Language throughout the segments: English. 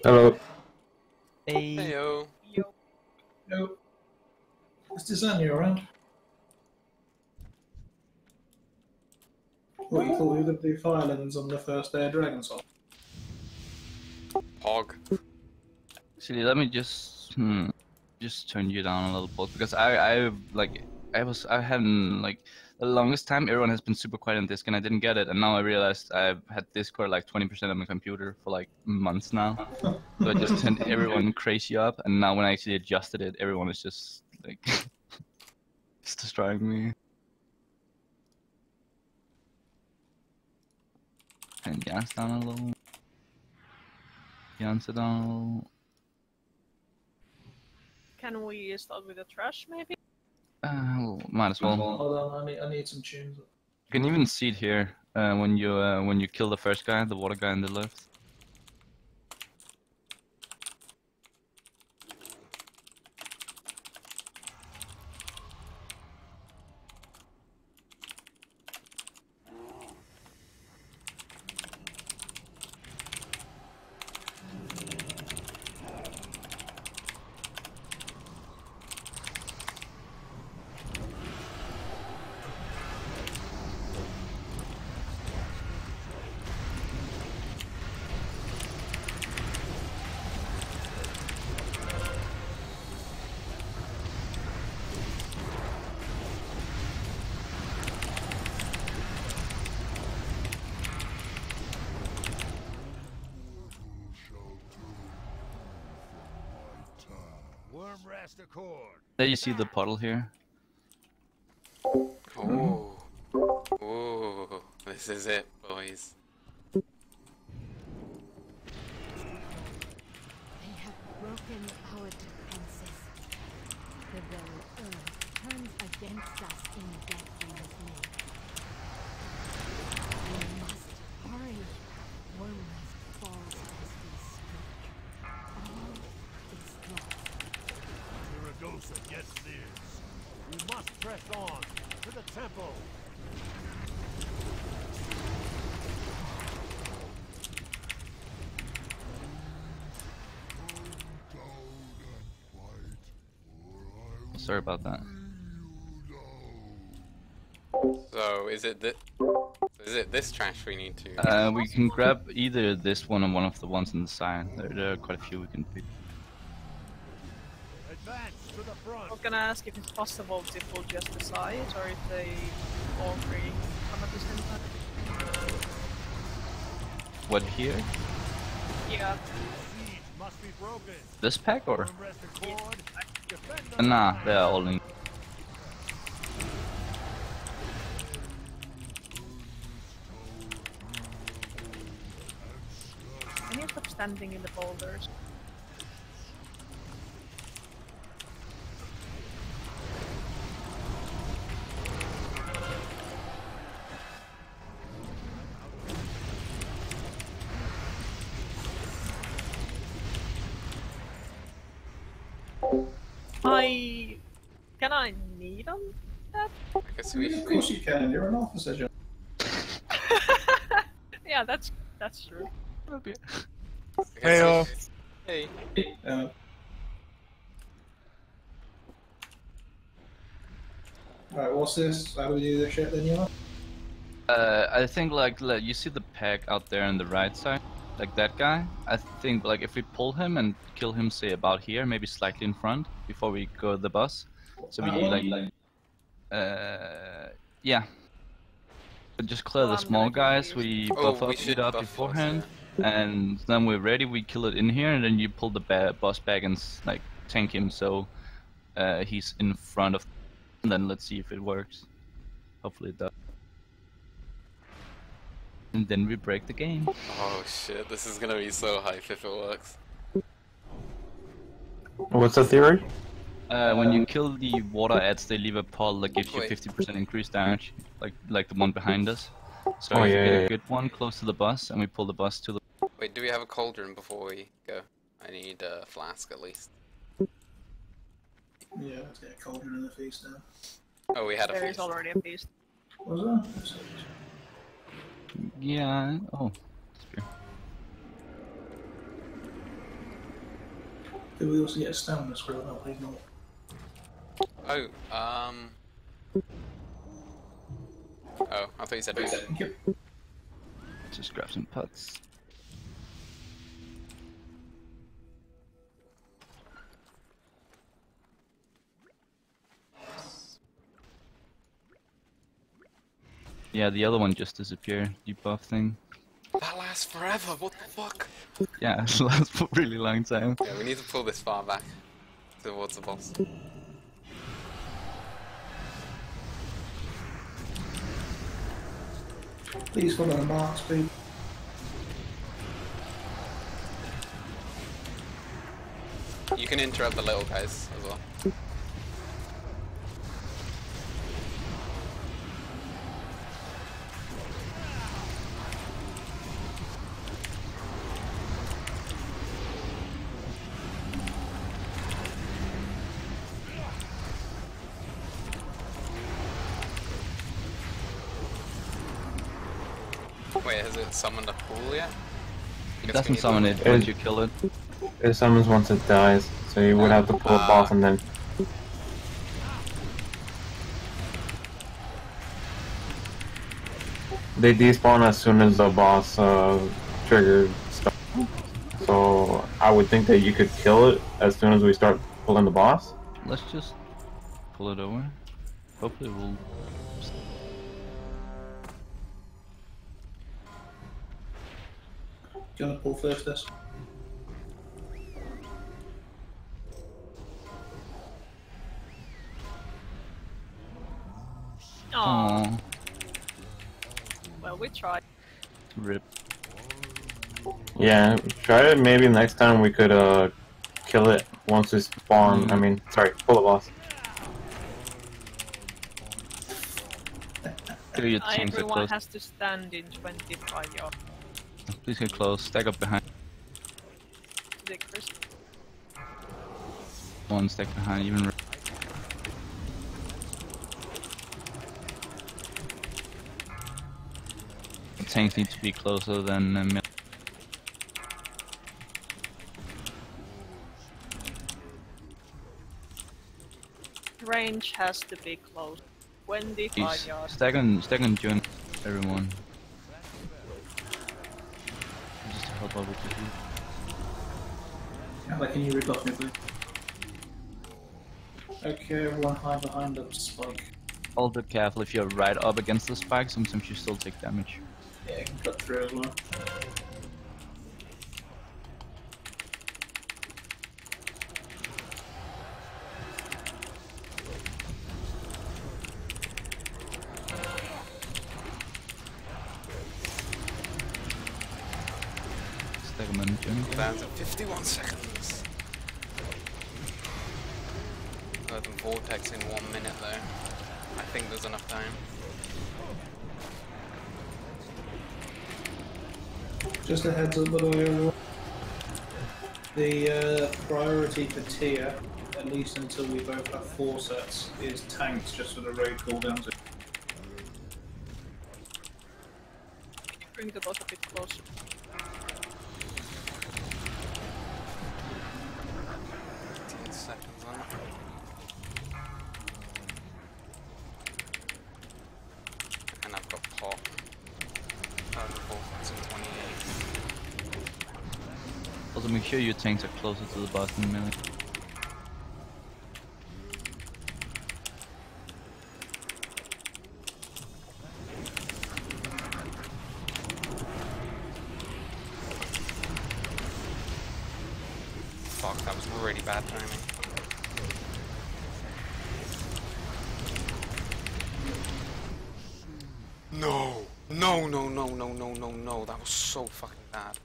Hello. Hey. Heyo. No. Is Desanya around? What, you thought we were going to do Firelands on the first day of Dragonsong? Hog. Actually, let me just turn you down a little bit because I haven't like the longest time everyone has been super quiet on Discord and I didn't get it, and now I realized I've had Discord like 20% on my computer for like months now. So I just turned everyone crazy up, and now when I actually adjusted it, everyone is just like just destroying me. And Jan's down a little. Jan's down a little. Can we start with the trash, maybe? Might as well. Hold on, I need some tunes. You can even see it here when you kill the first guy, the water guy on the left. There you see the puddle here. Oh. Ooh. This is it, boys. They have broken our defenses. The very earth turns against us in Deathwing's name. We must hurry. Wormrest falls as we speak. All is lost. Zaragoza gets theirs. We must press on to the temple. Sorry about that. So is it this trash we need to? We can grab either this one or one of the ones on the side. There are quite a few we can pick. Advance to the front. I was gonna ask if it's possible to pull just the sides, or if they all three come at the same time. What here? Yeah. Siege must be broken. This pack or? Wormrest Accord. Defend the Nah, line. they are all in. Can you stop standing in the boulders? Can I need on that? I guess we. Of course you can, you're an officer, John. Yeah, that's true. Hey. Hey. Right, what's this? How do we do this shit then, you I think like you see the pack out there on the right side, like that guy. I think like if we pull him and kill him, say about here, maybe slightly in front before we go to the bus. So we yeah. But just clear the small guys. We buff we up, should eat up buff beforehand, us, and then we're ready. We kill it in here, and then you pull the boss back and like tank him so he's in front of. And then let's see if it works. Hopefully it does. And then we break the game. Oh shit! This is gonna be so hype if it works. What's the theory? When you kill the water ads, they leave a puddle that gives you Wait. 50% increased damage, like the one behind us. So Oh, if yeah, you get yeah, a yeah. good one close to the bus, and we pull the bus to the. Wait, do we have a cauldron before we go? I need a flask at least. Yeah, let's get a cauldron in the feast now. Oh, we had a There feast. is already a feast. Was there? Yeah. Oh. Spear. Do we also get a stamina scroll? No, please not. Oh, oh, I thought you said no. Thank you. Just grab some pots. Yeah, the other one just disappeared. Debuff thing. That lasts forever, what the fuck? Yeah, it lasts for a really long time. Yeah, we need to pull this far back towards the boss. Please follow the marks, please. You can interrupt the little guys as well. Wait, has it summoned a pool yet? It doesn't summon it once you kill it. It summons once it dies, so you would have to pull it off and then... They despawn as soon as the boss triggered stuff. So I would think that you could kill it as soon as we start pulling the boss. Let's just pull it over. Hopefully we'll... Do you want to pull first this? Aww. Well, we tried. Rip. Yeah, try it. Maybe next time we could kill it once we spawn. I mean, sorry, pull the boss. Your tanks are Everyone close. has to stand in 25 yards. Please get close. Stack up behind. The crystal. One stack behind. Even. The tanks need to be closer than me. Range has to be close. 25 yards. Stack on join everyone. Just to help out with the heat. Yeah, like, can you rebuff me, please? Okay, everyone hide behind the spike. Hold it careful. If you're right up against the spike, sometimes you still take damage. Yeah, you can cut through as well. Stack them and join. Down to 51 seconds. Let them vortex in 1 minute though. I think there's enough time. Just a heads up, by the way, everyone. The priority for tier, at least until we both have 4 sets, is tanks just for the raid cooldowns. Bring the boss a bit closer. Seconds on it. And I've got pop. Vortex in 28. Also make sure your tanks are closer to the boss in a minute. Fuck, that was really bad timing. No! No, no, no, no, no, no, no. That was so fucking bad.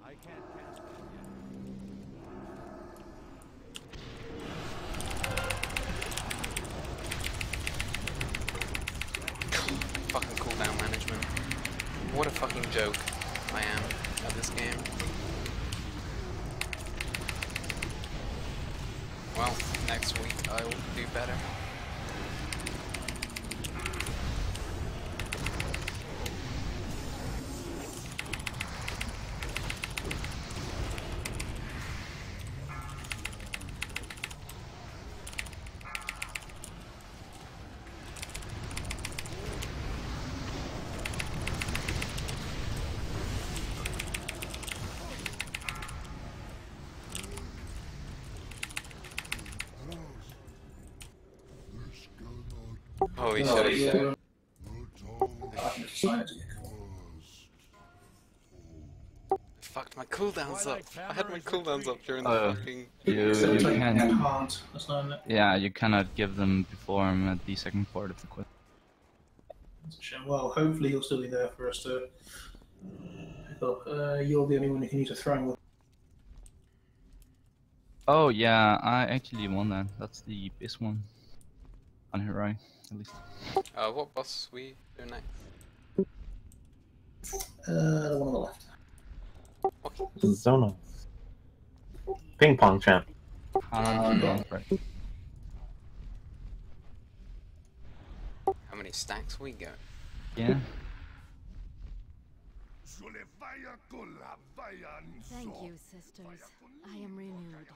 I can't cast that yet. Fucking cooldown management. What a fucking joke I am at this game. Well, next week I will do better. Oh, he Oh, should have yeah. said. I can decide to get caught. Fucked my cooldowns up. I had my cooldowns up during the Oh. fucking. You Can can. hard. That's not it. Yeah, you cannot give them before I'm at the second part of the quest. That's a shame. Well, hopefully he'll still be there for us to pick up. You're the only one who can use a throwing weapon. Oh yeah, I actually won that. That's the best one. On here, right? At least. What boss we do next? The one on the left. Zona. Ping pong champ. No, right. How many stacks we got? Yeah. Thank you, sisters. I am renewed.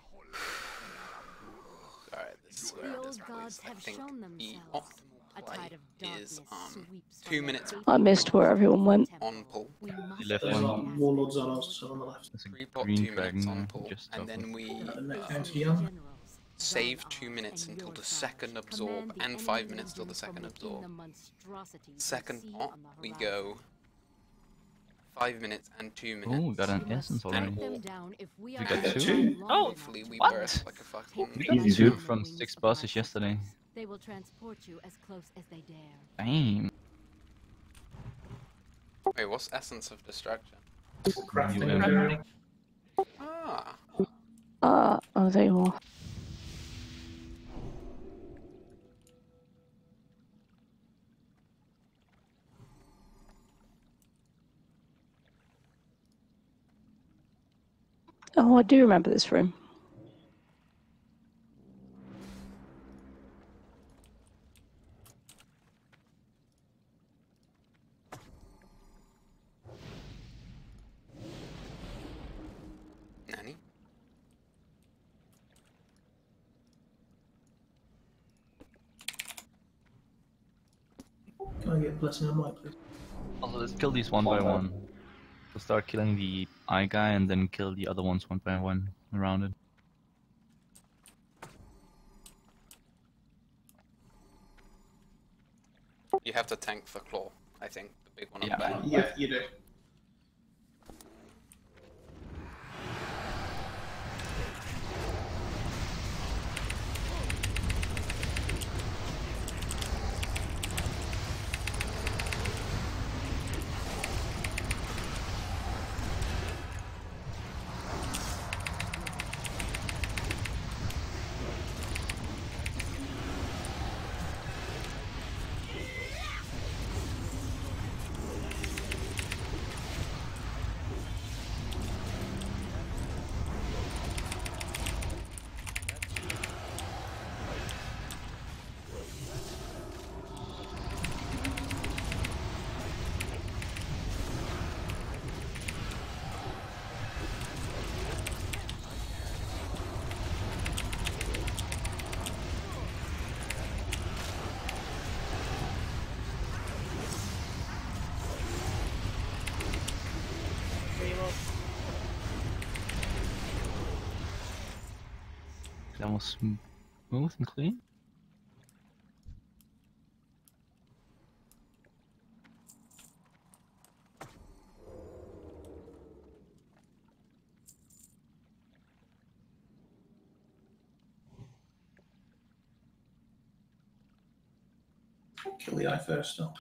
Alright, this is where The this old place. gods I have think shown the themselves. A optimal tide of play darkness is sweeps 2 minutes I missed where everyone went. on pull, We must left There's one. warlords on us on the left. There's a repot green 2 dragon minutes on there. pull, Just and off then we And that counts for young. save 2 minutes until the second absorb, and 5 minutes till the second absorb. Second pot, we go 5 minutes and 2 minutes. Oh, we got an essence already. We got and two? Oh, hopefully we what? burst like a fucking. Easy, dude. From 6 bosses yesterday. They will transport you as close as they dare. Damn. Wait, what's essence of destruction? Crafting You material. Ah, Oh, there you are. Oh, I do remember this room. Nanny? Can I get a blessing on my please? Also, let's kill these one by one. So start killing the eye guy and then kill the other ones one by one around it. You have to tank the claw, I think, the big one on Yeah. the back. Yeah, you do. Reload. That was smooth and clean. Kill the eye first still.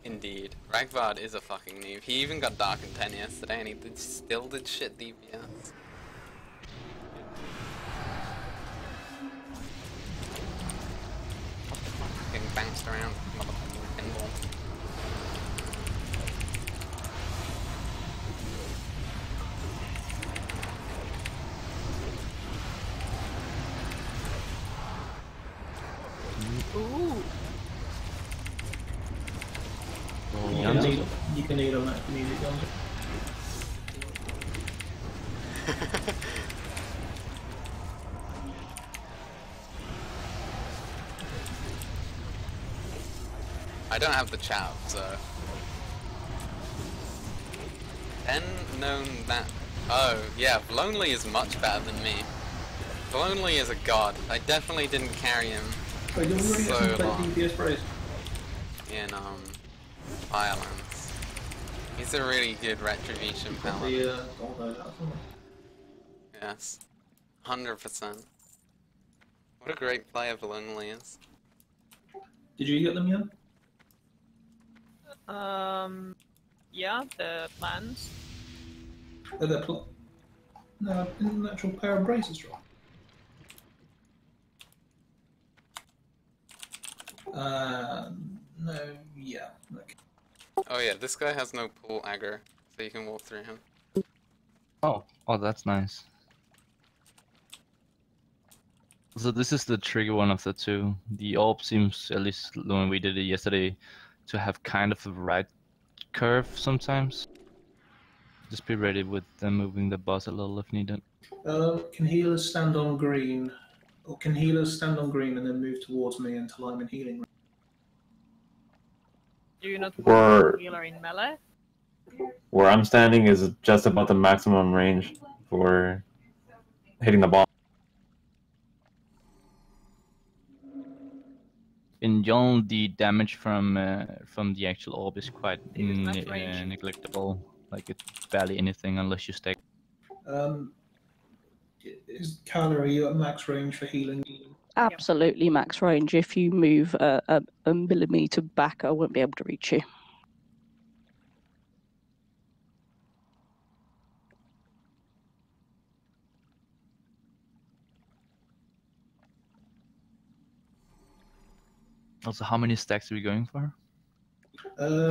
Indeed. Ragvard is a fucking noob. He even got Dark and 10 yesterday and he still did shit DPS. Getting bounced around, motherfucking pinball. Ooh. You can need on that music gun. I don't have the chat, so... Then known that... Oh, yeah, Lonely is much better than me. Lonely is a god. I definitely didn't carry him Wait, don't worry, so long DPS praise. in, Violence. He's a really good Retribution paladin. Yes. 100%. What a great player Lonely is. Did you get them yet? Yeah, the plans. Oh, they're no, didn't the actual pair of braces drop? No, yeah. Okay. Oh yeah, this guy has no pull aggro, so you can walk through him. Oh, that's nice. So this is the trigger one of the two. The orb seems, at least when we did it yesterday, to have kind of a right curve sometimes. Just be ready with them moving the boss a little if needed. Can healers stand on green? Or can healers stand on green and then move towards me until I'm in healing? Do you not Or- want a healer in melee? Where I'm standing is just about the maximum range for hitting the ball. In general, the damage from the actual orb is quite neglectable. Like it's barely anything unless you stack. Is Carla, are you at max range for healing? Absolutely max range. If you move a millimeter back, I won't be able to reach you. Also, how many stacks are we going for?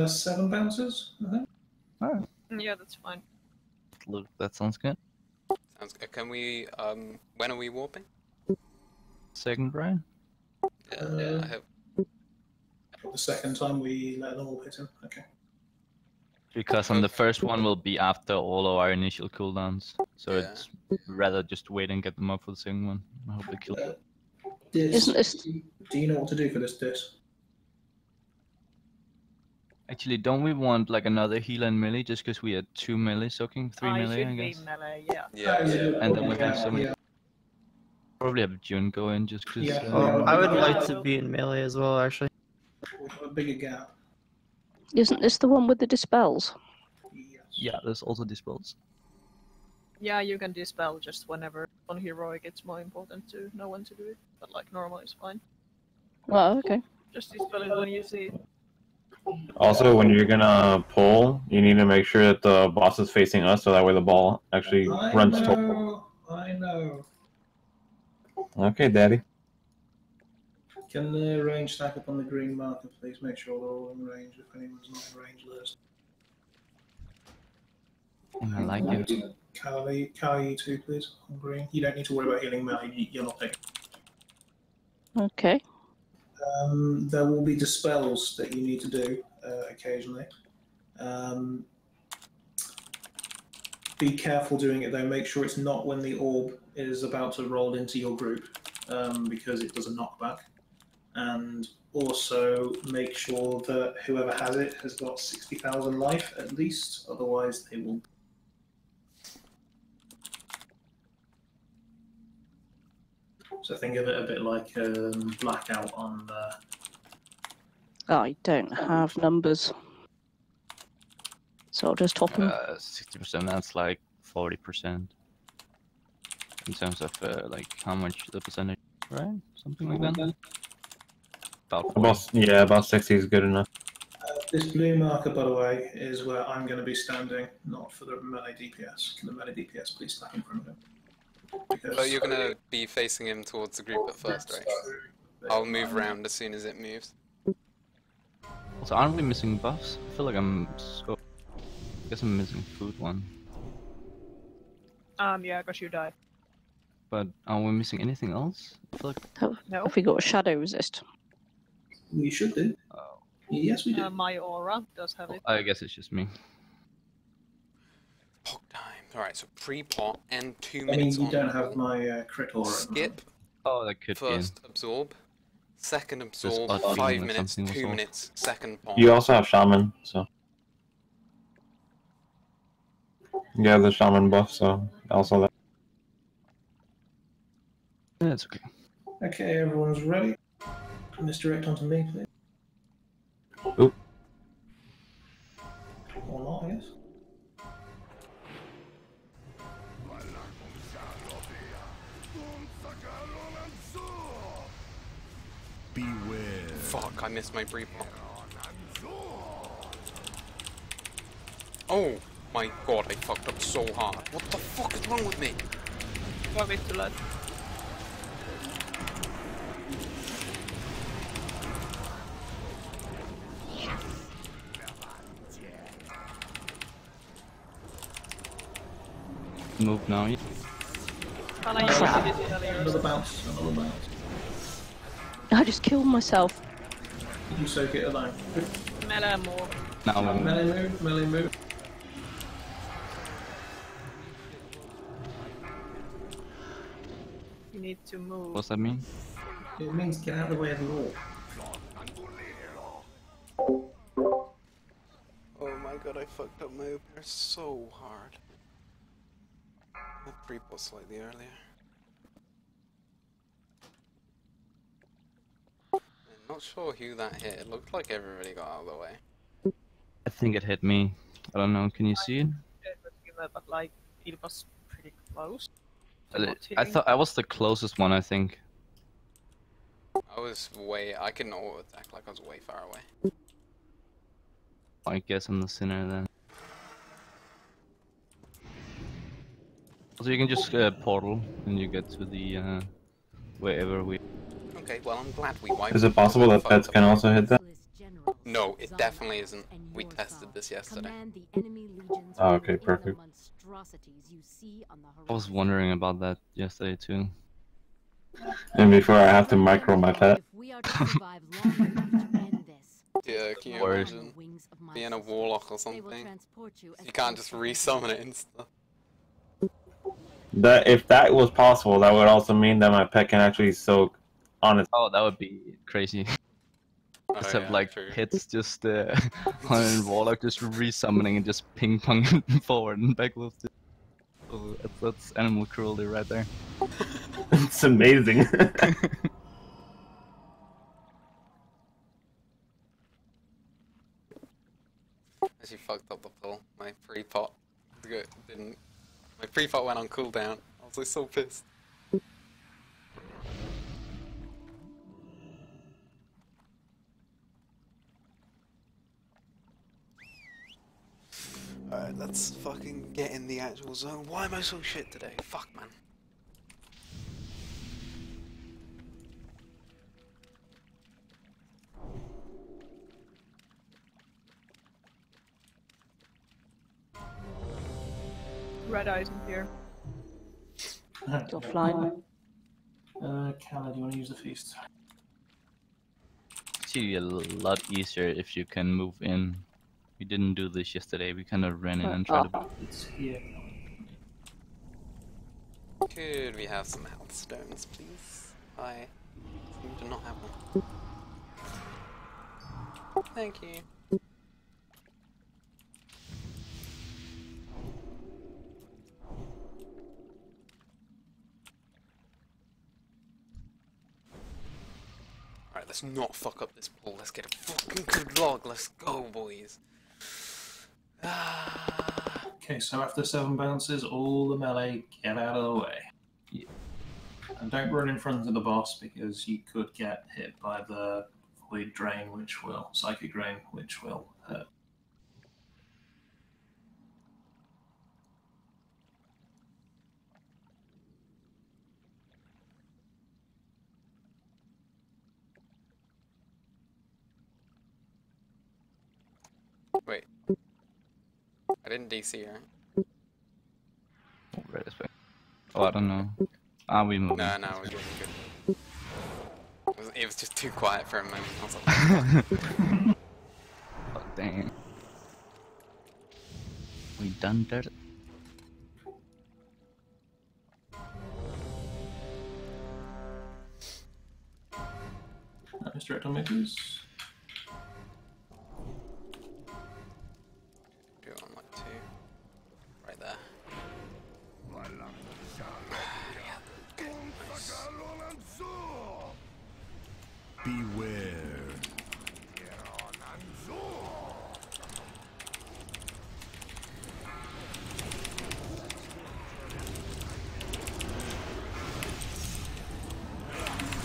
7 bounces, I think. Oh, Yeah, that's fine. look, that sounds good. Sounds good. Can we, when are we warping? Second, Brian? Yeah, I hope. The second time we let an orb hit him. Okay. Because on the first one will be after all of our initial cooldowns. So Yeah. it's rather just wait and get them up for the second one. I hope they kill. Dis, Isn't this- do you know what to do for this Dis? Actually, don't we want like another healer and melee just because we had 2 melee soaking, 3 I melee, should I be guess? melee, yeah. Yeah, yeah. And then we have some. Yeah. Probably have June go in just because. Yeah. I would Yeah. like to be in melee as well, actually. We have a bigger gap. Isn't this the one with the dispels? Yes. Yeah, there's also dispels. Yeah, you can dispel just whenever. On heroic, it's more important to know when to do it. But like normal is fine. Oh, okay. Just dispel it when you see it. Also, when you're gonna pull, you need to make sure that the boss is facing us, so that way the ball actually runs toward. I know. Okay, Daddy. Can the range stack up on the green marker, please? Make sure they're all in range. If anyone's not in range, list. I like it. Carly, you too, please. On green. You don't need to worry about healing melee. You're not taking. Okay. There will be dispels that you need to do occasionally. Be careful doing it though. Make sure it's not when the orb is about to roll into your group, because it does a knockback. And also make sure that whoever has it has got 60,000 life at least. Otherwise, they will. So think of it a bit like blackout on the. I don't have numbers. So I'll just top them. 60%, that's like 40%. In terms of like how much the percentage, right? Something like that. About 40. About 60 is good enough. This blue marker, by the way, is where I'm going to be standing, not for the melee DPS. Can the melee DPS please stand in front of him? Because But you're gonna be facing him towards the group at first, right? I'll move around as soon as it moves. So aren't we missing buffs? I feel like I guess I'm missing food one. Yeah, because you died. But are we missing anything else? I feel like... No. Have we got a shadow resist? we should do. Oh. Yes, we do. My aura does have it. I guess it's just me. Pot time. Alright, so pre-pot and 2 I minutes mean, you on don't level. have my crit aura. Skip. Oh, that could First absorb. Second absorb. odd 5 feeling like minutes. something was 2 off. minutes. Second pot. You also have shaman, so you have the shaman buff, so also that. Yeah, it's okay. Okay, everyone's ready. Misdirect onto me, please. Oop. Or not, I guess. Beware. Fuck, I missed my pre-pot. Oh my god, I fucked up so hard. What the fuck is wrong with me? You're a bit too late. Move now. Can I use it earlier? Another bounce, another bounce. I just killed myself. You soak it alive. Melee more. Now I'm... Melee move, melee move. You need to move. What's that mean? It means get out of the way of the orb. Oh my god, I fucked up my opener so hard. That pre-pot slightly earlier. I'm not sure who that hit. It looked like everybody got out of the way. I think it hit me. I don't know. Can you see it? But like, it was pretty close. I thought I was the closest one. I think. I was way. I couldn't auto attack, like I was way far away. I guess I'm the sinner then. So you can just portal and you get to the wherever we. Okay, well I'm glad we wiped. Is it possible that pets can also hit that? No, it definitely isn't. We tested this yesterday. Oh, okay, perfect. I was wondering about that yesterday too. And before I have to micro my pet. Yeah, can you imagine being a warlock or something? You can't just resummon it and stuff. That if that was possible, that would also mean that my pet can actually soak on its. Oh, that would be crazy. Oh, Just have yeah, like true. hits just on Warlock just resummoning and just ping ponging forward and backwards. Oh, that's animal cruelty right there. It's amazing. As you fucked up the pull, my pre-pot didn't. My pre-pot went on cooldown. I was like so pissed. Alright, let's fucking get in the actual zone. Why am I so shit today? Fuck, man. Red eyes in here. Offline. Calla, do you want to use the feast? It's actually a lot easier if you can move in. We didn't do this yesterday. We kind of ran in and tried to. It's here. Could we have some health stones, please? I seem to not have one. Thank you. Alright, let's not fuck up this pull. Let's get a fucking good log. Let's go, boys. Okay, so after 7 bounces, all the melee get out of the way. Yeah. And don't run in front of the boss because you could get hit by the liquid drain, which will psychic drain, which will hurt. Wait. I didn't DC, right? Oh, right this way. Oh, I don't know. Ah, we moved. No, no, we're good, we're good. It was just too quiet for a moment. I was like, Oh, dang. We done that? Misdirect on me, please. do it on like 2. Right there. Beware.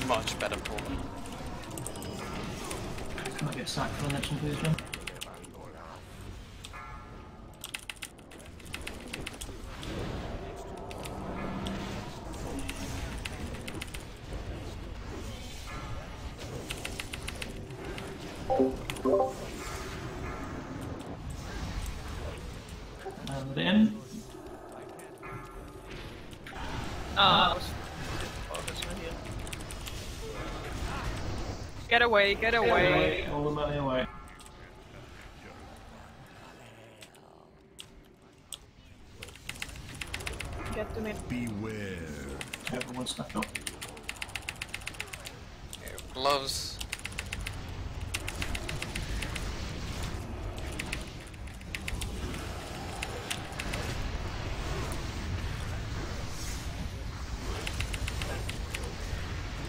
Much better pull. Can I get sacked for the next one, please, John? And in. Ah, get away, get away. All the money away. Get them in. Beware. Everyone's stuck up. Gloves.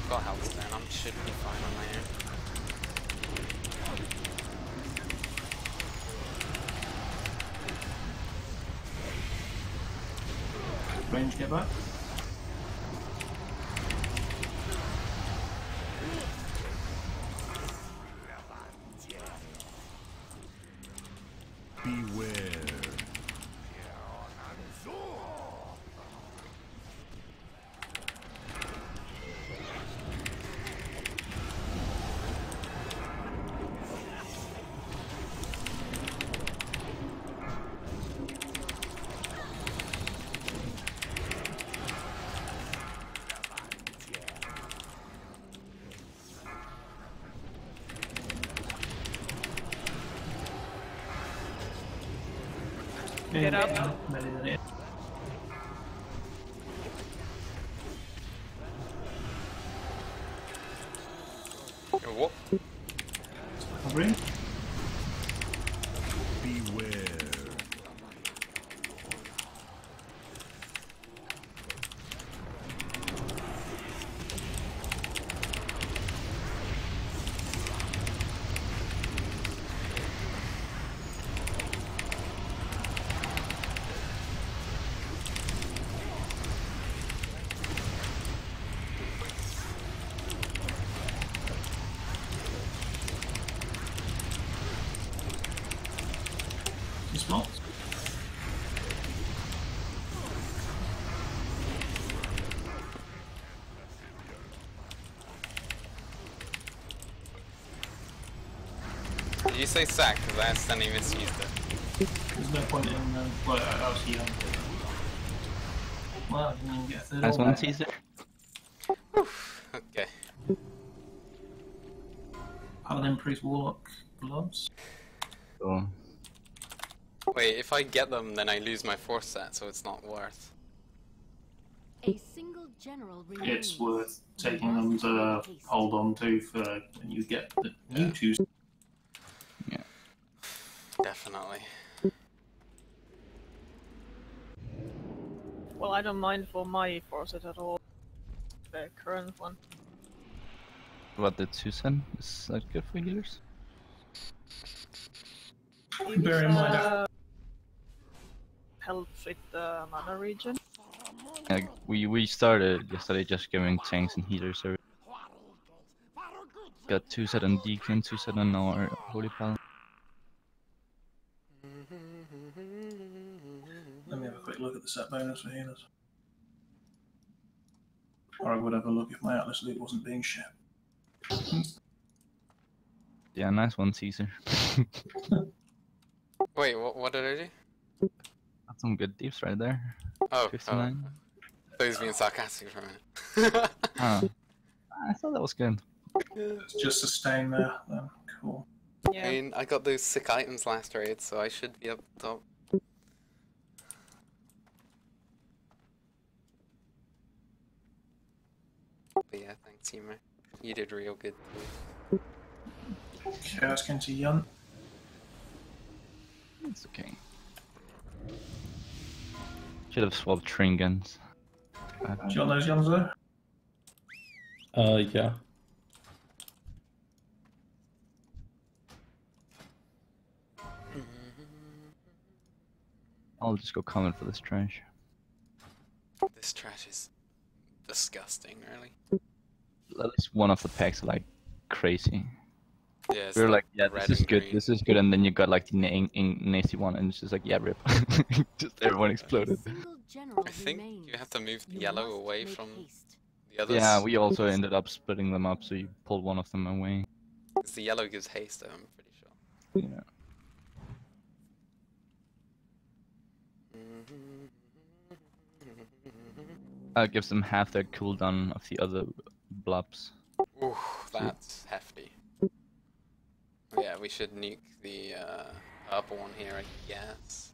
Got health then, I should be fine on my own. Range, get back. Beware. Get up. What? Covering. Beware. Spots. Did you say sack? Because I accidentally misused it. There's no point in, well, I was young. Well, I didn't even get a third. Nice all one, back. Caesar. Okay. Paladin, Priest, Warlock, gloves. Cool. Wait, if I get them, then I lose my 4th set, so it's not worth. A single general It's worth taking them to hold on to for when you get the new two. Yeah. Definitely. Well, I don't mind for my forces at all. The current one. What did Susan? Is that good for healers? Bear in mind, Helps with the mana region. Like, we started yesterday just giving tanks and healers. Got 2 set on Deacon, 2 set on our Holy Pal. Let me have a quick look at the set bonus for healers. Or I would have a look if my Atlas loot wasn't being shit. Yeah, nice one, Caesar. Wait, what did I do? Got some good deeps right there. Oh, 59. Those being sarcastic for a minute. Huh. I thought that was good. It's just sustain there, then. Cool. Yeah. I mean, I got those sick items last raid, so I should be up top. But yeah, thanks, Hemo. You did real good. Chaos into Yunt. It's okay. Should have swapped train guns. Do you want those Yuns there? Yeah. I'll just go comment for this trash. This trash is disgusting, really. At least one of the packs are like crazy. Yeah, it's We were like, yeah, red this is and good, green. this is good, and then you got like the nasty one, and it's just like, yeah, rip. Just everyone exploded. I think you have to move the yellow away from the others. Yeah, we also ended up splitting them up, so you pulled one of them away. 'Cause the yellow gives haste, I'm pretty sure. Yeah. Gives them half their cooldown of the other blobs. Ooh, that's hefty. Yeah, we should nuke the purple one here, I guess.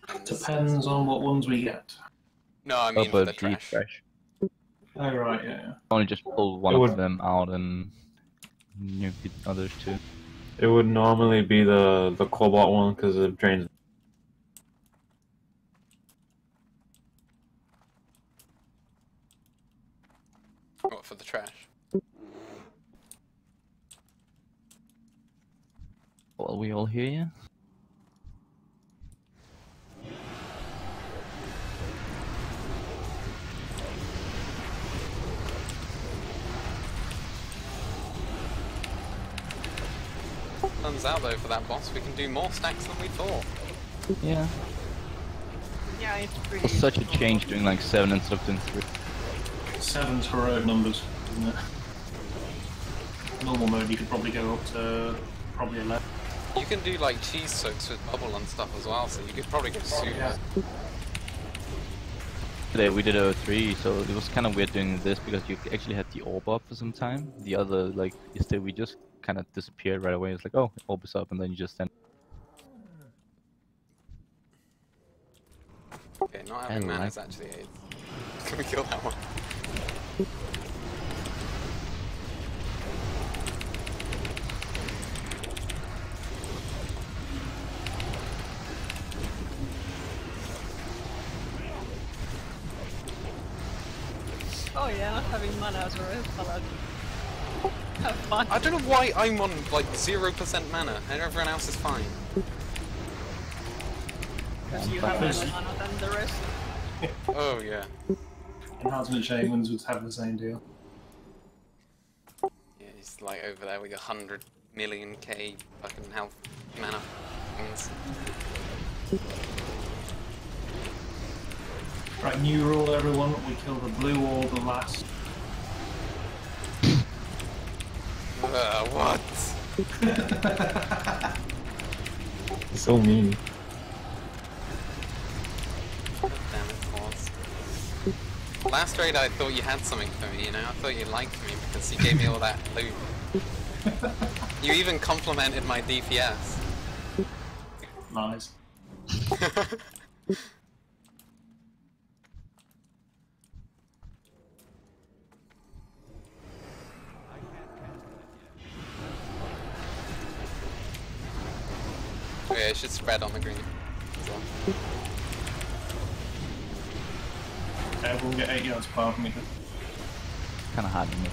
And this- Depends on what ones we get. No, I mean for the deep trash. Oh, right, yeah. Only just pull one It of would- them out and nuke the others too. It would normally be the cobalt one because it drains. What, for the trash? Well, we all hear you. Turns out though, for that boss, we can do more stacks than we thought. Yeah. Yeah, it's pretty. It's such a change doing like 7 instead of doing 3. 7's heroic numbers, isn't it? Normal mode, you could probably go up to probably 11. You can do like cheese soaks with bubble and stuff as well, so you could probably go super. Yeah. Today we did 03, so it was kind of weird doing this because you actually had the orb up for some time. The other, like, yesterday we just kind of disappeared right away. It's like, oh, orb is up, and then you just stand. Okay, not having I mana like- is actually aid. Can we kill that one? Oh yeah, not having mana as a red paladin. Have fun. I don't know why I'm on like 0% mana and everyone else is fine. Because you have Because- more mana than the rest. Oh yeah. Enhancement shamans would have the same deal. Yeah, he's like over there with 100 million K fucking health mana. things. Right, new rule everyone, we kill the blue orb last. What? So mean. God damn it, Paws. Last raid I thought you had something for me, you know? I thought you liked me because you gave me all that loot. You even complimented my DPS. Nice. Oh yeah, it should spread on the green. as well. We'll get 8 yards apart from me. Kind of hard to make.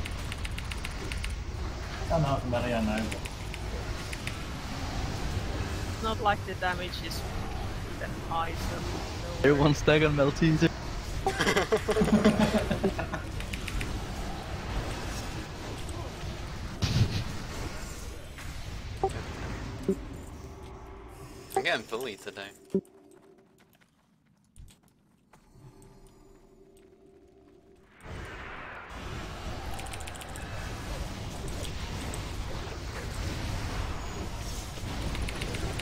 I'm half a melee, I know. It's not like the damage is even high, so... Everyone stack on Malteser. I'm getting bullied today.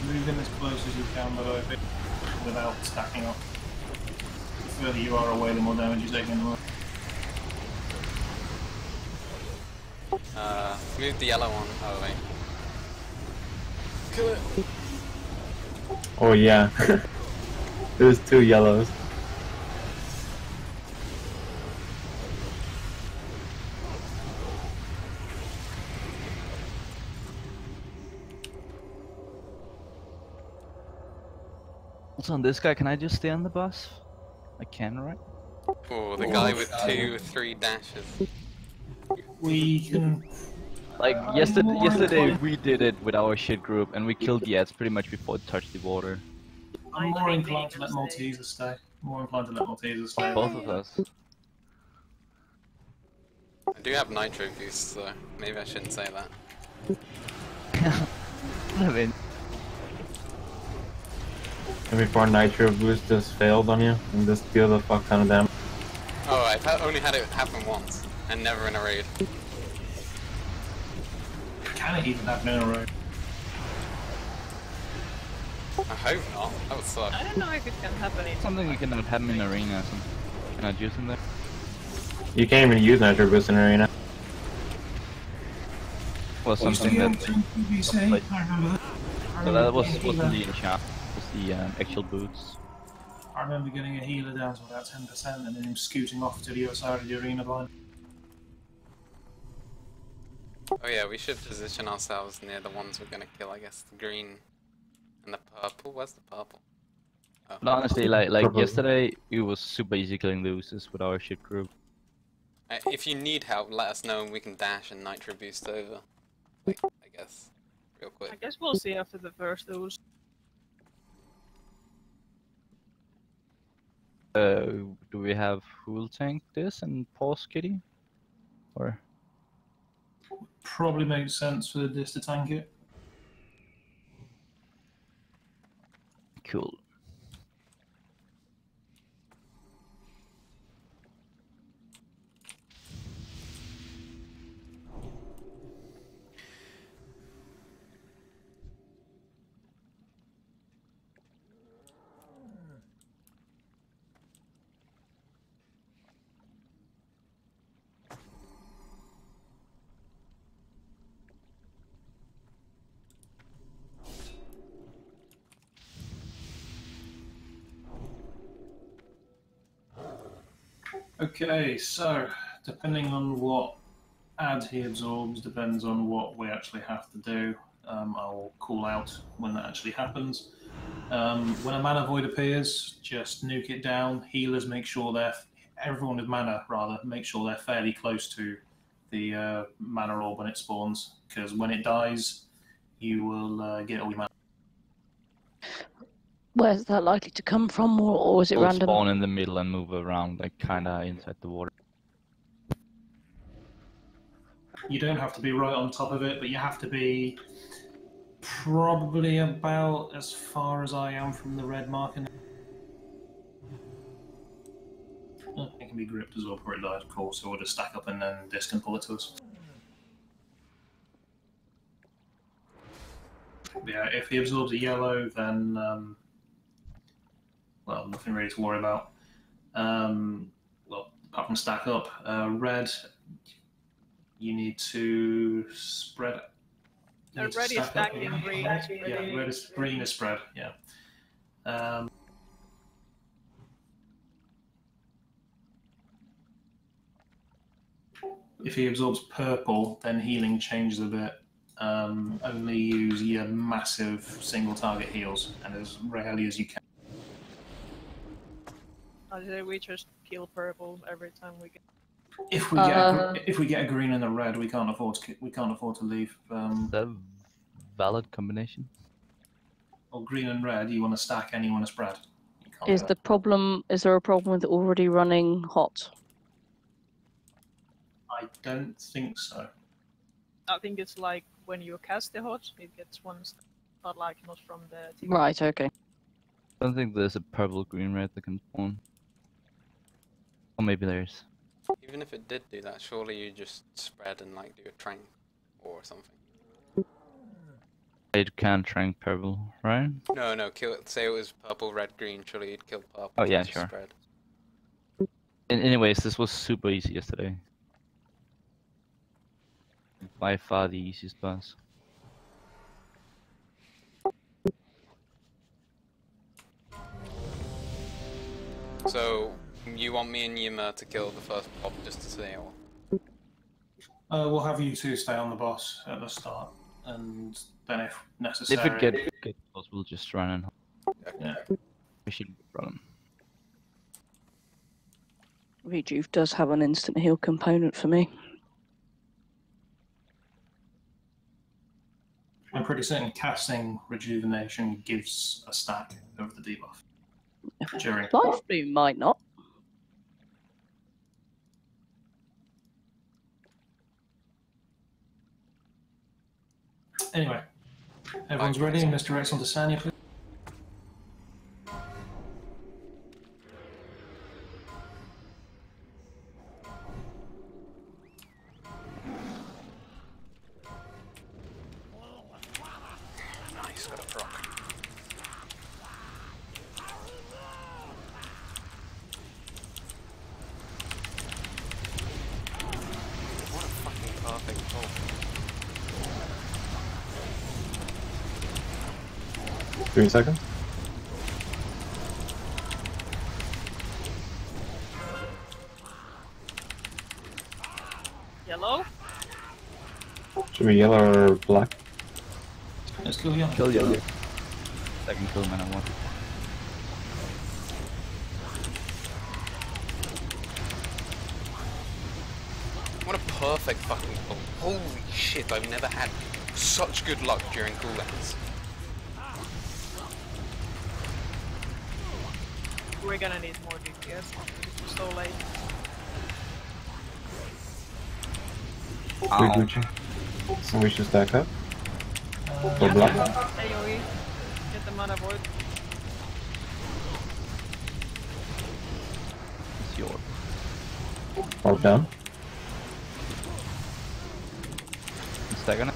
Move in as close as you can, but I think without stacking up. The further you are away, the more damage you're taking. Move the yellow one. Oh wait. Kill it. Oh yeah. There's 2 yellows. Also on this guy, can I just stay on the bus? I can, right? Oh, the guy with 2 or 3 dashes. We can. Like yesterday we did it with our shit group and we killed the ads pretty much before it touched the water. I'm more inclined to let Maltesers stay. More inclined to let Maltesers stay. Both of us. I do have nitro boosts, so maybe I shouldn't say that. I mean, And before Nitro Boost just failed on you and just deal the fuck ton of damage. Oh, I've only had it happen once, and never in a raid. Can it even happen in a row? I hope not. That would suck. I don't know if it can happen in something you cannot have in arena. Cannot use in there. You can't even use Nitro Boost in Arena. Was something that. PvC? I remember that. So that wasn't the enchant. It was the actual boots. I remember getting a healer down to about 10% and then him scooting off to the other side of the arena blind. Oh yeah, we should position ourselves near the ones we're gonna kill, I guess. The green and the purple. Where's the purple? Oh. But honestly, like yesterday, it was super easy killing the oozes with our shit group. If you need help, let us know and we can dash and nitro boost over. Like, I guess. Real quick. I guess we'll see after the first ooze. Do we have who will tank this and pause Kitty? Or? Probably makes sense for this to tank it. Cool. Okay, so depending on what ad he absorbs, depends on what we actually have to do. I'll call out when that actually happens. When a mana void appears, just nuke it down. Healers make sure everyone with mana rather, make sure they're fairly close to the mana orb when it spawns, because when it dies, you will get all your mana. Where's that likely to come from, or is it We'll random? spawn in the middle and move around, like kinda inside the water. You don't have to be right on top of it, but you have to be probably about as far as I am from the red marker. Oh, it can be gripped as well before it dies, of course, so we'll just stack up and then disc and pull it to us. But yeah, if he absorbs a yellow, then well, nothing really to worry about. Well, apart from stack up. Red, you need to spread. Red is stacking, green is Yeah, green is spread. Yeah. If he absorbs purple, then healing changes a bit. Only use your massive single target heals, and as rarely as you can. I say we just kill purple every time we get. If we get a green and a red, we can't afford to leave. Is that a valid combination? Or green and red, you want to stack and you want to spread. You can't Is do the that. problem? Is there a problem with already running hot? I don't think so. I think it's like when you cast the hot, it gets one stack. but like not from the team. Right, okay. I don't think there's a purple green red that can spawn. Or maybe there is. Even if it did do that, surely you just spread and like do a trank or something. It can trank purple, right? No, no, kill it. Say it was purple, red, green. Surely you'd kill purple. Oh, yeah, and just sure. Spread. Anyways, this was super easy yesterday. By far the easiest boss. So you want me and Yima to kill the first mob just to say, or? We'll have you two stay on the boss at the start, and then if necessary... If it get close, we'll just run and Yeah. we should run. Rejuve does have an instant heal component for me. I'm pretty certain casting Rejuvenation gives a stack of the debuff. During... Life Bloom might not. Anyway, everyone's ready. Mr. Rex on to Sanya, please. Nice, got a proc. What a fucking perfect pull. 3 seconds. Yellow? Should be yellow or black? Let's kill yellow. Kill yellow. Second kill, man, I want it. What a perfect fucking pull. Holy shit, I've never had such good luck during cooldowns. We're gonna need more DPS. It's so late. Ow. So we should stack up. For Yeah, black. AoE. Get the mana void. It's yours. Or down. Stack on it.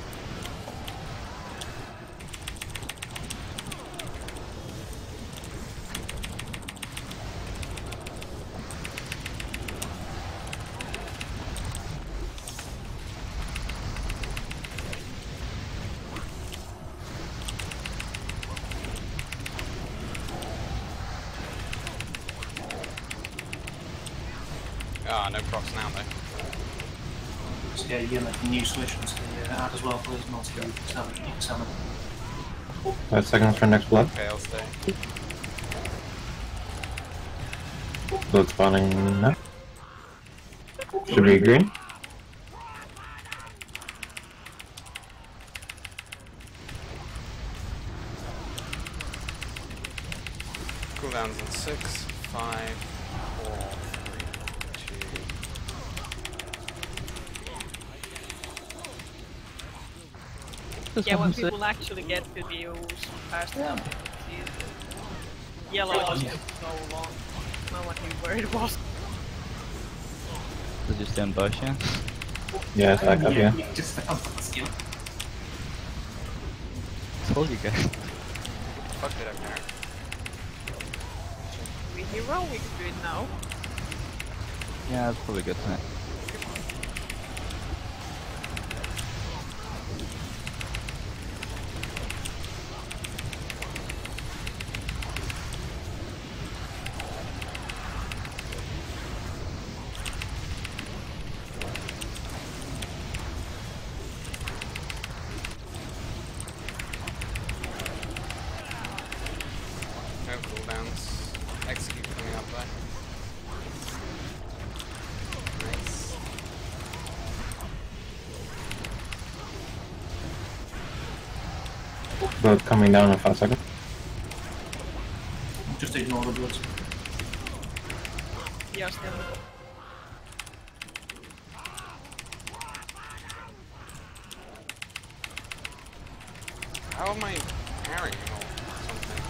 Ah, no procs now though. So yeah, you get a new switch and add as well, please. Not to go summon. 5 seconds for next blood. Okay, I'll stay. Blood spawning now. Should be green. Cooldowns in 6, 5, 4, 3, 2. Yeah, when people actually get to the EOs faster. Yeah. Yellow was took so long. No one knew where it was. Did you stand by chance? Yeah, stack up, yeah. Just skill. Told you guys. Fuck it up there. We hero, we can do it now. Yeah, that's probably a good time. No cooldowns. Execute coming up there. Nice. Blood coming down in 5 seconds. Just ignore the blood. Yeah, still. How am I parrying or something.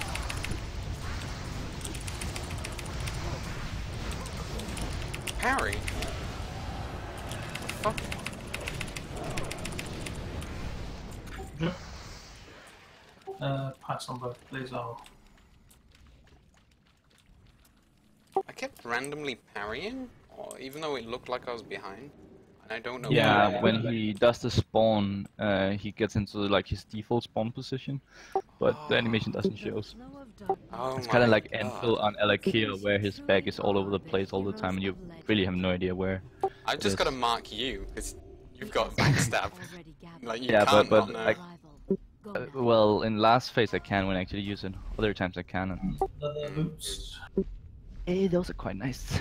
Parry? What the fuck? Pass on both, please. Oh. I kept randomly parrying, or even though it looked like I was behind, and I don't know Yeah, why. when he does the spawn, he gets into like his default spawn position, but the animation doesn't show. Oh It's kind of my like Enfield on Alakir, where his back is all over the place all the time, and you really have no idea where. I've just got to mark you, because you've got backstab. Like, you Yeah, can't but not know. like, well, in last phase I can when I actually use it. Other times I can't. Leather boots. Hey, those are quite nice.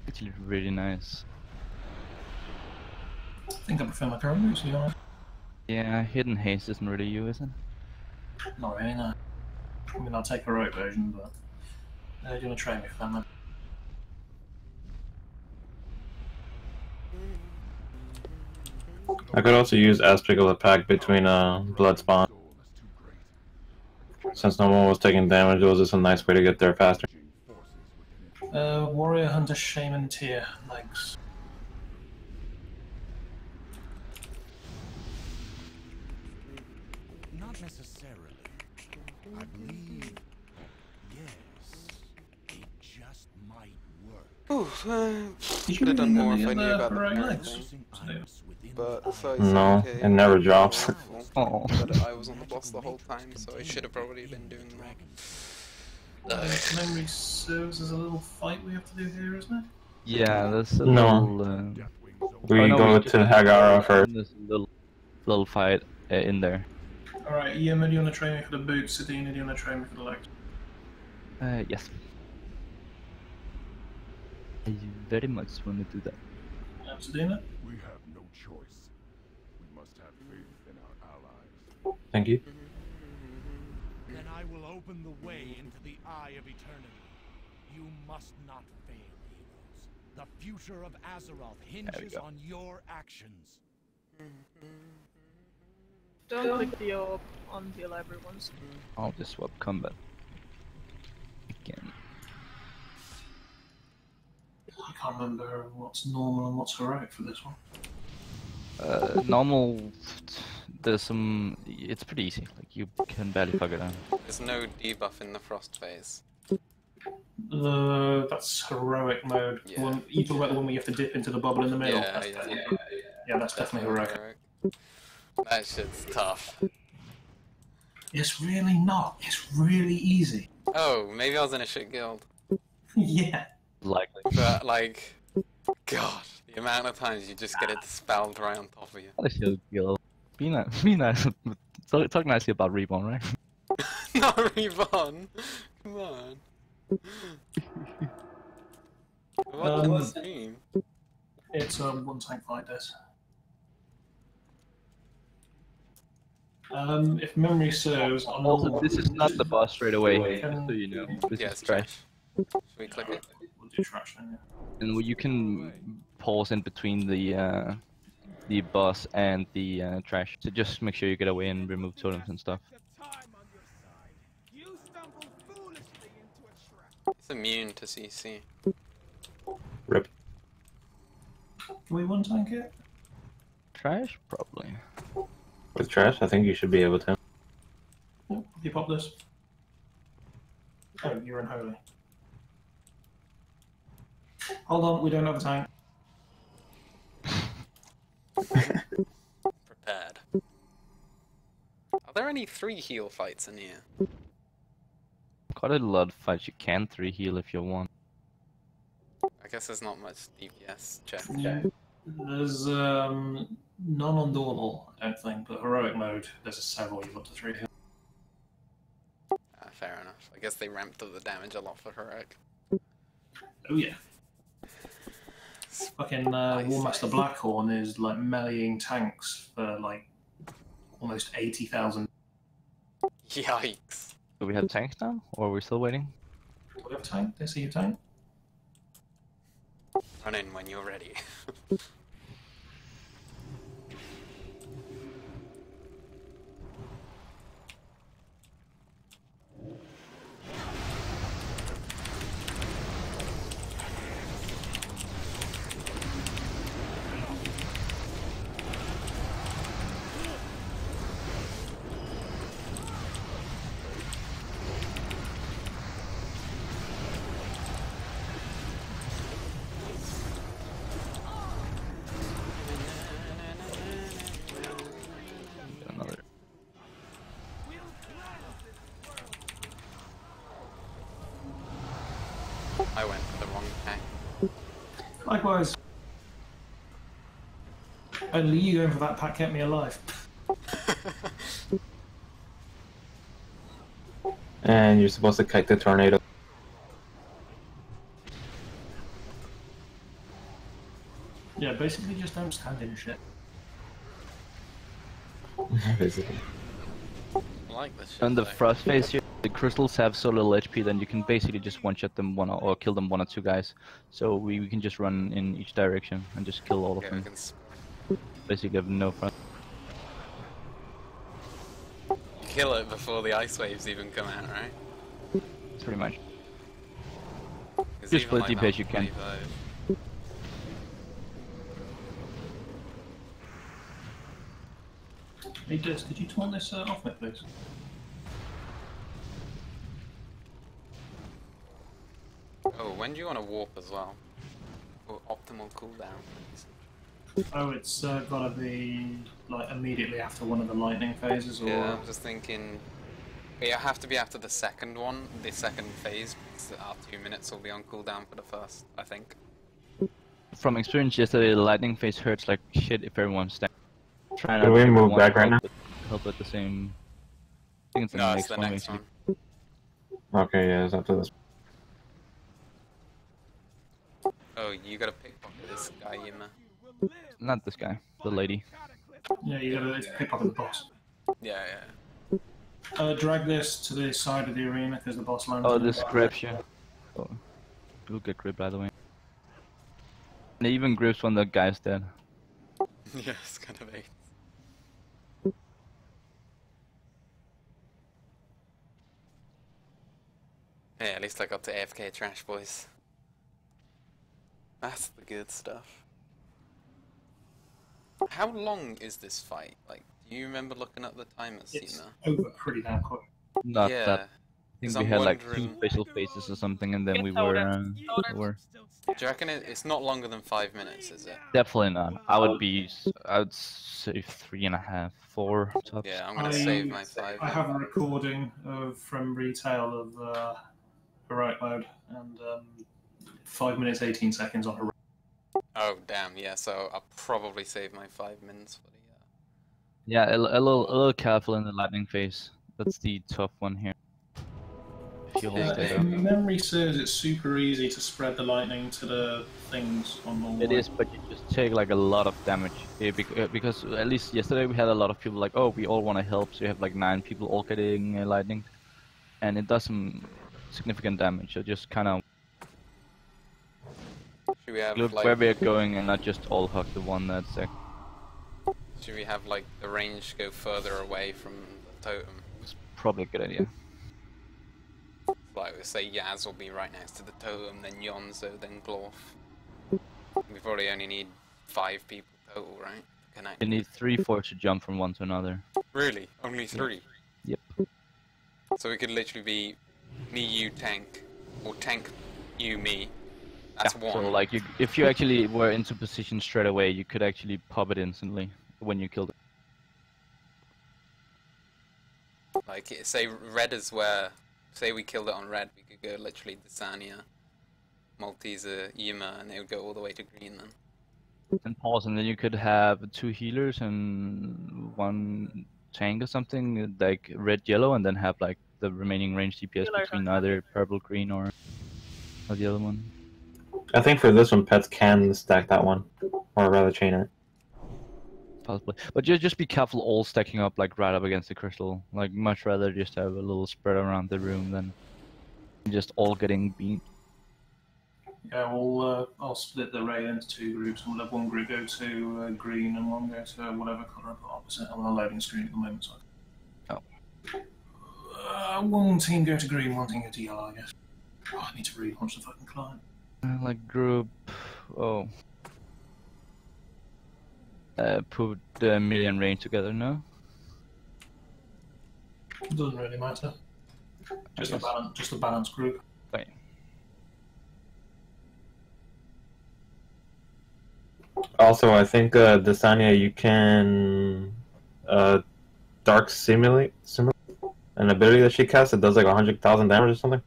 Actually, really nice. I think I prefer my current boots, to be honest. Yeah, Hidden Haste isn't really you, is it? Not really, no. I mean, I'll take a right version, but they're going to train me for that. I could also use Astrigal to pack between Blood Spawn. Since no one was taking damage, it was just a nice way to get there faster. Warrior, Hunter, Shaman, Tier, legs. Not necessarily. I believe, yes, it just might work. Ooh, could have done more if I knew about the parry legs. thing. But 30 No, okay, it never drops. Oh. But I was on the boss the whole time, so I should have probably been doing that. If memory serves, there's a little fight we have to do here, isn't it? Yeah, there's a No. little. We Oh, no, go we to Hagara first. There's a little fight in there. Alright, Yema, do you want to train me for the boots? Sadina, do you want to train me for the legs? Yes. I very much want to do that. Sadina? We have no choice. We must have faith in our allies. Thank you. Then I will open the way into the Eye of Eternity. You must not fail, heroes. The future of Azeroth hinges on your actions. Don't click the orb on the library ones. I'll just swap combat. Again. I can't remember what's normal and what's heroic for this one. Normal, there's some. It's pretty easy. Like you can barely fuck it up. There's no debuff in the frost phase. That's heroic mode. Yeah. One, you talk about the one where you have to dip into the bubble in the middle. Yeah, Yeah, that's definitely heroic. That shit's tough. It's really not. It's really easy. Oh, maybe I was in a shit guild. Yeah. Likely. But, like, God, the amount of times you just get it spelled right on top of you. I should go. Be nice. Talk nicely about Reborn, right? Not Reborn! Come on. What does this mean? It's a one tank fight, this. If memory serves, on Also, this is not the boss straight away, Can- so you know. This Yeah, is it's trash. Should we click it? We'll do trash then, yeah. And you can pause in between the boss and the trash. So just make sure you get away and remove totems and stuff. It's immune to CC. Rip. Can we one tank it? Trash? Probably. With trash, I think you should be able to. Oh, you pop this. Oh, you're unholy. Hold on, we don't have a tank. Prepared. Are there any 3 heal fights in here? Quite a lot of fights you can 3 heal if you want. I guess there's not much DPS check. Yeah. There's none on normal, I don't think, but heroic mode, there's several you've got to 3 heal. Fair enough. I guess they ramped up the damage a lot for heroic. Oh yeah. Fucking Warmaster Blackhorn is like meleeing tanks for like almost 80,000. Yikes. Do we have tanks now? Or are we still waiting? Do we have a tank? Did I see a tank? Run in when you're ready. Another. I went for the wrong pack. Likewise. Only you going for that pack kept me alive. And you're supposed to kite the tornado. Yeah, basically just don't stand in shit. Basically. I like this shit. On the though. frost phase here, the crystals have so little HP, then you can basically just one-shot them or kill them 1 or 2 guys. So we can just run in each direction and just kill all of Yeah, we them. can Basically have no frost. kill it before the ice waves even come out, right? Pretty much. 'Cause Just even play like deep that as you can. wave, Hey Des, could you turn this off me, please? Oh, when do you want to warp as well? Or optimal cooldown? Oh, it's gotta be like immediately after one of the lightning phases, or Yeah, I'm just thinking. You have to be after the second one, the second phase. Because our 2 minutes will be on cooldown for the first, I think. From experience yesterday, the lightning phase hurts like shit if everyone's standing. Try not Can we to move everyone back right help, help at the same. I think it's the No, next it's the one next basically. one. Okay, yeah, it's after this. Oh, you gotta pickpocket this guy, Yima. Not this guy, the lady. yeah, you gotta pick up the boss. Yeah, yeah. Drag this to the side of the arena because the boss lands. Oh, on the this back. grabs you. Oh, you'll get gripped by the way. And it even grips when the guy's dead. Yeah, it's kind of a. Yeah, at least I got to AFK trash, boys. That's the good stuff. How long is this fight? Like, do you remember looking at the timers, It's Yima? over pretty damn quick. Not Yeah. that. I think 'Cause we I'm had like 2 wondering- special phases or something, and then we Get were. out Do you reckon it's not longer than 5 minutes, is it? Definitely not. I would say 3.5, 4 tops. Yeah, I'm gonna save my 5. I have a recording from retail of heroic mode and 5 minutes 18 seconds on heroic. Oh, damn, yeah, so I'll probably save my 5 minutes for the. Yeah, a little careful in the lightning phase. That's the tough one here. If you hold If it up. memory serves, it's super easy to spread the lightning to the things on the wall. It is, but you just take like a lot of damage. Because at least yesterday we had a lot of people like, oh, we all want to help, so you have like 9 people all getting lightning. And it does some significant damage, so just kind of Should we have look like? where we're going and not just all hug the one that's there. Should we have like the range go further away from the totem? It's probably a good idea. Like, say Yaz will be right next to the totem, then Yonzo, then Glorf. We probably only need 5 people total, right? To connect. You need 3 for it to jump from one to another. Really? Only 3? Yep. So it could literally be me, you, tank, or tank, you, me. That's Yeah, 1. so like if you actually were into position straight away, you could actually pop it instantly when you killed it. Like, say red is where, say we killed it on red, we could go literally Desania, Malteser, Yima, and it would go all the way to green then. And pause, and then you could have 2 healers and 1 tank or something, like red, yellow, and then have like the remaining range DPS between either purple, green, or the other one. I think for this one, pets can stack that one, or rather chain it. Possibly, but just be careful all stacking up like right up against the crystal. Like much rather just have a little spread around the room than just all getting beat. Yeah, I'll split the raid into 2 groups, and we'll have one group go to green and one go to whatever colour opposite. I'm on a loading screen at the moment, so. One team go to green, one team go to yellow, I guess. Oh, I need to relaunch the fucking client. Like group. Oh. Put the million range together, no? It doesn't really matter. Just a balanced group. Right. Also, I think Desania, you can dark simulate an ability that she casts. It does like 100,000 damage or something.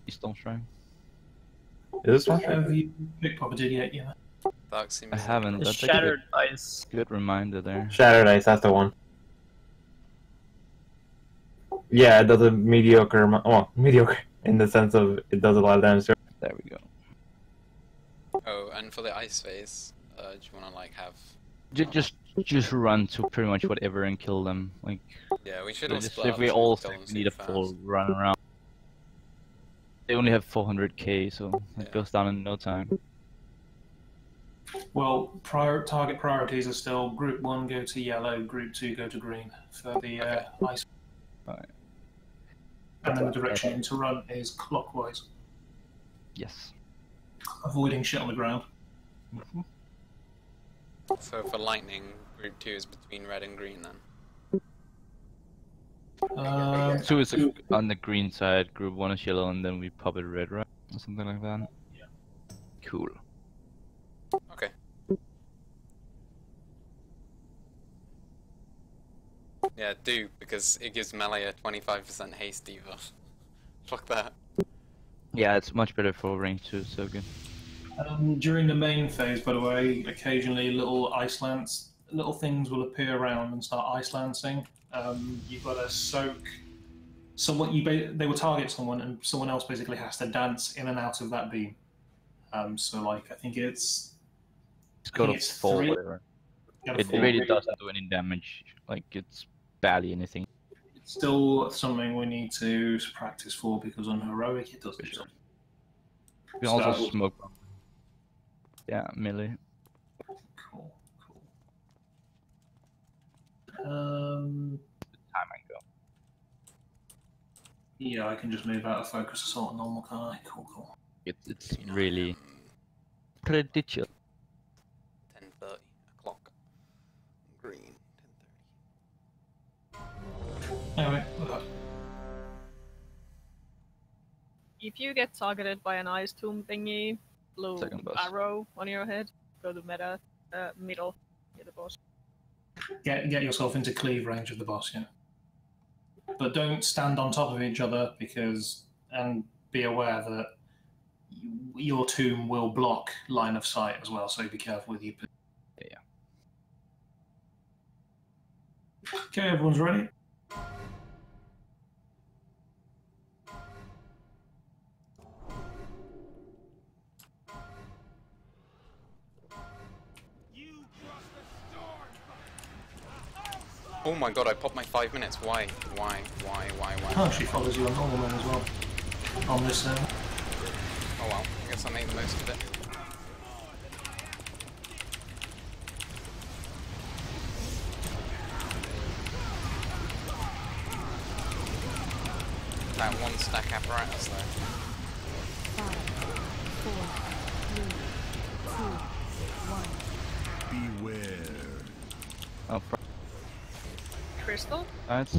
Stone Shrine. Is it Stone Shrine? Have you pickpocketed yet? Yeah. Dark seems I haven't. That's Shattered Ice. a good reminder there. Shattered Ice, that's the one. Yeah, it does a mediocre. Well, mediocre in the sense of it does a lot of damage. There we go. Oh, and for the ice phase, do you want to like have? Just run to pretty much whatever and kill them. Like Yeah, we should all just, split if up we so all kill them need a super full fast. run around. They only have 400k, so Yeah. it goes down in no time. Well, target priorities are still Group 1 go to yellow, Group 2 go to green for the ice. Alright. And then the direction to run is clockwise, Yes. avoiding shit on the ground. So for lightning, group 2 is between red and green then. Two is on the green side, group 1 is yellow, and then we pop it red, right? Or something like that. Yeah. Cool. Okay. Yeah, do, because it gives melee a 25% haste debuff. Fuck that. Yeah, it's much better for range too, so good. During the main phase, by the way, occasionally little ice lance, little things will appear around and start ice lancing. You've got to soak someone. They will target someone, and someone else basically has to dance in and out of that beam. So, like, I think it's got it's a fall, 3. whatever. Got a It 4. really doesn't do any damage. Like, it's barely anything. It's still something we need to practice for because on heroic it does the job. You can also smoke them. Yeah, melee. Cool. Time and go. Yeah, I can just move out of focus assault and normal, can't I? Cool. It's really prodigious. 10:30 o'clock. Green. 10:30. Anyway, If you get targeted by an ice tomb thingy, blue Second boss. arrow on your head, go to middle, near the boss. get yourself into cleave range of the boss, yeah. But don't stand on top of each other and be aware that your tomb will block line of sight as well, so be careful with you. Yeah. Okay, everyone's ready? Oh my god, I popped my 5 minutes. Why? Oh, she follows you on normal man as well. On this server. Oh well, I guess I made the most of it. That one stack apparatus though. 5, 4, 3, 2, 1. Beware. Oh, Crystal? that's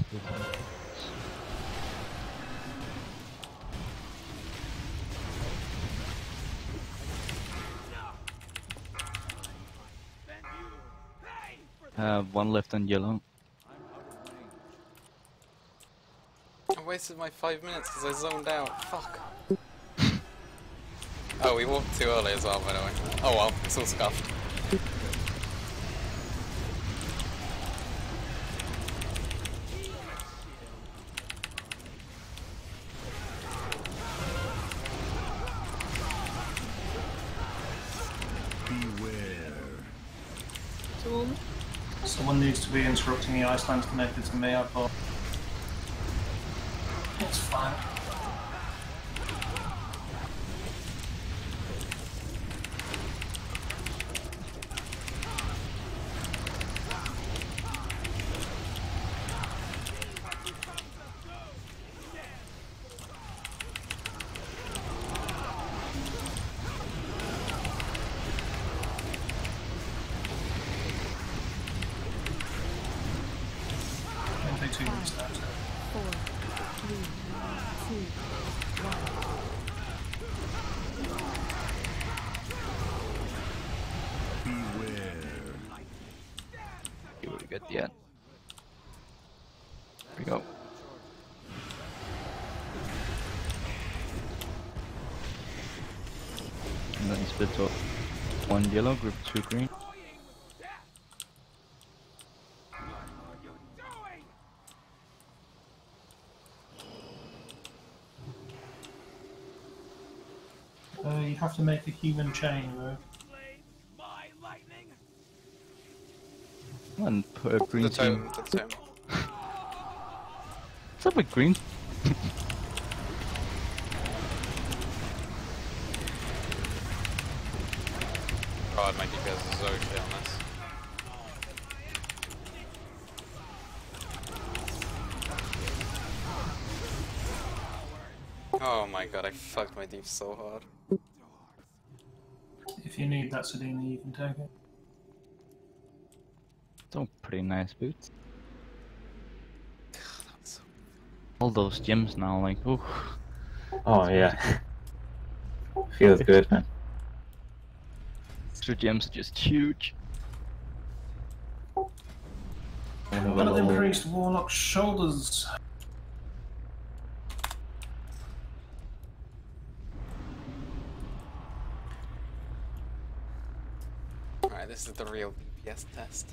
one left on yellow. I wasted my 5 minutes because I zoned out. Fuck. Oh, we walked too early as well, by the way. Oh well, it's all scuffed. Tomb? Someone needs to be interrupting the Iceland connected to me, I thought. It's fine. 2 minutes now. 4, 3, 2, 1. You will get the end. Here we go. And then split up 1 yellow, group 2 green. You have to make a human chain though. And green The team. tome, the tome. What's up with green? God, my DPS is so shit on this. Oh my god, I fucked my deep so hard. If you need that Sedina, you can take it. Some pretty nice boots. All those gems now, like, ooh. Oh yeah. Feels good, man. Extra gems are just huge. One of them priest warlock shoulders. Alright, this is the real DPS test.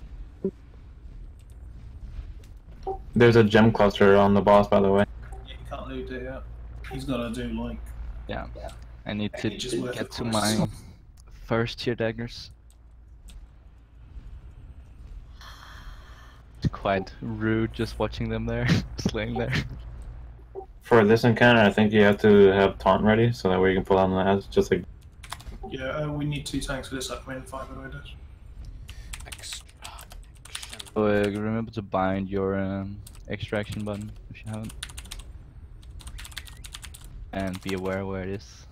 There's a gem cluster on the boss, by the way. Yeah, you can't loot it yet. He's got to do like. Yeah, I need to Just worth get it to for my us. first tier daggers. It's quite rude just watching them there, slaying there. For this encounter, I think you have to have taunt ready, so that way you can pull out the ass. Just like. Yeah, we need 2 tanks for this upgrade, 5 avoiders. So, remember to bind your extraction button if you haven't. And be aware where it is.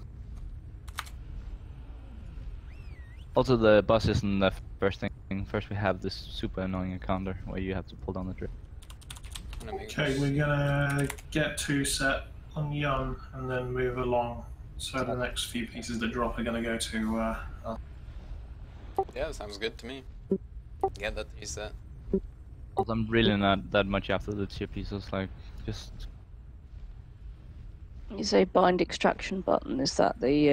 Also, the boss isn't the first thing. First, we have this super annoying encounter where you have to pull down the drip. Okay, we're gonna get 2 set on Yun and then move along. So the next few pieces that drop are gonna go to. Yeah, sounds good to me. Get that 3 set. Also, I'm really not that much after the tier pieces, like, just... You say bind extraction button, is that the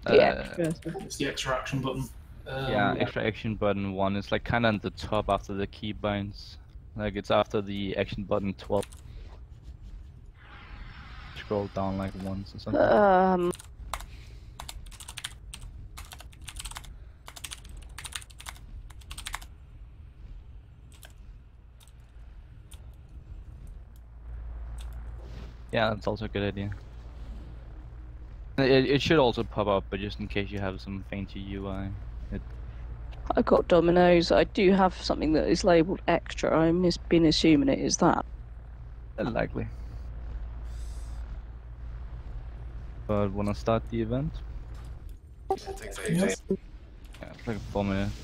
extra? It's the extraction button. Yeah, extra action button 1 is like kinda at the top after the key binds. Like it's after the action button 12. Scroll down like once or something. Yeah, that's also a good idea. It should also pop up, but just in case you have some fainty UI. I've got dominoes. I do have something that is labelled extra. I've been assuming it is that. Likely. But wanna start the event? Yeah, it takes ages. Yeah, it's like 4 minutes.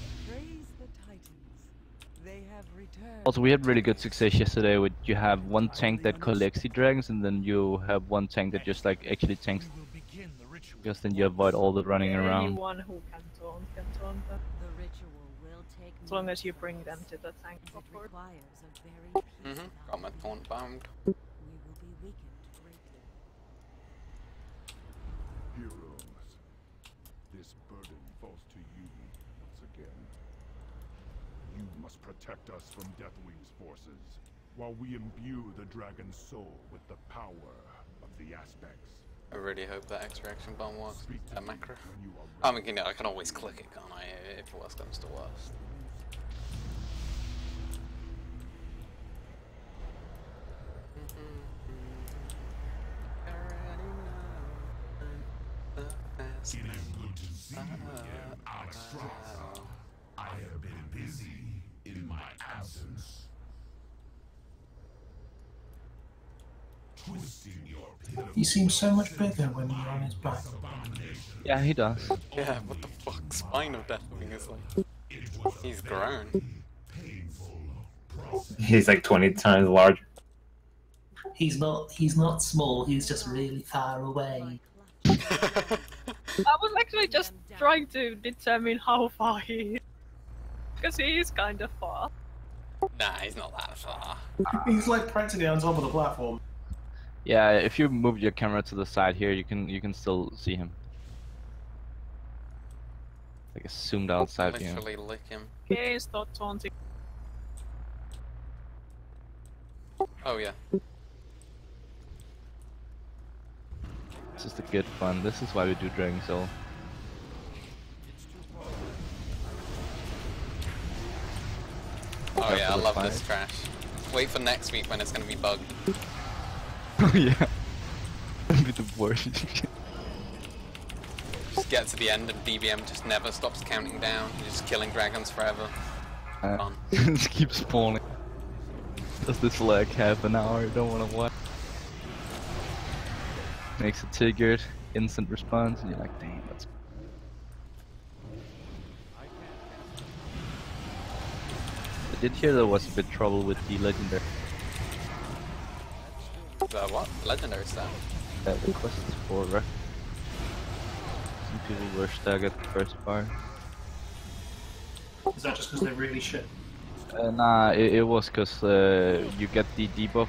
Also, we had really good success yesterday with you have 1 tank that collects the dragons and then you have 1 tank that just like actually tanks. Because then you avoid all the running around. Anyone who can taunt them. As long as you bring them to the tank, of course. Got my taunt bound. Heroes, this burden falls to you once again. You must protect us from Deathwing's forces, while we imbue the dragon's soul with the power of the aspects. I really hope that extraction button works. That macro. I mean, you know, I can always click it, can't I? If worst comes to worst. It is good to see you again, Alex Frost. I have been busy in my absence. Twisting your pitiful. He seems so much bigger when you're on his back. Yeah, he does. Yeah, what the fuck? Spine of Deathwing is like. He's grown. Painful He's like 20 times larger. He's not small. He's just really far away. I was actually just trying to determine how far he is. Because he is kind of far. Nah, he's not that far. He's like practically on top of the platform. Yeah, if you move your camera to the side here, you can still see him. Like a zoomed out side view. Literally lick him. Okay, stop taunting. Oh yeah. This is the good fun. This is why we do Dragon Soul. Oh yeah, I love this trash. Wait for next week when it's gonna be bugged. Oh yeah. Be the worst. Just get to the end and DBM just never stops counting down. You're just killing dragons forever. Fun. Just keep spawning. Does this like half an hour? Don't wanna watch. Makes it triggered, instant response, and you're like, damn, that's. I did hear there was a bit trouble with the legendary. The what? Legendary stuff? The quests for Ragvard. Some people were staggered the first part. Is that just because they're really shit? Nah, it was because you get the debuff.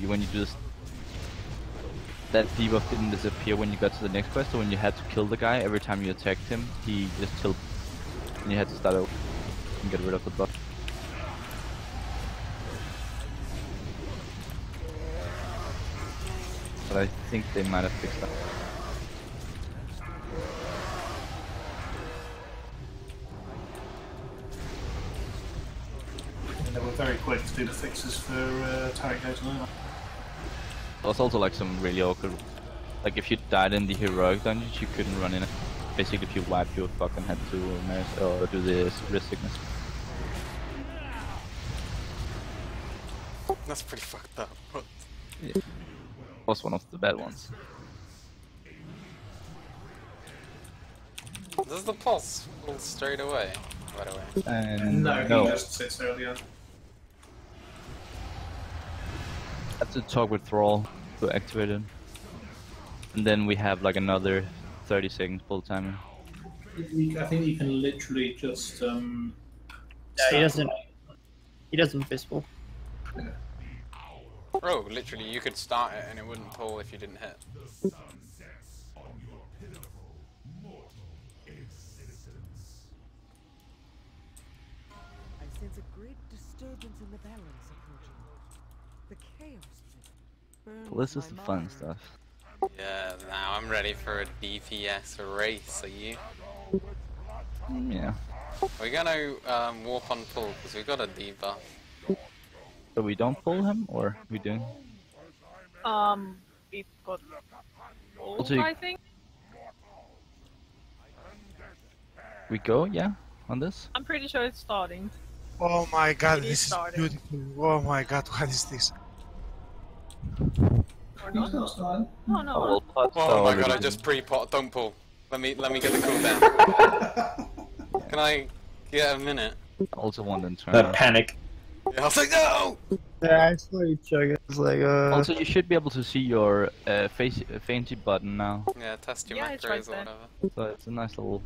When you do this, that debuff didn't disappear when you got to the next quest. So when you had to kill the guy, every time you attacked him, he just tilted, and you had to start over and get rid of the buff. But I think they might have fixed that. And they were very quick to do the fixes for Tarot tonight. There was also like some really awkward, like if you died in the heroic dungeons, you couldn't run in it. Basically, if you wiped, you fucking had to nurse or do the wrist sickness. That's pretty fucked up. Yeah. Was one of the bad ones. Does the pulse fall straight away, by the way? And No, he just sits there at the end. I have to talk with Thrall to activate it. And then we have like another 30 seconds full timer. I think you can literally just Yeah, he doesn't visible. Bro, literally, you could start it and it wouldn't pull if you didn't hit. I sense a great disturbance in the balance approaching. The chaos burns Well, this is the my fun mind. stuff. Yeah, now I'm ready for a DPS race, are you? Yeah. We're gonna warp on pull, because we got a debuff. So we don't pull him, or we do? It got old, We'll take- I think. We go, yeah, on this? I'm pretty sure it's starting. Oh my god, It is this is starting. beautiful. Oh my god, what is this? Or not? not starting. No, no. Oh, well, Oh my god, I just pre-pot, don't pull. Let me get the cooldown. Can I get a minute? Also one then turn. That panic. Yeah, I was like, no! Yeah, I saw you chug it. It's like, Also, you should be able to see your fancy button now. Yeah, test your Yeah, it's macros right or there. whatever. So it's a nice little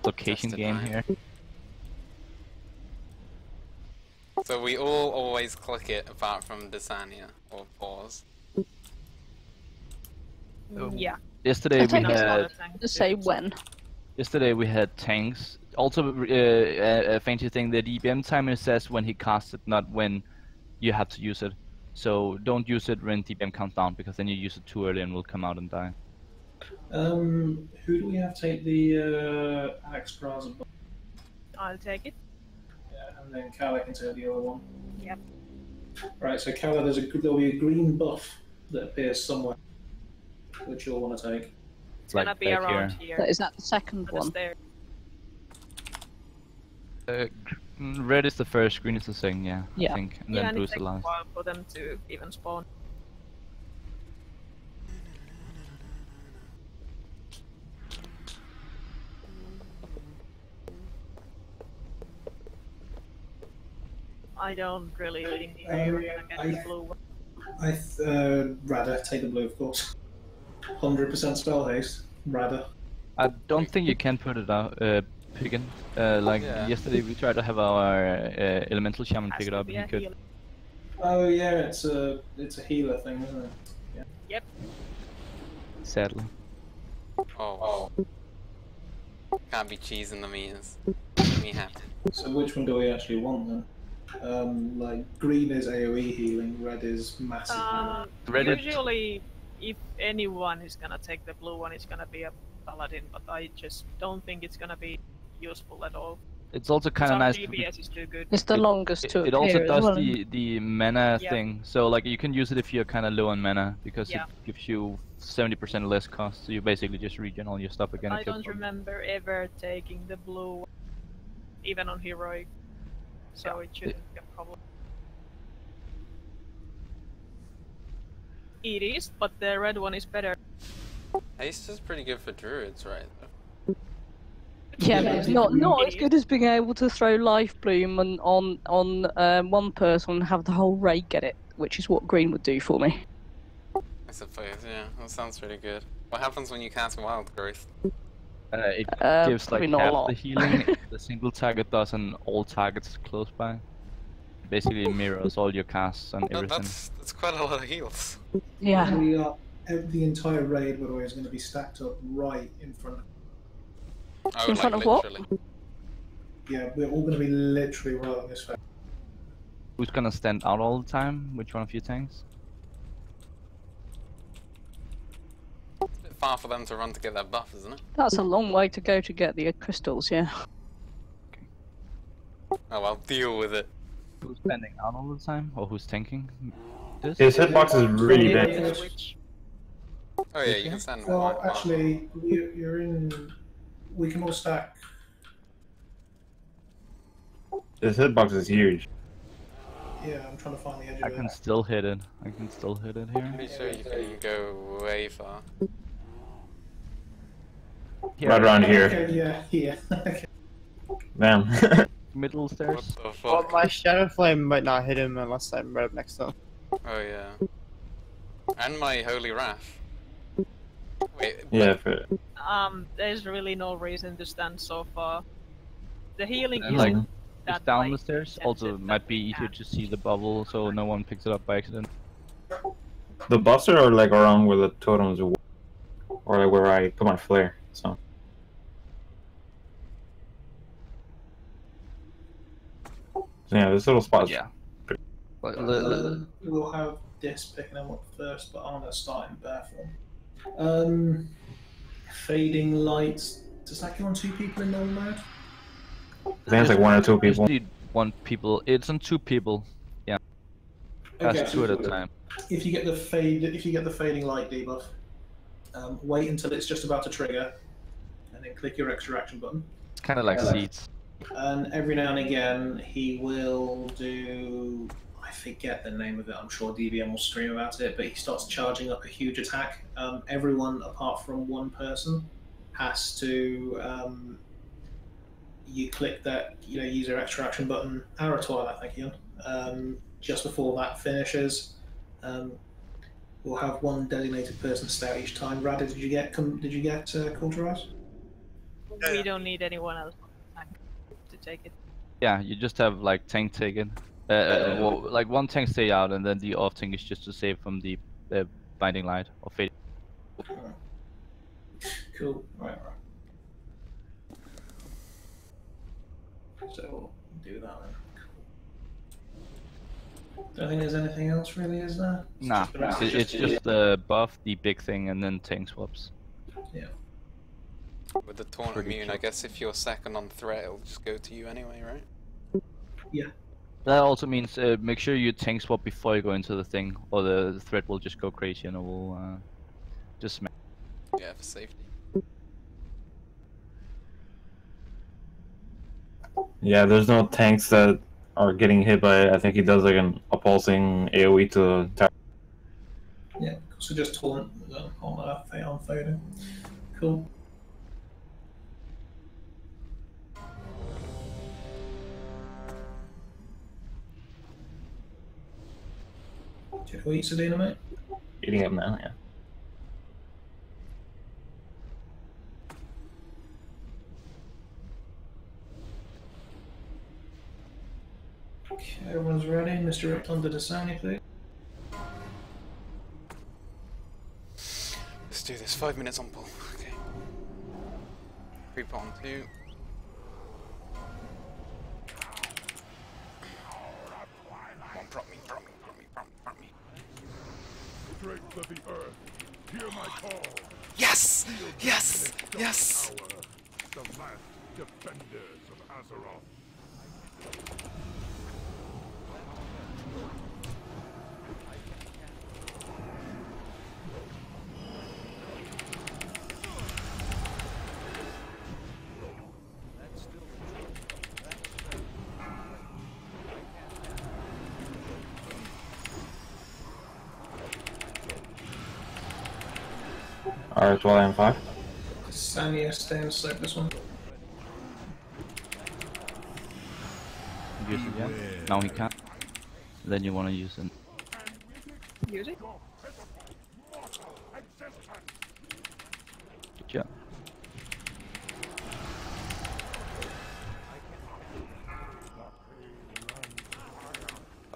location Tested game mine. here. So we all always click it apart from Desania, or pause. Yeah. Yesterday I we think it's not a had thing. Just say when. tanks. Also, a fancy thing, the DBM timer says when he casts it, not when you have to use it. So don't use it when DBM counts down, because then you use it too early and will come out and die. Who do we have take the Axe Braza? I'll take it. Yeah, and then Kala can take the other one. Yep. Right, so Kala, there'll be a green buff that appears somewhere, which you'll want to take. It's gonna be back around here. here. Is that the second on the one? stairs. Red is the first, green is the second, yeah, Yeah. I think. And Yeah, then and blue it is the takes a last. while for them to even spawn. I don't really think you're gonna get the blue one. Radar, take the blue, of course. 100% spell haste, Radar. I don't think you can put it out, pick it. Like yesterday, we tried to have our elemental shaman pick it up, and he could. Oh yeah, it's a healer thing, isn't it? Yeah. Yep. Sadly. Oh. Can't be cheesing the meters. Me happy. So which one do we actually want then? Like green is AoE healing, red is massive. Usually, if anyone is gonna take the blue one, it's gonna be a paladin, but I just don't think it's gonna be useful at all. It's also kind of nice. DPS is too good. It's the longest to It appear also as does well. the mana thing, so like you can use it if you're kind of low on mana, because it gives you 70% less cost, so you basically just regen all your stuff again. I don't remember ever taking the blue one, even on heroic, so it shouldn't be a problem. It is, but the red one is better. Haste is pretty good for druids, right? Yeah, but it's not as good as being able to throw Life Bloom on one person and have the whole raid get it, which is what green would do for me. I suppose, yeah. That sounds pretty good. What happens when you cast Wild Growth? It gives like not a half lot. the healing the single target does on all targets close by. Basically mirrors all your casts and everything. That's quite a lot of heals. Yeah. The entire raid, by the way, is going to be stacked up right in front of. In front of what? Yeah, we're all going to be literally right on this face. Who's gonna stand out all the time? Which one of your tanks? It's a bit far for them to run to get that buff, isn't it? That's a long way to go to get the crystals, yeah. Oh well, deal with it. Who's standing out all the time? Or who's tanking? This? His hitbox is really big. Oh yeah, you can stand. Well, actually, you're in. We can all stack. His hitbox is huge. Yeah, I'm trying to find the edge I of can it. still hit it. I can still hit it here. Pretty sure you can go way far. Right around here. Okay, yeah, here. Man. Middle stairs. What the Well, fuck? my Shadow Flame might not hit him unless I'm right up next to him. Oh yeah. And my Holy Wrath. Wait. Yeah. There's really no reason to stand so far. The healing And, isn't like, that down the like, stairs. Also, it might be easier to see the bubble, so no one picks it up by accident. The buffs are like around where the totems are, or like where I put my flare. So. Yeah, this little spot. Yeah. We'll have this picking them up first, but I'm going to start in bear form. Fading lights. Does that go on 2 people in normal mode? I think it's like 1 or 2 people. Need 1 people. It's on 2 people. Yeah. That's Okay, 2 at a time. If you get the fading light debuff, wait until it's just about to trigger, and then click your extra action button. It's kind of like seeds. And every now and again, he will do. I forget the name of it. I'm sure DBM will stream about it, but he starts charging up a huge attack. Everyone apart from 1 person has to. You click that, use your extra action button, arrow twilight, thank you. Just before that finishes, we'll have 1 designated person stout each time. Rada, did you get cauterized? We don't need anyone else to take it. Yeah, you just have like tank take it. Well, like 1 tank stay out, and then the off tank is just to save from the binding light or fading. Cool. Right. So we'll do that then. Don't think there's anything else really, is there? Nah, it's just the buff, the big thing, and then tank swaps. Yeah. With the taunt immune, I guess if you're second on threat, it'll just go to you anyway, right? Yeah. That also means make sure you tank swap before you go into the thing, or the threat will just go crazy and it will just smack. Yeah, for safety. Yeah, there's no tanks that are getting hit by it. I think he does like a pulsing AoE to the target. Yeah, so just taunt on fading. Cool. Do you know eat Selena, mate? Eating him now, yeah. Okay, everyone's ready. Mr. Ripton to Dasani, please. Let's do this. 5 minutes on ball. Okay. 3 on 2. Come on, prop me. Strength of the earth, hear my call. Yes! Yes! Yes! The last defenders of Azeroth. Alright, 12 and 5. Sanya, stay and soak this one. Use it, yeah? Now he can't. Then you want to use it. Use it? Good job.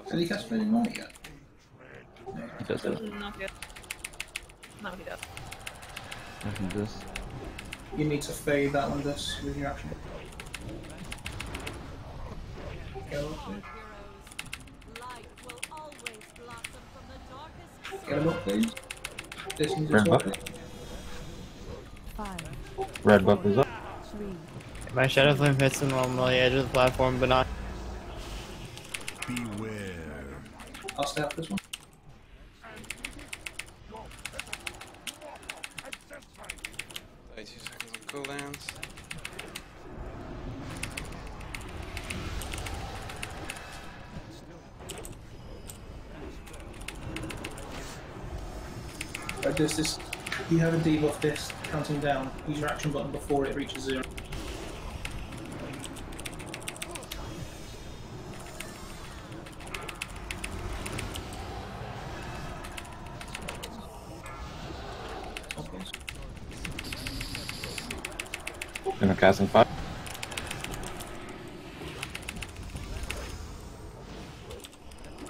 Did he cast Fading Light yet? He does it. Not yet. No, he does. Listen to this. You need to fade that one this with your action. Get him up, please. Get him up, please. This needs Red to buff. Red buff is up. My Shadow Flame hits him on the edge of the platform, but not. Beware. I'll stay up this one. Cooldowns. Right, does this? You have a debuff this counting down. Use your action button before it reaches 0. Gonna cast in 5.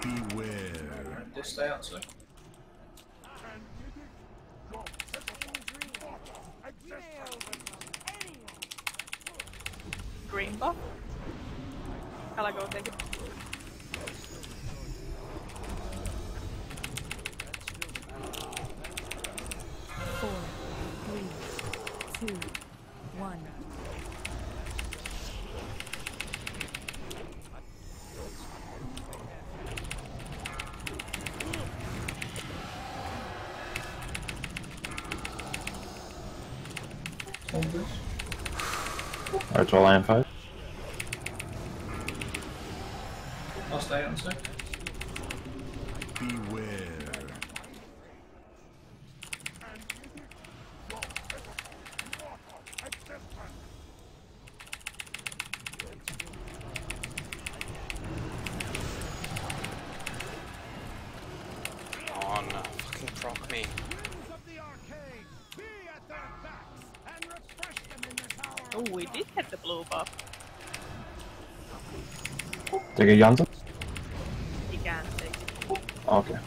Beware. Just stay out, so. Green buff. I'll go take it. Four, three, two, one. Alright, 12 and 5. I'll stay out, so. Beware. Oh no, fucking prop me. Oh, we did get the blue buff. Take a Janssen? He can take it. Okay.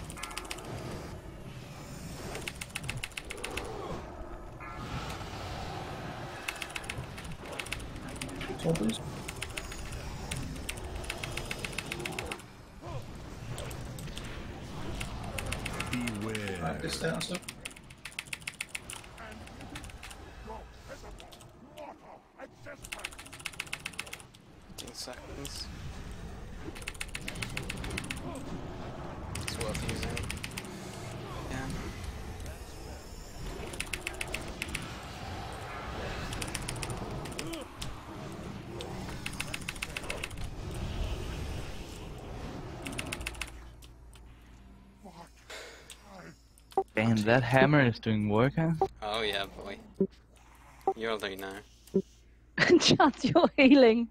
Hold please. Beware. Right, just stay out, so. 15 seconds. It's worth using. Yeah. Damn, that hammer is doing work, huh? Oh yeah, boy. You're there now. Chad, you're healing.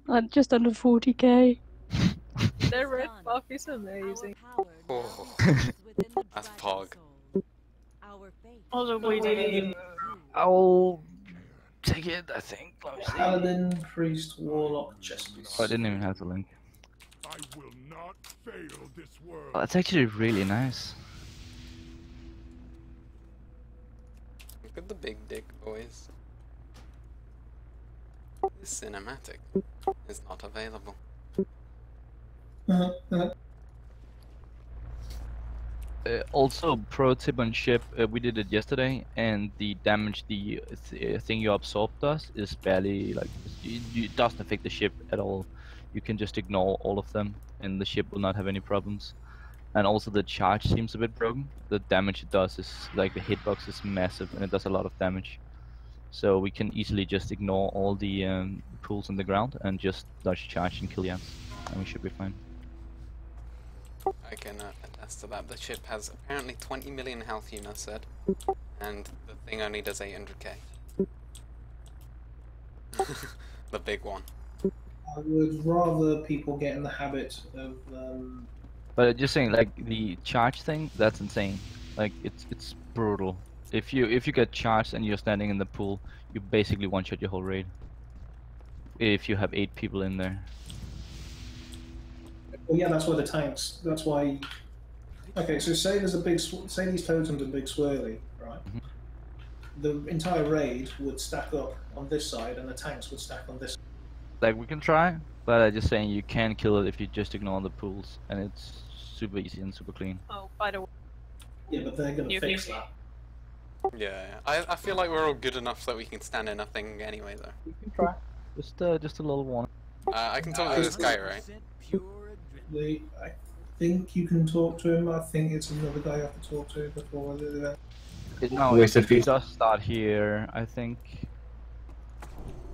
I'm just under 40k. The red buff is amazing. Oh, that's Pog. Also, we did. I'll take it, I think. Let me see. Paladin, Priest, Warlock, Chest. Oh, I didn't even have the link. I will not fail this world. Oh, that's actually really nice. Look at the big dick, boys. This cinematic is not available. Also, pro tip on ship, we did it yesterday, and the damage the thing you absorb does is barely, like, it doesn't affect the ship at all. You can just ignore all of them, and the ship will not have any problems. And also the charge seems a bit broken. The damage it does is, like, the hitbox is massive, and it does a lot of damage. So we can easily just ignore all the pools on the ground, and just dodge charge and kill Yams, and we should be fine. I can attest to that. The ship has apparently 20 million health, Yuna said, and the thing only does 800k. The big one. I would rather people get in the habit of. But just saying, like, the charge thing, that's insane. Like, it's brutal. If you get charged and you're standing in the pool, you basically one-shot your whole raid. If you have 8 people in there. Well, yeah, that's where the tanks. That's why. Okay, so say there's a big. Say these totems are big swirly, right? Mm-hmm. The entire raid would stack up on this side, and the tanks would stack on this. Like, we can try, but I'm just saying you can kill it if you just ignore the pools, and it's super easy and super clean. Oh, by the way. Yeah, but they're gonna fix that. Yeah, I feel like we're all good enough that we can stand in nothing anyway, though. You can try. Just a little warning. I can talk to this guy, right? I think you can talk to him. I think it's another guy you have to talk to before the event. No, it does start here, I think.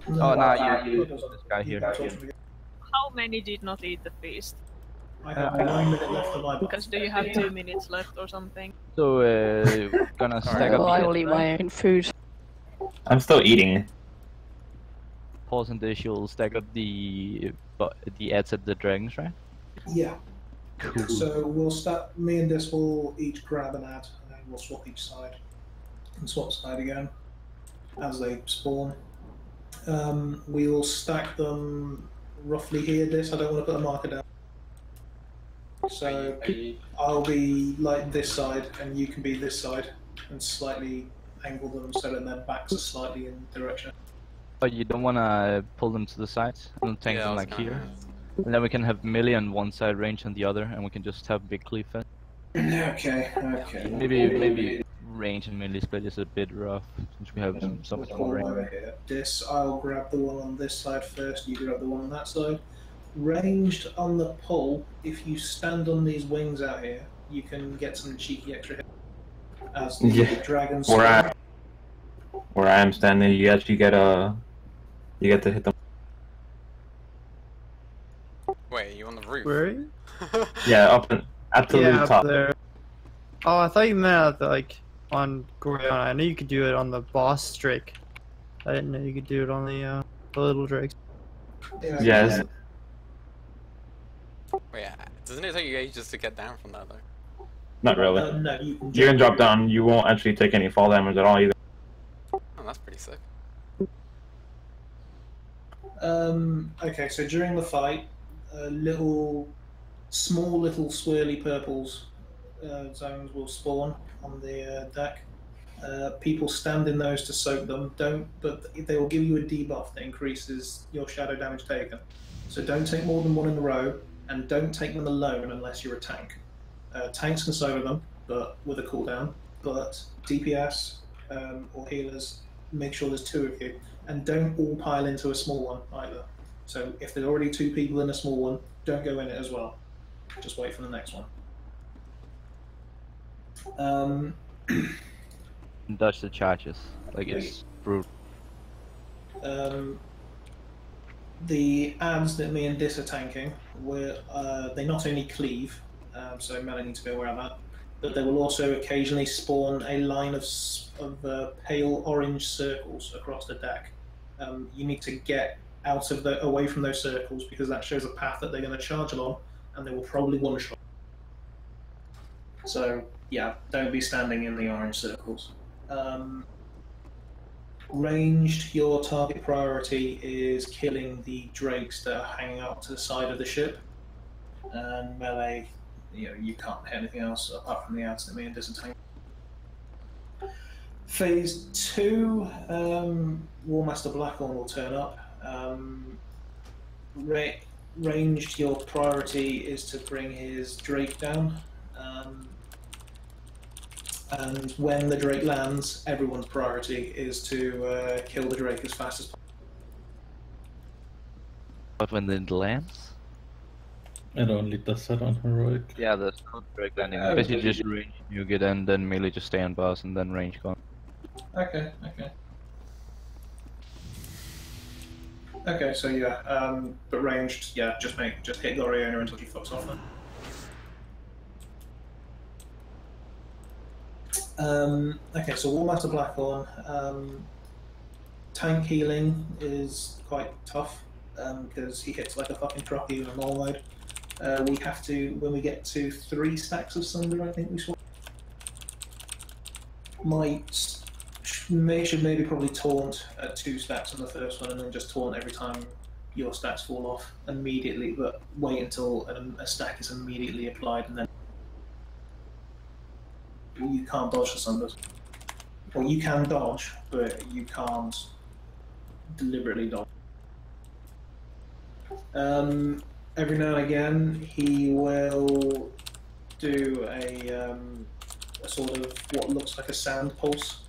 No, oh, no, you this guy here. How many did not eat the feast? I have 1 minute left of my. Because do you have 2 minutes left or something? So, gonna stack up. I will eat my own food. I'm still eating. Pause and dish, you'll stack up the ads at the dragons, right? Yeah. Cool. So we'll start. Me and Dis will each grab an ad, and then we'll swap each side, and swap side again as they spawn. We'll stack them roughly here. Dis, I don't want to put a marker down. So I'll be like this side, and you can be this side, and slightly angle them so that their backs are slightly in direction. But you don't want to pull them to the sides and tank them like here. And then we can have melee on one side, range on the other, and we can just have big cleave fest. Okay. Maybe range and melee split is a bit rough since we have so much more range. This, I'll grab the one on this side first. You grab the one on that side. Ranged on the pull. If you stand on these wings out here, you can get some cheeky extra hit. As the dragons. Where I am standing, you actually get to hit them. Wait, are you on the roof? Where are you? Yeah, up and absolute yeah, top. Up there. Oh, I thought you meant like on Goriana. I knew you could do it on the boss Drake. I didn't know you could do it on the little Drakes. Yes. Wait, doesn't it take you ages to get down from that though? Not really. No, you can drop down. You won't actually take any fall damage at all either. Oh, that's pretty sick. Okay, so during the fight, small little swirly purples zones will spawn on the deck. People stand in those to soak them. But they will give you a debuff that increases your shadow damage taken. So don't take more than one in a row, and don't take them alone unless you're a tank. Tanks can solo them, but with a cooldown. But DPS or healers, make sure there's 2 of you, and don't all pile into a small one either. So if there's already 2 people in a small one, don't go in it as well. Just wait for the next one. Dodge the charges. Like, it's brutal. The ads that me and Dis are tanking, they not only cleave, so Melanie needs to be aware of that, but they will also occasionally spawn a line of pale orange circles across the deck. You need to get away from those circles, because that shows a path that they're going to charge along, and they will probably one-shot. So, yeah, don't be standing in the orange circles. Ranged, your target priority is killing the drakes that are hanging out to the side of the ship. And melee, you can't hit anything else apart from the ads that me and disentangle. Phase 2, Warmaster Blackhorn will turn up. Ranged, your priority is to bring his Drake down. And when the Drake lands, everyone's priority is to kill the Drake as fast as possible. But when it lands? It only does that on heroic. Yeah, that's not Drake landing. Basically just range nuke it and then melee just stay on boss and then range gone. Okay. Okay, so yeah, but ranged, yeah, just hit Gloriana until she fucks off then. Okay, so Warmaster Blackhorn, tank healing is quite tough because he hits like a fucking truck even in normal mode. We have to, when we get to 3 stacks of Sunder, I think we swap. Should maybe probably taunt at 2 stacks on the first one and then just taunt every time your stacks fall off immediately, but wait until a stack is immediately applied and then you can't dodge the Sunders. Well, you can dodge, but you can't deliberately dodge. Every now and again, he will do a sort of what looks like a sound pulse.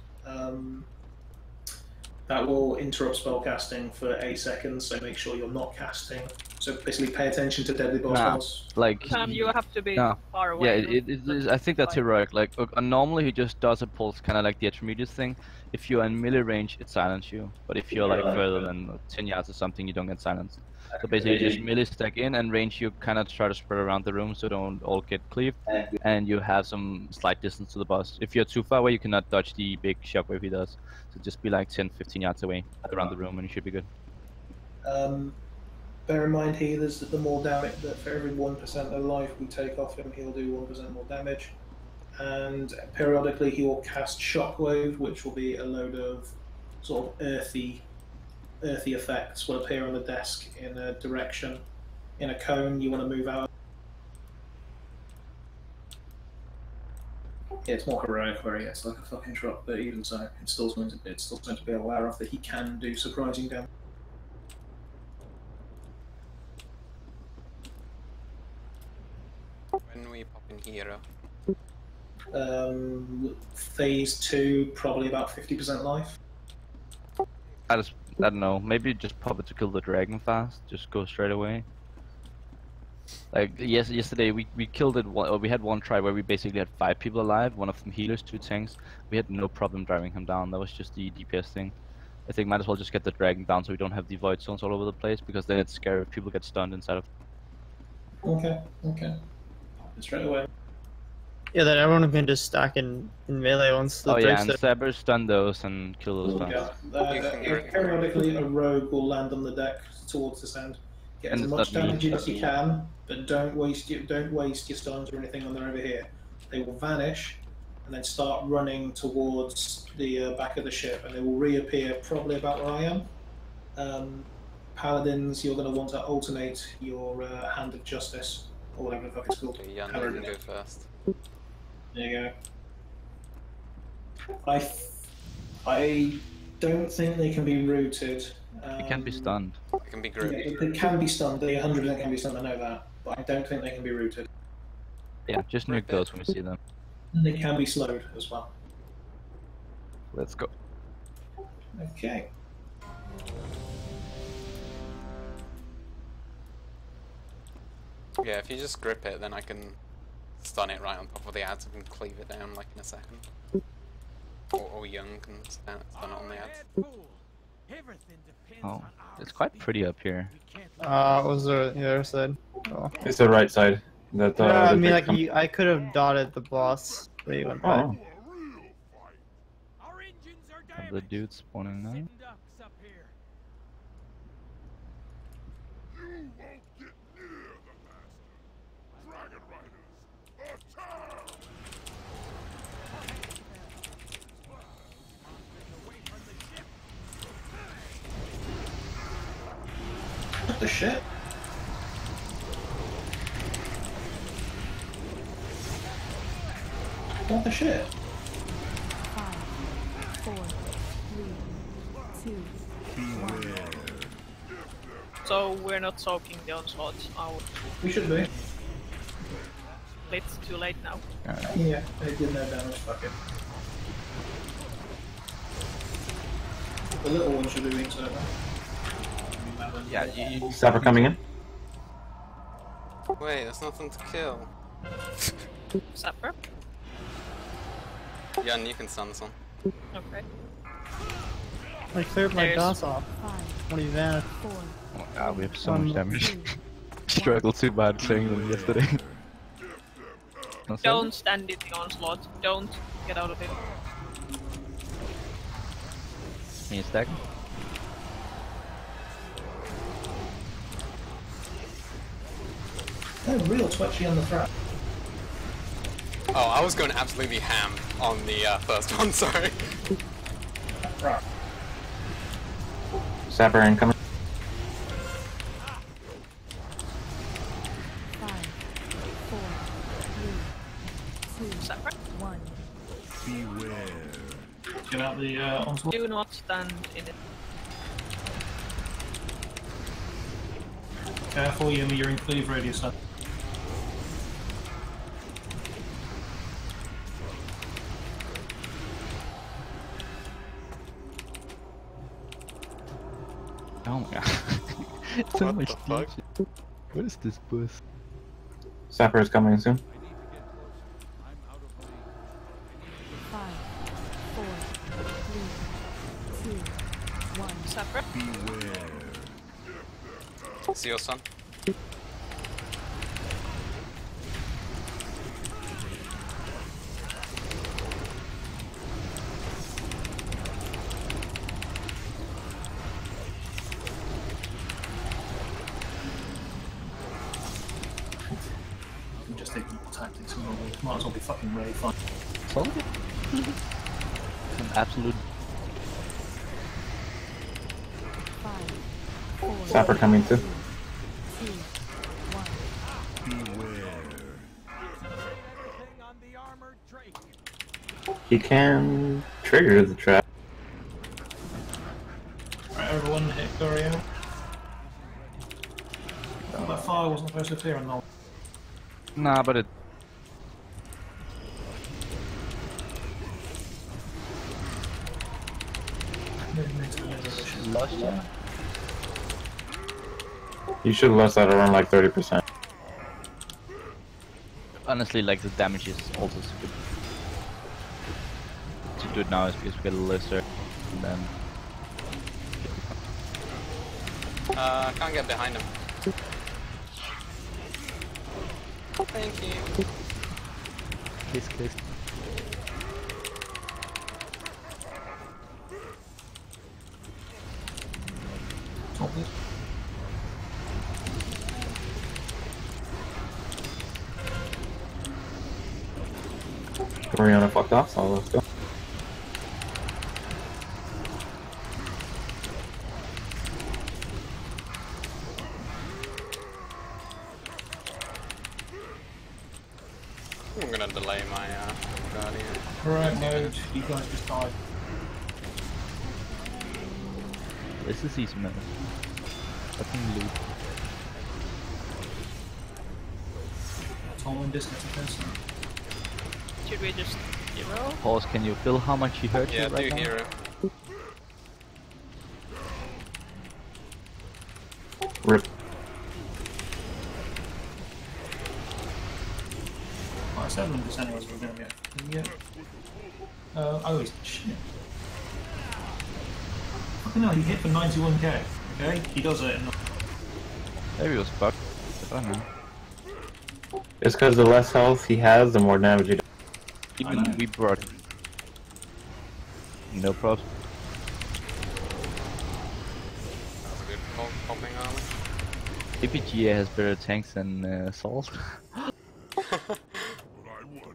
That will interrupt spellcasting for 8 seconds, so make sure you're not casting. So basically pay attention to deadly boss spells. Like, you have to be far yeah, away. I think that's heroic. Like, normally he just does a pulse, kind of like the intermediate thing. If you're in melee range, it silences you. But if you're like further than 10 yards or something, you don't get silenced. So basically, you just melee stack in, and range you kind of try to spread around the room so don't all get cleaved, and you have some slight distance to the boss. If you're too far away, you cannot dodge the big shockwave he does. So just be like 10-15 yards away around the room, and you should be good. Bear in mind, healers, that the more damage, that for every 1% of life we take off him, he'll do 1% more damage. And periodically, he will cast Shockwave, which will be a load of sort of earthy effects. Will appear on the desk in a direction, in a cone you want to move out. Yeah, it's more heroic, where he gets like a fucking truck, but even so, it's still going to be aware of that he can do surprising damage. When we pop in hero? Phase 2, probably about 50% life. I don't know, maybe just pop it to kill the dragon fast, just go straight away. Like, yesterday we killed it, we had one try where we basically had 5 people alive, one of them healers, 2 tanks. We had no problem driving him down, that was just the DPS thing. I think might as well just get the dragon down so we don't have the void zones all over the place, because then it's scary if people get stunned inside of. Okay. Straight away. Yeah, then everyone can just stack in melee once the yeah, and Saber stun those and kill those fast. Yeah. Periodically a rogue will land on the deck towards the sand. Get as much damage as you can, but don't waste your stuns or anything when they're over here. They will vanish and then start running towards the back of the ship, and they will reappear probably about where I am. Paladins, you're going to want to alternate your Hand of Justice, or whatever the fuck it's called. Yeah, you can go first. There you go. I don't think they can be rooted. They can be stunned. They can be grouped. Yeah, they can be stunned. They 100% can be stunned. I know that, but I don't think they can be rooted. Yeah, just nuke those when we see them. And they can be slowed as well. Let's go. Okay. Yeah, if you just grip it, then I can stun it right on top of the ads and cleave it down like in a second. Or Young can stun it on the ads. Oh, it's quite pretty up here. What was the other side? Oh. It's the right side. That, I mean, like, I could have dotted the boss, but he went by. The dude spawning now. What the shit? What the shit? 5, 4, 3, 2, 1. So we're not soaking the onslaught out. We should be. It's too late now. Yeah, it did no damage, fuck it. The little one should be being served. Yeah, you... Sapper coming in. Wait, there's nothing to kill. Sapper? Yeah, and you can stun this one. Okay. I cleared my There's- DOS off. When he vanished. 4, Oh my god, we have so much damage. Struggled too bad clearing them yesterday. Don't stand in the onslaught. Don't get out of it. Can you stack? They're real twitchy on the threat. Oh, I was going absolutely ham on the first one, sorry. Right. Sapper incoming. 5, 4, 3, 2, Sapper? 1. Beware. Get out the onslaught. Do not stand in it. Careful, Yumi, you're in cleave radius. Oh my god. So What much the fuck? damage. What is this boost? Sapper is coming soon. 5, 4, 3, 2, 1. Sapper? Beware. See your son? Just take more tactics and might as well be fucking Ray fun. Solid? An absolute... 5, 4, Sapper coming too. 2, 1. Beware. He can trigger the trap. Right, everyone hit Gorio. Oh, that fire wasn't supposed to appear on the... Nah, but it... Lost, yeah. You should lose that around like 30%. Honestly, like, the damage is also super... To do it now is because we get a lesser, and then... Can't get behind him. Thank you. Kiss, kiss. Mariana fucked off, so let's go. I'm gonna delay my guardian. Correct mode, you guys just died. This is easy, man. Fucking loot. Tom and distance person. Should we just hero? Pause, can you feel how much he hurt Yeah, you right do now? hero. Rip. Right, 7% anyways we're gonna get. Yeah. Oh, he's shit. Fucking hell, he hit for 91k. Okay, he does it. Maybe it was bugged. I don't know. It's because the less health he has, the more damage he does. Even we brought no props. That's a good popping armor. APGA has better tanks than Salt.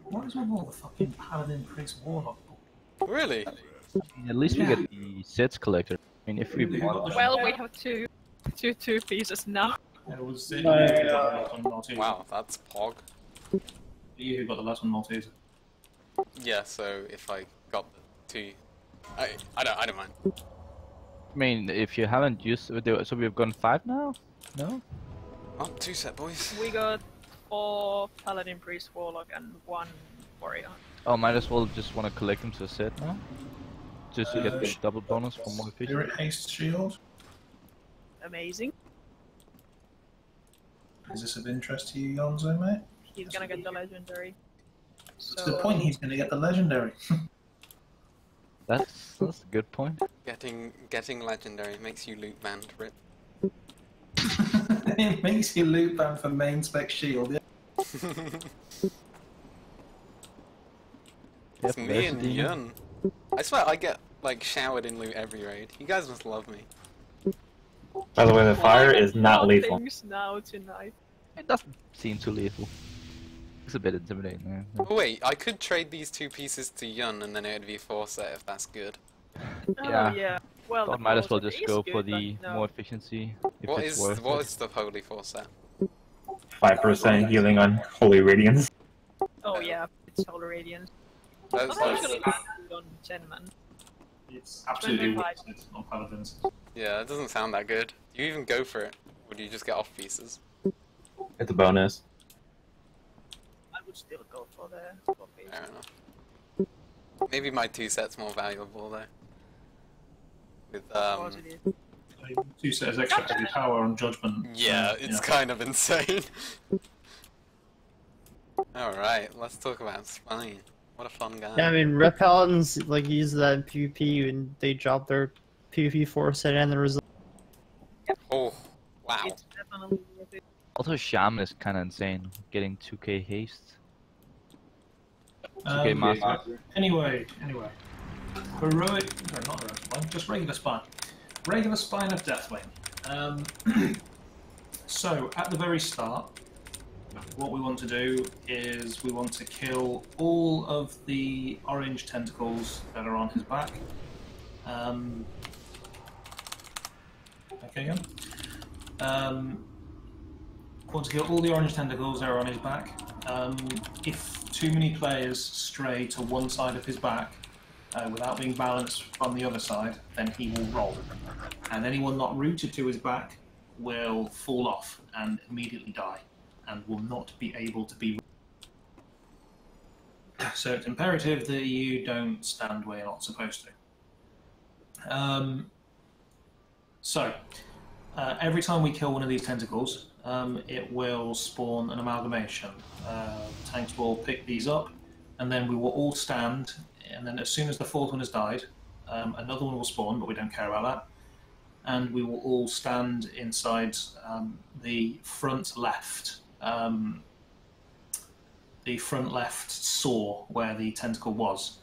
What is with all the fucking paladin priest warlock? Really? At least we get the sets collector. I mean, if we want... Well, we have two. Two pieces now. It was you who got the last one, Malteser. Wow, that's pog. You who got the last one, Malteser. Yeah, so if I got the two, I don't mind. I mean, if you haven't used, so we've gone 5 now. No. Oh, 2 set, boys. We got 4 Paladin, Priest, Warlock, and 1 Warrior. Oh, might as well just want to collect them to a set now. Just to get the double bonus for more efficient. Spirit Haste Shield. Amazing. Is this of interest to you, Yonzo, mate? He's gonna get the legendary. That's a good point, he's gonna get the legendary. That's a good point. Getting legendary makes you loot banned, Rip. It makes you loot banned for main spec shield, yeah. It's me and Yun. I swear I get like showered in loot every raid. You guys must love me. By the way, the fire is not lethal. Things now tonight. It doesn't seem too lethal. It's a bit intimidating. Yeah. Oh wait, I could trade these 2 pieces to Yun and then it would be 4 set if that's good. Oh yeah. Well, I might as well just go for the more efficiency. If What it's is worth what it. is the holy 4 set? 5% healing on Holy Radiance. Oh yeah, it's Holy Radiance. That's I'm actually good on 10 man. It's absolutely 25. wasted on Paladins. Yeah, it doesn't sound that good. Do you even go for it? Or do you just get off pieces? It's a bonus. I would still go for the copy. Fair enough. Maybe my 2 set's more valuable though. With 2 sets extra heavy power on Judgment. Yeah, it's kind of insane. Alright, let's talk about Spine. What a fun guy. Yeah, I mean, Red Paladins like use that in PvP and they drop their PvP 4 set and the result. Oh, wow. It's definitely worth it. Also, Shaman is kind of insane, getting 2k haste. 2k master. Anyway. Heroic, no, not heroic spine, just regular spine. Regular spine of Deathwing. So, at the very start, what we want to do is we want to kill all of the orange tentacles that are on his back. Okay, yeah. Want to kill all the orange tentacles that are on his back. If too many players stray to one side of his back without being balanced on the other side, then he will roll. And anyone not rooted to his back will fall off and immediately die, and will not be able to be. So it's imperative that you don't stand where you're not supposed to. Every time we kill one of these tentacles, it will spawn an amalgamation. Tanks will pick these up, and then we will all stand, and then as soon as the 4th one has died, another one will spawn, but we don't care about that. And we will all stand inside the front left saw where the tentacle was.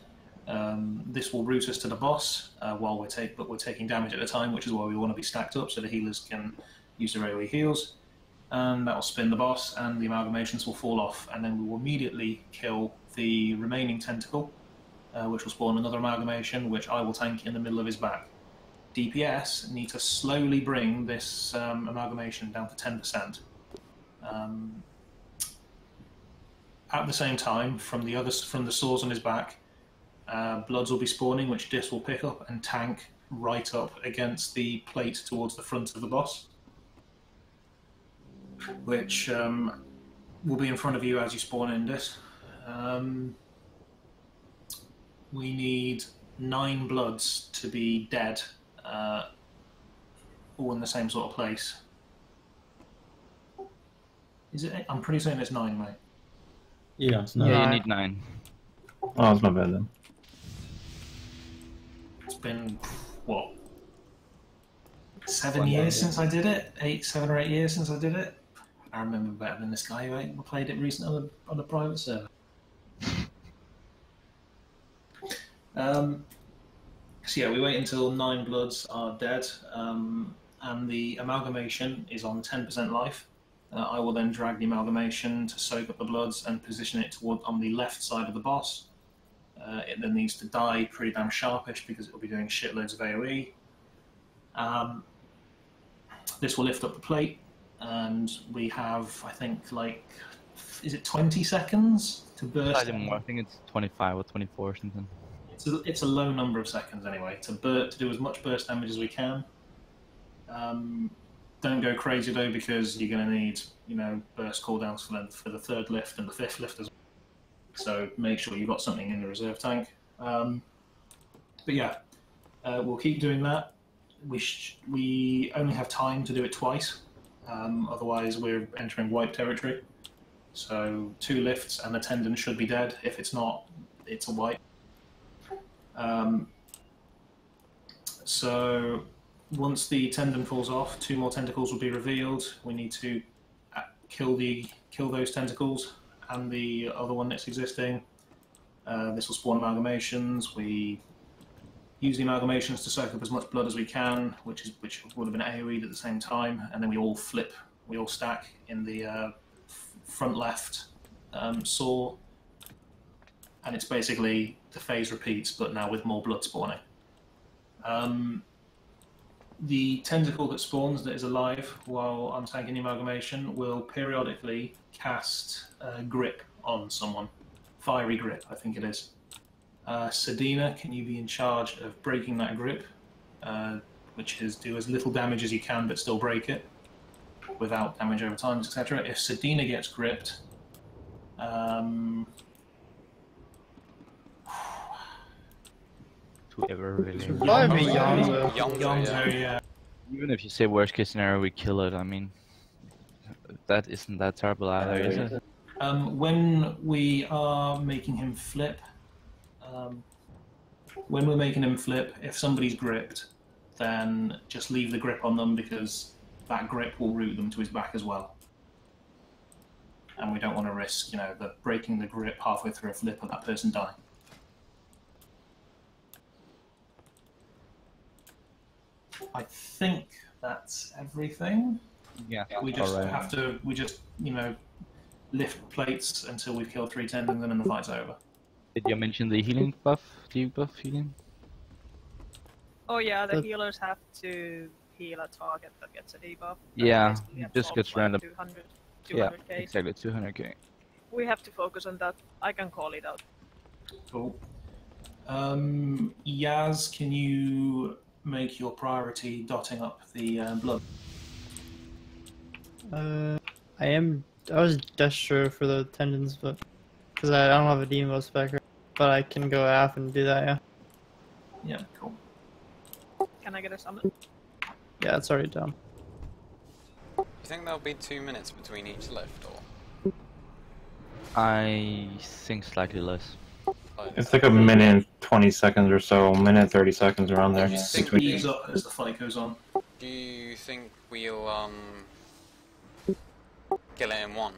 This will route us to the boss while we're taking damage at a time, which is why we want to be stacked up so the healers can use their AoE heals. And that will spin the boss, and the amalgamations will fall off, and then we will immediately kill the remaining tentacle, which will spawn another amalgamation, which I will tank in the middle of his back. DPS need to slowly bring this amalgamation down to 10%. At the same time, from the sores on his back, bloods will be spawning, which Dis will pick up and tank right up against the plate towards the front of the boss, which will be in front of you as you spawn in Dis. We need 9 bloods to be dead, all in the same sort of place. Is it? I'm pretty certain it's 9, mate. Yeah, it's not. Yeah, you need 9. Oh, it's not bad then. It's been, what, 7 years since I did it? 7 or 8 years since I did it? I remember better than this guy who played it recently on a private server. So yeah, we wait until 9 bloods are dead, and the amalgamation is on 10% life. I will then drag the amalgamation to soak up the bloods and position it on the left side of the boss. It then needs to die pretty damn sharpish because it will be doing shitloads of AoE. This will lift up the plate, and we have, I think, like, is it 20 seconds to burst? Slightly more. I think it's 25 or 24 or something. It's a low number of seconds anyway to do as much burst damage as we can. Don't go crazy though, because you're going to need, you know, burst cooldowns for the third lift and the fifth lift as well. So make sure you've got something in the reserve tank. But yeah, we'll keep doing that. We only have time to do it twice, otherwise we're entering wipe territory. So 2 lifts and the tendon should be dead. If it's not, it's a wipe. So once the tendon falls off, 2 more tentacles will be revealed. We need to kill those tentacles and the other one that's existing. This will spawn amalgamations. We use the amalgamations to soak up as much blood as we can, which would have been AoE'd at the same time, and then we all flip, we all stack in the front left saw, and it's basically the phase repeats, but now with more blood spawning. The tentacle that spawns that is alive while I'm tanking the amalgamation will periodically cast grip on someone. Fiery grip, I think it is. Sedina, can you be in charge of breaking that grip? Which is do as little damage as you can but still break it without damage over time, etc. If Sedina gets gripped, Whoever really. Yonzo, yeah. Even if you say worst case scenario, we kill it. I mean, that isn't that terrible either, is it? When we are making him flip, if somebody's gripped, then just leave the grip on them, because that grip will root them to his back as well. And we don't want to risk, you know, breaking the grip halfway through a flip and that person dying. I think that's everything. Yeah. We just have to, you know, lift plates until we've killed 3 tendons and then the fight's over. Did you mention the healing buff? Debuff healing? Oh yeah, the healers have to heal a target that gets a debuff. Yeah, just gets random. 200k. Yeah, exactly, 200k. We have to focus on that. I can call it out. Cool. Yaz, can you make your priority dotting up the blood? I was Destro for the tendons, but because I don't have a demon spec, but I can go AF and do that, yeah. Yeah, cool. Can I get a summon? Yeah, it's already done. Do you think there'll be 2 minutes between each lift, or? I think slightly less. It's like a minute and 20 seconds or so, minute and 30 seconds around there. It speeds up as the fight goes on. Do you think we'll kill it in one?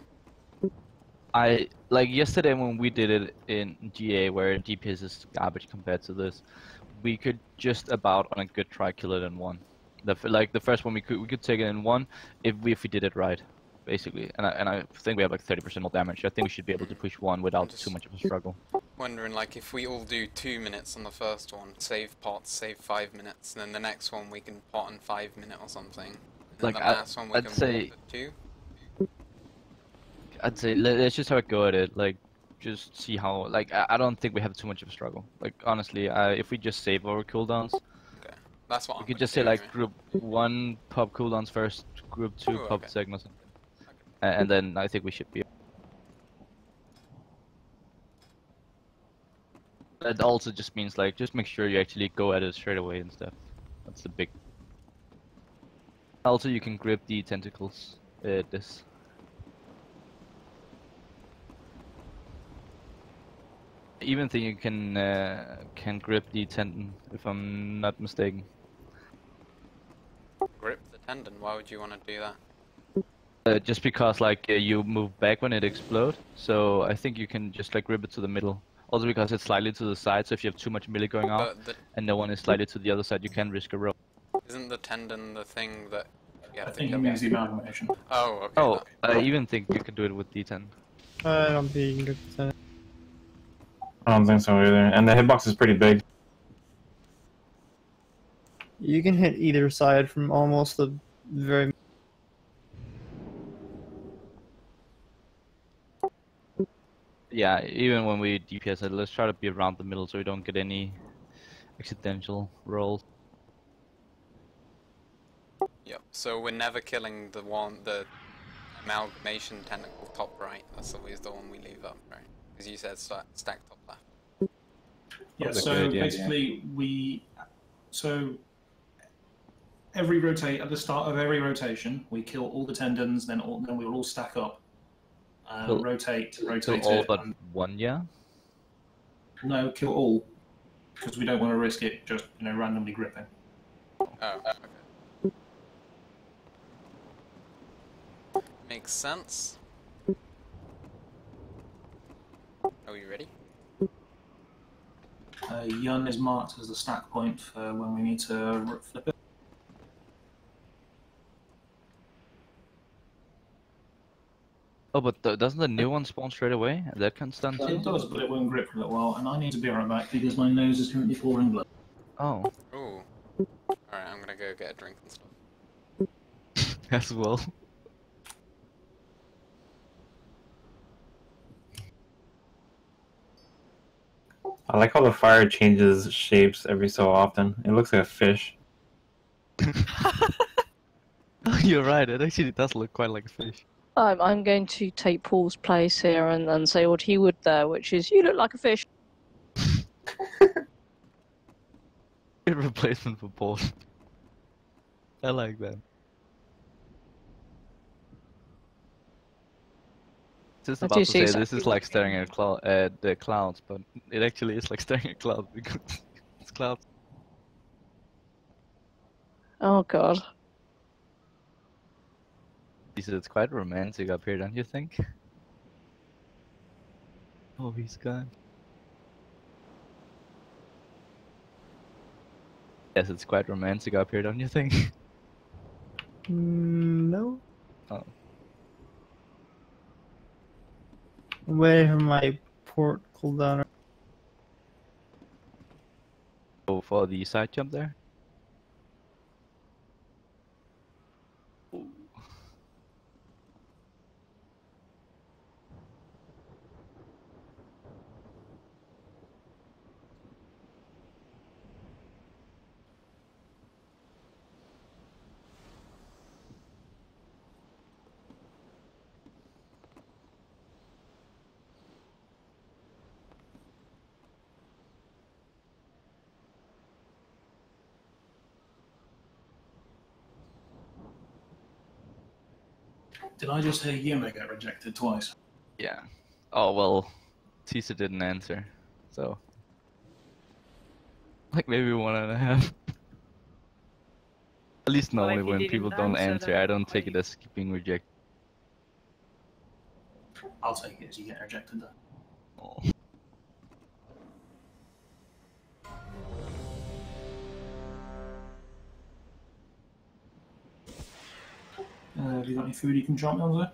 Like yesterday when we did it in GA, where DPS is garbage compared to this, we could just about on a good try kill it in one. The first one we could take it in one if we did it right, basically. And I think we have like 30% more damage. I think we should be able to push one without too much of a struggle. Wondering, like, if we all do 2 minutes on the first one, save pots, save 5 minutes, and then the next one we can pot in 5 minutes or something. And Like the last one we I'd can say. pot at 2. I'd say let's just have a go at it. Like, just see how. Like, I don't think we have too much of a struggle. Like, honestly, if we just save our cooldowns. Okay, that's what we I'm could just say like group 1 pop cooldowns first, group 2 Ooh, pop okay. second or something, and then I think we should be. That also just means like just make sure you actually go at it straight away and stuff. That's the big. Also, you can grip the tentacles. This. I even think you can grip the tendon, if I'm not mistaken. Grip the tendon, why would you want to do that? Just because like you move back when it explodes, so I think you can just like grip it to the middle. Also because it's slightly to the side, so if you have too much melee going out, and the one is slightly to the other side, you can risk a roll. Isn't the tendon the thing that you have I to think kill? you use the amalgamation. Oh, okay. Oh, I even think you can do it with D10. I don't think you can do it. I don't think so either. And the hitbox is pretty big. You can hit either side from almost the very. Yeah, even when we DPS it, let's try to be around the middle so we don't get any accidental rolls. Yep. So we're never killing the amalgamation tentacle top right. That's always the one we leave up, right? Because you said stack top left. Yeah. So basically, every rotate at the start of every rotation, we kill all the tendons. Then we will all stack up. Rotate all it. but one, yeah? No, kill all, because we don't want to risk it just randomly gripping. Oh, okay. Makes sense. Are we ready? Yun is marked as the stack point for when we need to flip it. Oh, but doesn't the new one spawn straight away? That can stun too? It does, but it won't grip for a little while, and I need to be right back because my nose is currently pouring blood. Oh. Ooh. Alright, I'm gonna go get a drink and stuff. As well. I like how the fire changes shapes every so often. It looks like a fish. Oh, you're right, it actually does look quite like a fish. I'm going to take Paul's place here and say what he would there, which is, you look like a fish. Good replacement for Paul. I like that. Just about to say this is like staring at the clouds, but it actually is like staring at clouds because it's clouds. Oh god. It's quite romantic up here, don't you think? Oh, he's gone. Yes, it's quite romantic up here, don't you think? No. Oh. I'm waiting for my port cooldown. Oh, for the side jump there? Did I just hear Yuma get rejected twice? Yeah. Oh, well, Tisa didn't answer, so... Like maybe 1.5. At least Well, normally if he when didn't people don't answer, then I don't take it as being rejected. I'll take it as you get rejected then. Oh. Have you got any food you can drop me on there?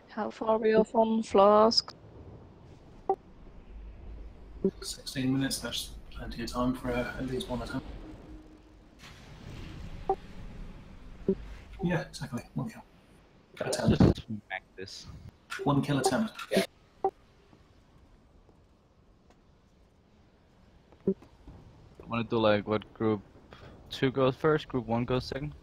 How far are we off on flasks? 16 minutes, that's plenty of time for at least one attempt. Yeah, exactly. 1 kill. Attempt. Just smack this. 1 kill attempt. Yeah. I want to do like what group 2 goes first, group 1 goes second?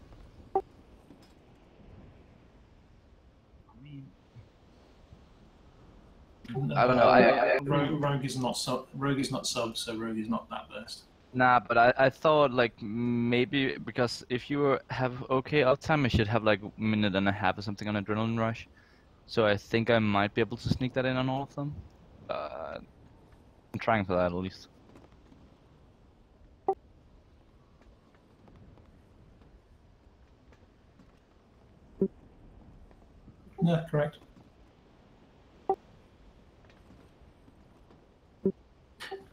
I don't know. Rogue is not sub. Rogue is not sub, so Rogue is not that burst. Nah, but I thought like maybe because if you have okay uptime, I should have like 1.5 minutes or something on Adrenaline Rush. So I think I might be able to sneak that in on all of them. I'm trying for that at least. Yeah, correct.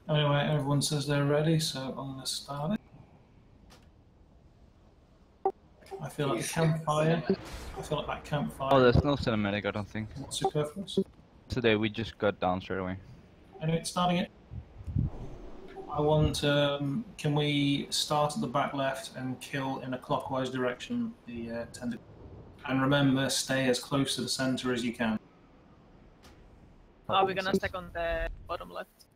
Anyway, everyone says they're ready, so I'm going to start it. I feel like the campfire. I feel like that campfire. Oh, there's no cinematic, I don't think. Not superfluous. Today we just got down straight away. Anyway, starting it. I want. Can we start at the back left and kill in a clockwise direction the tentacle? And remember, stay as close to the center as you can. Are we gonna stack on the bottom left?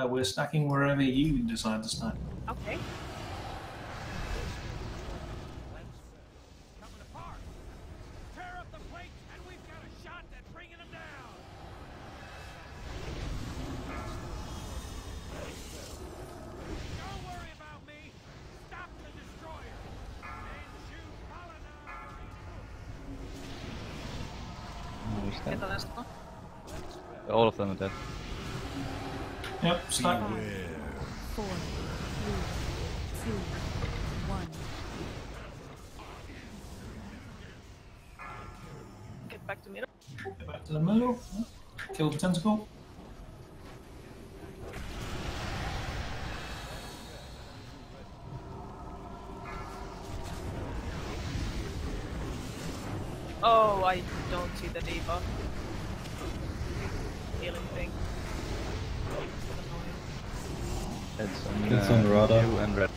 We're stacking wherever you decide to stack. Okay. Get the last one. All of them are dead. Yep, stack. 4, 3, 2, 1. Get back to middle. Get back to the middle. Kill the tentacle. Oh, I don't see the debuff. Healing thing. It's on radar. blue and red.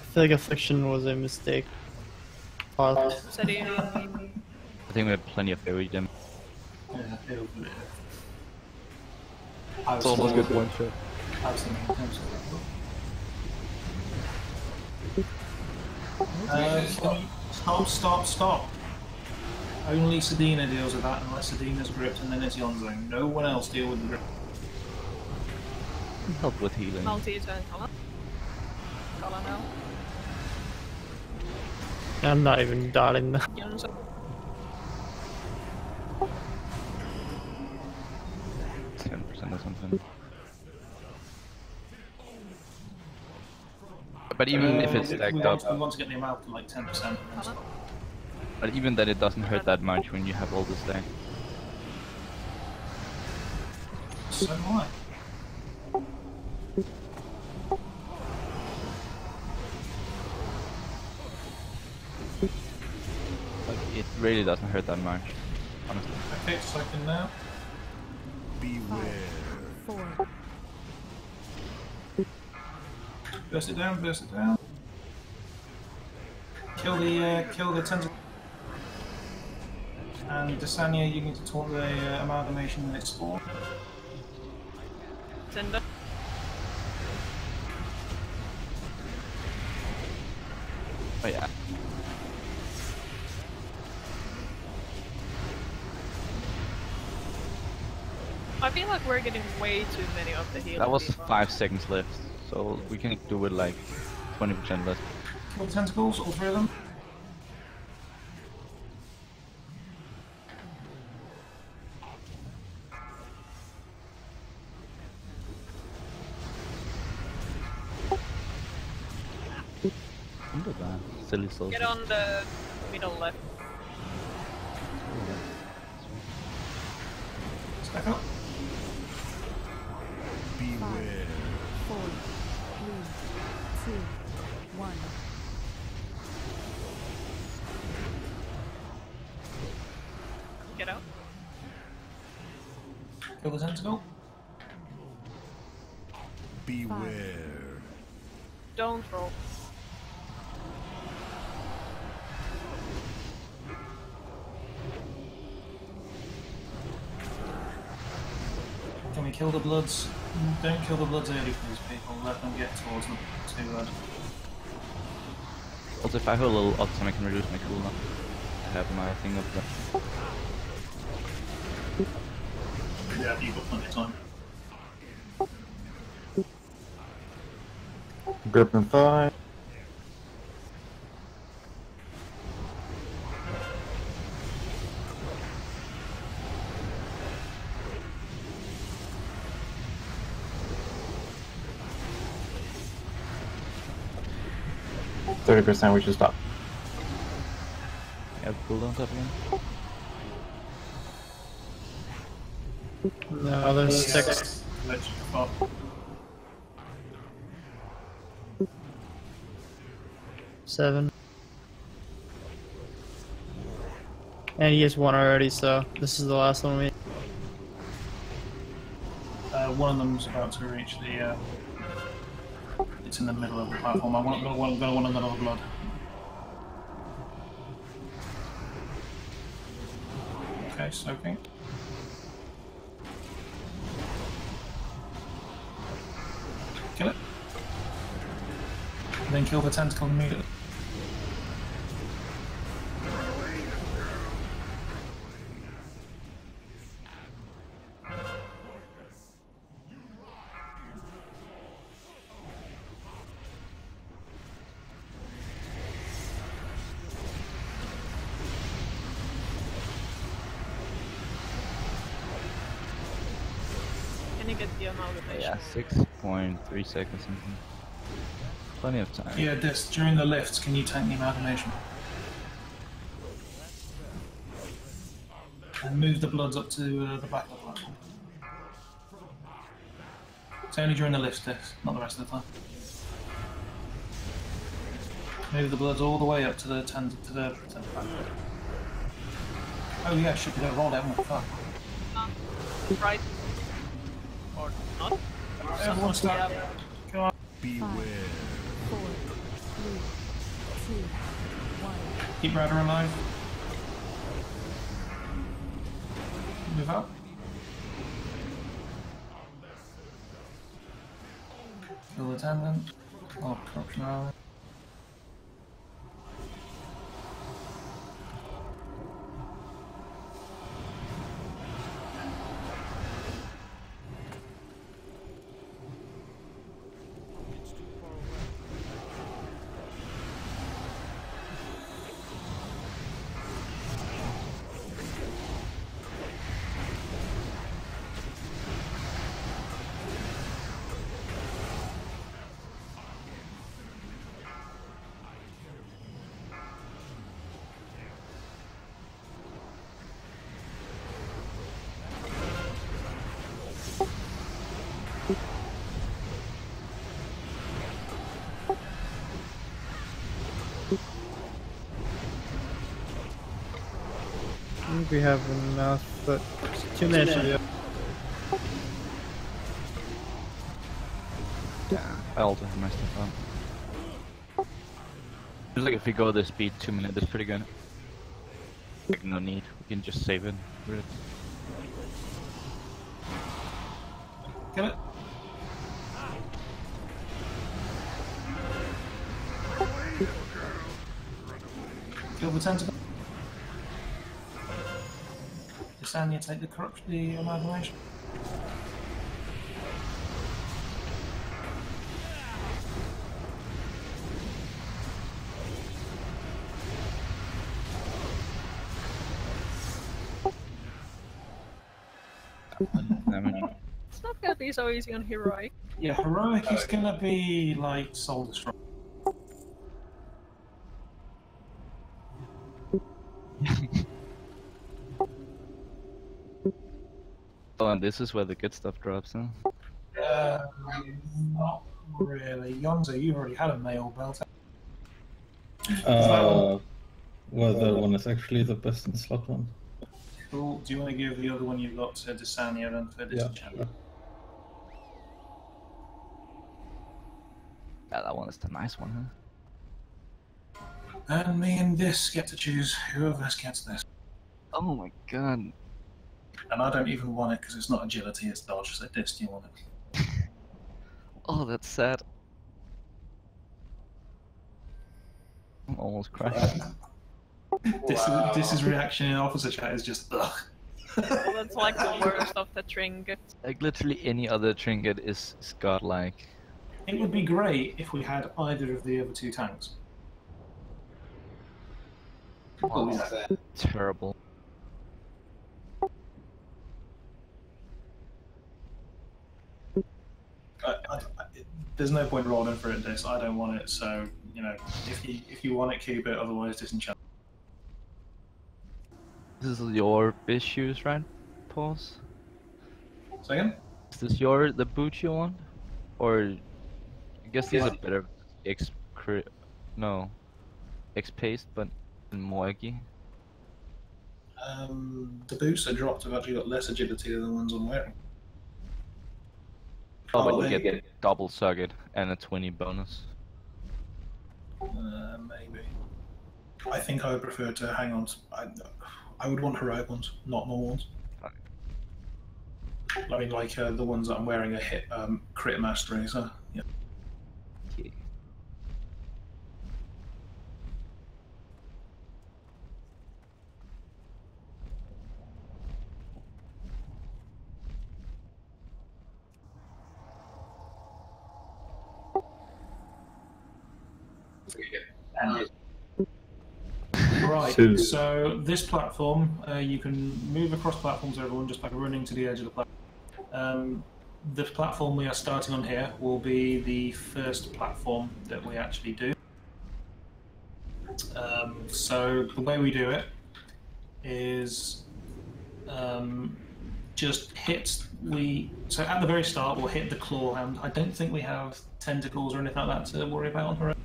I feel like Affliction was a mistake. Pause. I think we have plenty of fairy gem. Yeah, it'll be. It's almost good one shot. Stop. Only Sedina deals with that unless Sedina's gripped and then it's Yonzone. No one else deal with the grip. Help with healing. Multi-turn color. Color now. I'm not even darling that. Yonzone. 10% or something. But even if it's stacked up, we want to get the amount to like 10%. but even then it doesn't hurt that much when you have all this stack. So do I. Like, it really doesn't hurt that much, honestly. Okay, second now. Beware. 4. Burst it down, burst it down. Kill the tentacle. And Desania, you need to taunt the amalgamation when it's spawned. Send up. Oh yeah. I feel like we're getting way too many of the healing. That was debuff. 5 seconds left, so we can do it like 20% less. Kill the tentacles, all three of them. Look at that. Silly soldier. Get on the middle left. Stack up. Beware. 4, 3, 2, 1. Get out. Kill the tentacle. Beware. Don't roll. Can we kill the bloods? Don't kill the bloods early, please, people. Let them get towards them. Too bad. Also, if I have a little odd time, I can reduce my cooldown. I have my thing up there. Yeah, you've got plenty of time. Grip and 5. %, we should stop. You have cooldown up again? No, there's 6. Seven. And he has one already, so this is the last one we. One of them's about to reach the. It's in the middle of the platform. I'm gonna want another blood. Okay, soaking. Kill it. And then kill the tentacle immediately. Can you get the amalgamation? Yeah, 6.3 seconds something. Plenty of time. Yeah, this during the lifts, can you tank the amalgamation? And move the bloods up to the back of the platform. It's only during the lifts, this, not the rest of the time. Move the bloods all the way up to the back. Oh yeah, should be able to roll down. Fuck. Right. Or not. Everyone stop. Come on. Beware. 4, 3, 2, 1. Keep Radar alive. Move up. Kill the attendant. Oh, corruption ally. I think we have enough, but 2 minutes. Yeah, I also have my stuff on. Just like if we go this speed, 2 minutes is pretty good. Like, no need, we can just save it. Really. Kill it. Kill the tentacle. Sanya, take the corruption, the amalgamation. It's not gonna be so easy on heroic. Yeah, heroic is gonna be like soul destroy. Oh, and this is where the good stuff drops, huh? Not really. Yonzo, you've already had a male belt. Well, the one is actually the best in slot one. Cool. Do you want to give the other one you've got to Desania then for this channel? Sure. Yeah, that one is the nice one, huh? And me and this get to choose who of us gets this. Oh my god. And I don't even want it because it's not agility, it's dodge, so this, do you want it? Oh, that's sad. I'm almost crying. This is reaction in officer chat is just ugh. Well, that's like the worst of the trinkets. Like literally any other trinket is godlike. It would be great if we had either of the other two tanks. Oh, terrible. There's no point rolling for it. This I don't want it. So you know, if you want it, keep it. Otherwise, disenchant. This is your issues, right? Pause. Second. Is this the boot you want, or I guess these are better X paste, but more eggy. The boots I dropped have actually got less agility than the ones I'm wearing. Oh, but Oh, you they- get double circuit and a 20 bonus. Maybe. I think I would prefer to hang on. I would want heroic ones, not normal ones. I mean, like the ones that I'm wearing are hit crit mastery. So yeah. Okay. Right, Two. so this platform, you can move across platforms, everyone, just by running to the edge of the platform. The platform we are starting on here will be the first platform that we actually do. So the way we do it is just hit so at the very start we'll hit the claw hand. I don't think we have tentacles or anything like that to worry about on her own.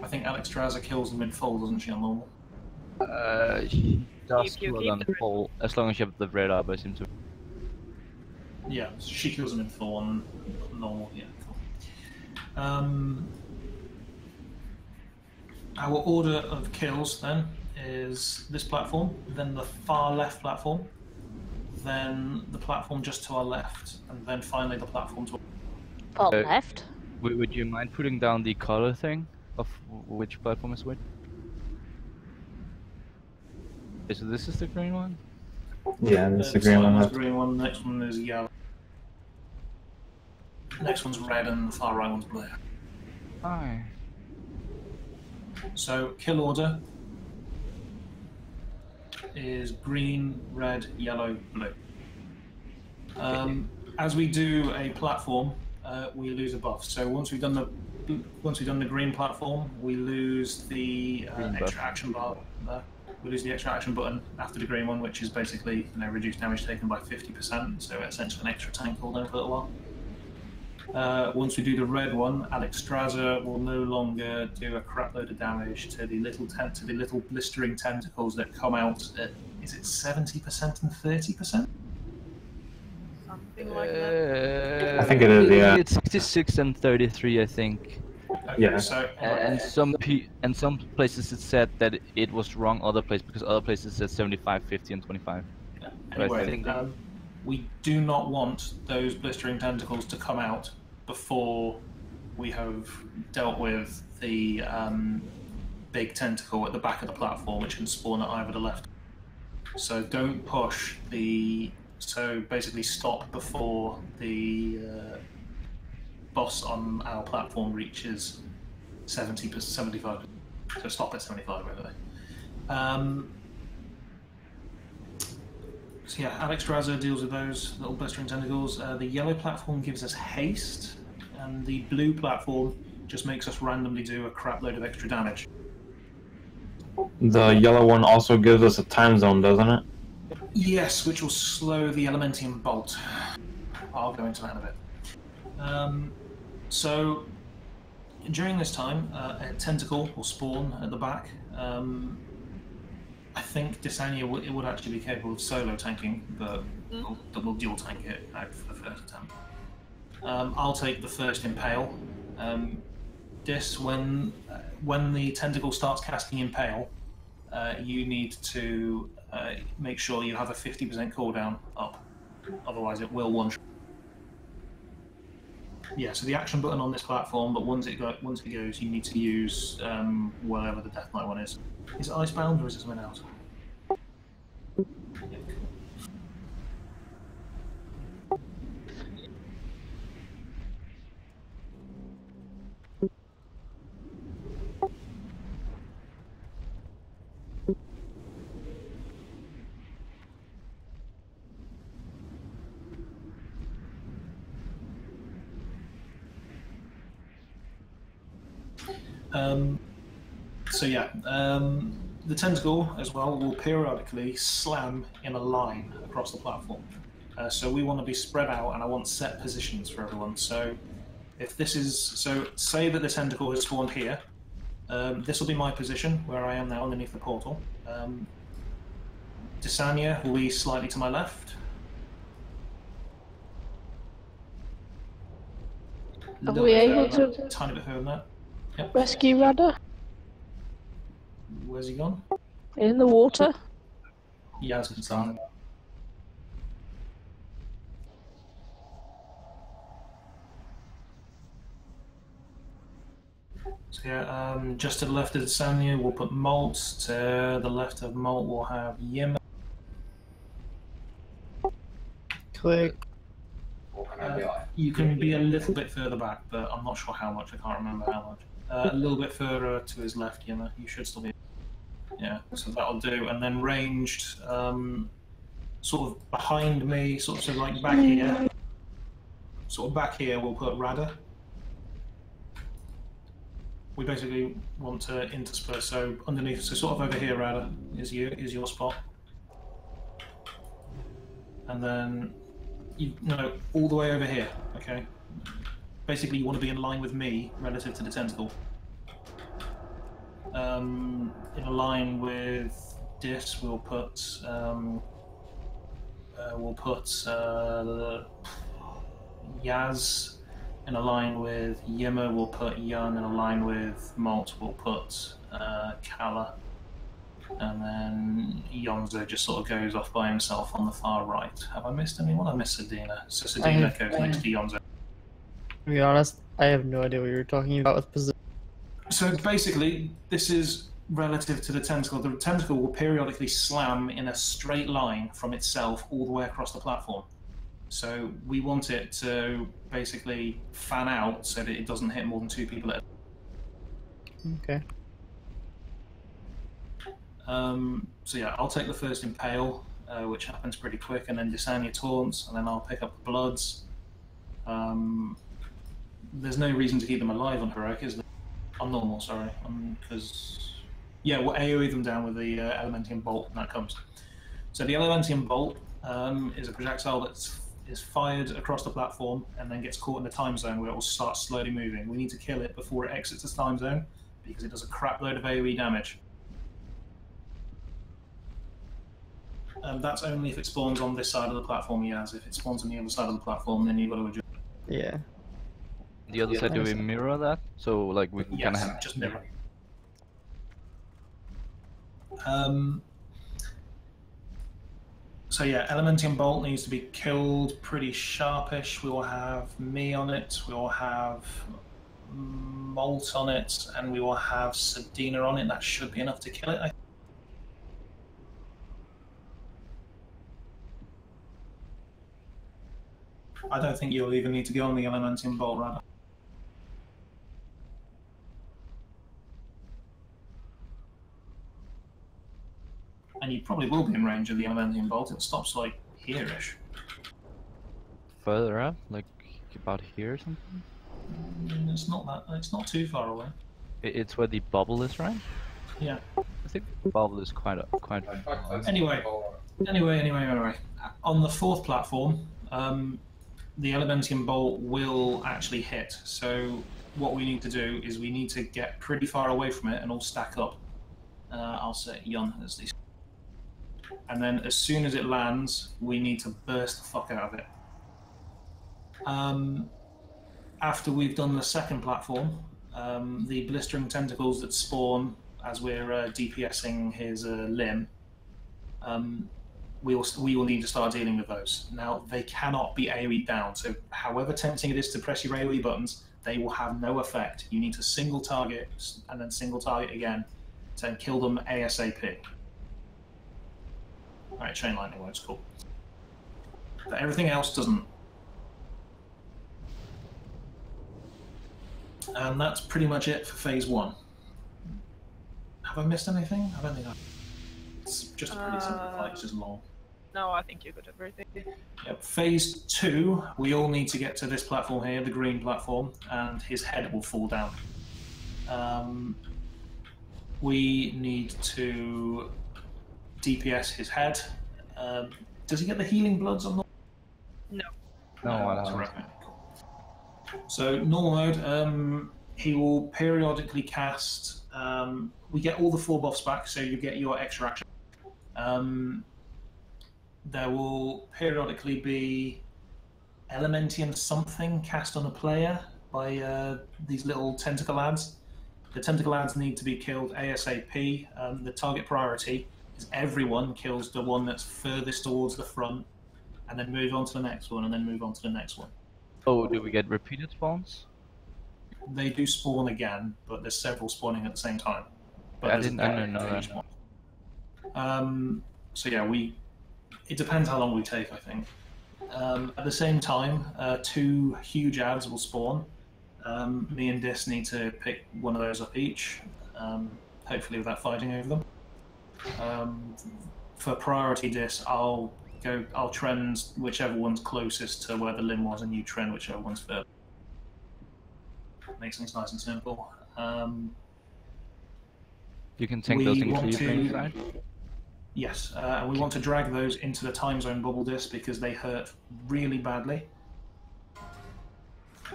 I think Alex Straza kills them in full, doesn't she, on normal? She does If you kill keep them the red- full, as long as you have the red up, I seem to. Yeah, she kills them in full on normal, yeah. Cool. Our order of kills, then, is this platform, then the far left platform, then the platform just to our left, and then finally the platform to Far left? Would you mind putting down the color thing of which platform is which? Okay, so this is the green one? Yeah, that's the this green one. one's green one, next one is yellow. Next one's red, and the far right one's blue. Hi. So, kill order is green, red, yellow, blue. As we do a platform, we lose a buff. So once we've done the green platform, we lose the extra action bar. We lose the extra action button after the green one, which is basically reduced damage taken by 50%. So essentially an extra tank cooldown for a little while. Once we do the red one, Alex Straza will no longer do a crap load of damage to the little blistering tentacles that come out at, is it 70% and 30%? Something like that. I think it is, yeah. It's 66 and 33, I think. Okay, Yeah. So, And some places it said that it was wrong other places, because other places said 75, 50, and 25. But I anyway, think we do not want those blistering tentacles to come out before we have dealt with the big tentacle at the back of the platform, which can spawn at either the left. So don't push the. So basically, stop before the boss on our platform reaches 75. So stop at 75, by the way. So yeah, Alex Straza deals with those little blistering tentacles. The yellow platform gives us haste, and the blue platform just makes us randomly do a crap load of extra damage. The yellow one also gives us a time zone, doesn't it? Yes, which will slow the Elementium Bolt. I'll go into that in a bit. So during this time, a tentacle will spawn at the back. I think Desania would actually be capable of solo tanking, but we'll dual tank it out for the first attempt. I'll take the first impale. When the tentacle starts casting impale, you need to make sure you have a 50% cooldown up, otherwise it will one-shot. Yeah, so the action button on this platform, but once it goes, you need to use whatever the Death Knight one is. Is it icebound or is it something else? Yeah, So yeah, the tentacle as well will periodically slam in a line across the platform. So we want to be spread out, and I want set positions for everyone. So if this is say that the tentacle has spawned here, this will be my position where I am now underneath the portal. Desania will be slightly to my left. Are we able to tiny bit further than that? Yep. rescue Radha? Where's he gone? In the water? Yaz is gone. So yeah, just to the left of Desania, we'll put Molt. To the left of Molt, we'll have Yim. Click. You can be a little bit further back, but I'm not sure how much. I can't remember how much. A little bit further to his left, Yimmer. You should still be. Yeah, so that'll do. And then ranged, sort of behind me, sort of so like back here. Sort of back here, we'll put Radha. We basically want to intersperse. So underneath, so sort of over here, Radha, is your spot. And then. No, all the way over here, okay? Basically, you want to be in line with me relative to the tentacle. In a line with Dis, we'll put Yaz. In a line with Yimmer, we'll put Yun. In a line with Molt, we'll put Kala. And then Yonzo just sort of goes off by himself on the far right. Have I missed anyone? I missed Sedina. So Sedina goes next to Yonzo. To be honest, I have no idea what you were talking about with position. So basically, this is relative to the tentacle. The tentacle will periodically slam in a straight line from itself all the way across the platform. So we want it to basically fan out so that it doesn't hit more than 2 people at a time. Okay. So yeah, I'll take the first impale, which happens pretty quick, and then Desania taunts, and then I'll pick up the bloods. There's no reason to keep them alive on heroic, is there? On normal, sorry, because yeah, we'll AoE them down with the Elementium bolt when that comes. So the Elementium bolt is a projectile that is fired across the platform and then gets caught in the time zone where it will start slowly moving. We need to kill it before it exits the time zone because it does a crap load of AoE damage. That's only if it spawns on this side of the platform, Yaz. If it spawns on the other side of the platform, then you've got to adjust. Yeah. The other side, do we mirror that? So, like, we can kind of have... just mirror. So yeah, Elementium Bolt needs to be killed pretty sharpish. We will have me on it, we will have Molt on it, and we will have Sedina on it. That should be enough to kill it, I think. I don't think you'll even need to go on the Elementium Bolt, rather. And you probably will be in range of the Elementium Bolt. It stops, like, here-ish. Further up? Like, about here or something? It's not that. It's not too far away. It's where the bubble is, right? Yeah. I think the bubble is quite. Anyway. On the 4th platform, the Elementium Bolt will actually hit. So what we need to do is we need to get pretty far away from it and all stack up. I'll set Yun as the... And then as soon as it lands, we need to burst the fuck out of it. After we've done the 2nd platform, the blistering tentacles that spawn as we're DPSing his limb, we will need to start dealing with those. Now, they cannot be AoE down, so however tempting it is to press your AoE buttons, they will have no effect. You need to single target and then single target again to kill them ASAP. Alright, chain lightning works, cool. But everything else doesn't. And that's pretty much it for phase 1. Have I missed anything? I don't think I... It's just a pretty simple fight, it's just long. No, I think you got everything. Yep. Phase 2, we all need to get to this platform here, the green platform, and his head will fall down. We need to DPS his head. Does he get the healing bloods on the... No. No, I don't. Right. So, normal mode, he will periodically cast... we get all the 4 buffs back, so you get your extra action. there will periodically be Elementium something cast on a player by these little tentacle ads. The tentacle ads need to be killed ASAP. The target priority is everyone kills the one that's furthest towards the front, and then move on to the next one, and then move on to the next one. Oh, do we get repeated spawns? They do spawn again, but there's several spawning at the same time. But I there's a didn't know for that. each one. So yeah, it depends how long we take, I think. At the same time, 2 huge ads will spawn. Me and Dis need to pick one of those up each, hopefully without fighting over them. For priority Dis, I'll trend whichever one's closest to where the limb was, and you trend whichever one's further. Makes things nice and simple. You can take those in cleaving, right? Yes, and we want to drag those into the time zone bubble disc because they hurt really badly.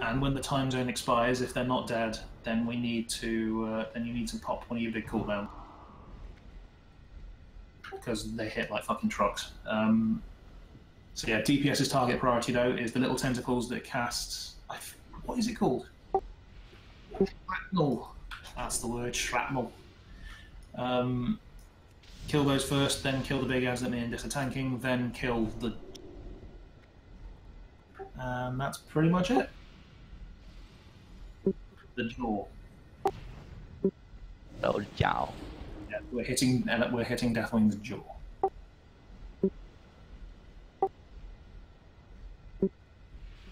And when the time zone expires, if they're not dead, then we need to you need to pop one of your big cooldowns because they hit like fucking trucks. So yeah, DPS's target priority though is the little tentacles that cast. What is it called? Shrapnel. That's the word, shrapnel. Kill those first, then kill the big ads that me and Dis are tanking, then kill the... And that's pretty much it. The jaw. Oh, jaw. Yeah, we're hitting Deathwing's jaw.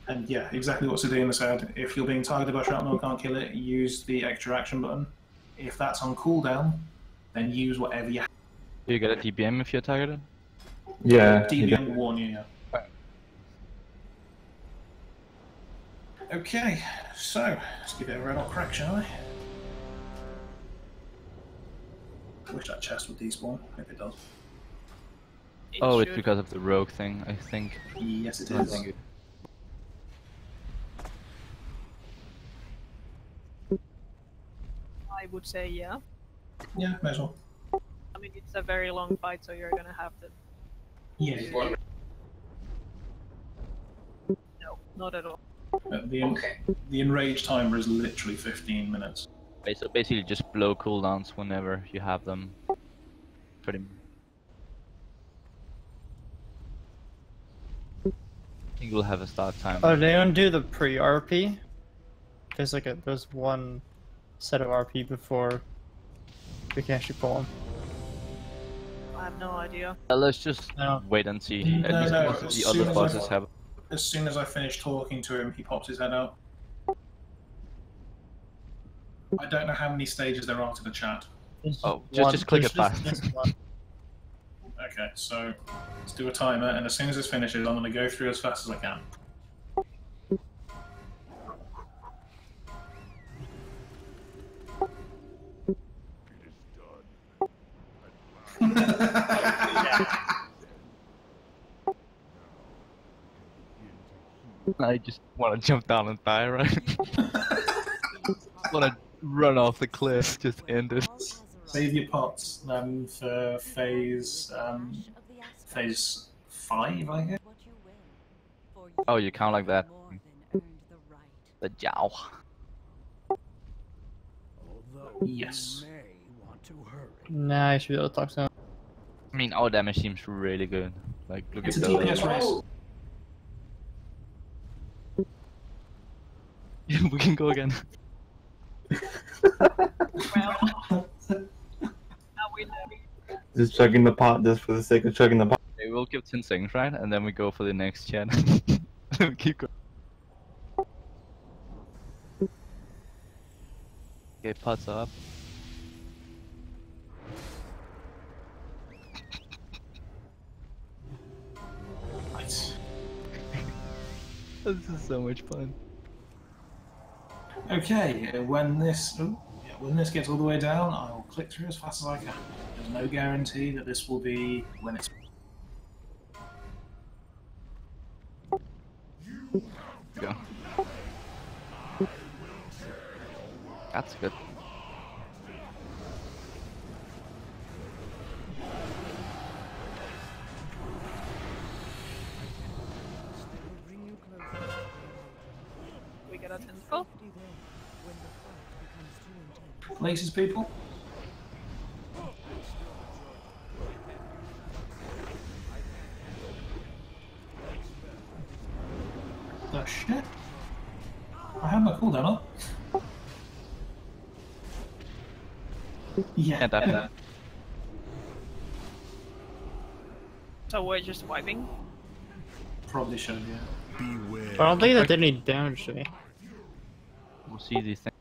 And yeah, exactly what Sedina said. If you're being targeted by shrapnel and can't kill it, use the extra action button. If that's on cooldown, then use whatever you have. Do you get a DPM if you're targeted? Yeah. DPM will warn you, yeah. Okay, so let's give it a red hot crack, shall we? I wish that chest would despawn. Hope it does. It's because of the rogue thing, I think. Yes, it is. I would say yeah. Yeah, may as well. I mean, it's a very long fight, so you're gonna have to... Yeah. No, not at all. The enrage timer is literally 15 minutes. So basically just blow cooldowns whenever you have them. Pretty much. I think we'll have a start time. Oh, they don't do the pre-RP? There's one set of RP before we can actually pull them. I have no idea. Let's just wait and see. At least most of the other bosses have. As soon as I finish talking to him, he pops his head out. I don't know how many stages there are to the chat. Oh, just click it fast. Okay, so let's do a timer, and as soon as this finishes, I'm going to go through as fast as I can. I just want to jump down and die, right? Want to run off the cliff, just end it. Save your pots for phase 5, I guess. Oh, you count like that. The Jow. Yes. Nah, I should be able to talk to him. I mean, our damage seems really good. Like, look It's at a those. DPS race. We can go again. Just chugging the pot just for the sake of chugging the pot. Okay, we'll give 10 seconds, right? And then we go for the next chat. We keep going. Okay, pots up. Nice. This is so much fun. Okay, when this gets all the way down, I'll click through as fast as I can. There's no guarantee that this will be when it's... Go. That's good. get a tentacle. Places, people. The shit? I have my cooldown up. Yeah. Can't have that. So we're just wiping. Probably should, yeah. Beware. I don't think that did any damage to me. We'll see these things.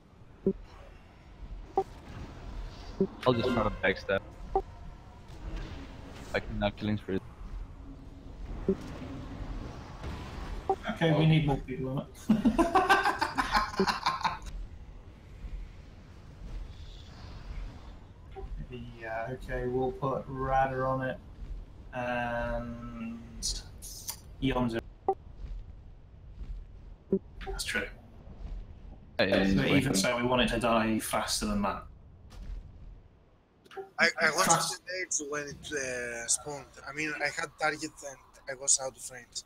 I'll just try to backstab. I can knock killing spree. Okay, we need more people on it. Yeah, okay, we'll put Radar on it and Yonzo. That's true. But even so, we want it to die faster than that. I lost the eggs when it spawned. I mean, I had target and I was out of range.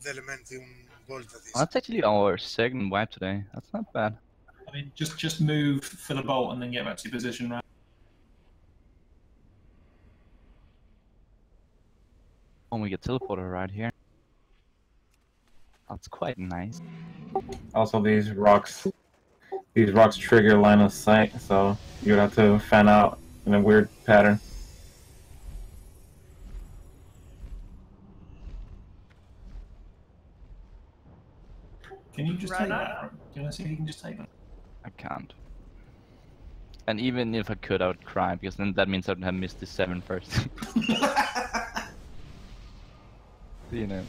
The Elementium Bolt that is. That's actually our second wipe today. That's not bad. I mean, just move for the bolt and then get back to your position, right? Oh, we get teleporter right here. That's quite nice. Also, these rocks trigger line of sight, so you would have to fan out in a weird pattern. Can you just take that? Can I see if you can just take that? I can't. And even if I could, I would cry, because then that means I would have missed the 7 first. You know.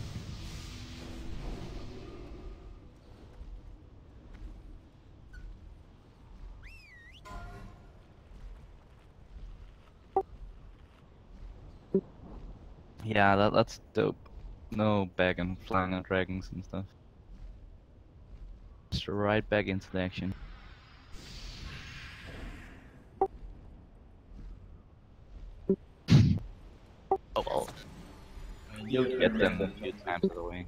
Yeah, that's dope. No back and flying on dragons and stuff. Just right back into the action. Oh well. You'll get them a few times of the way.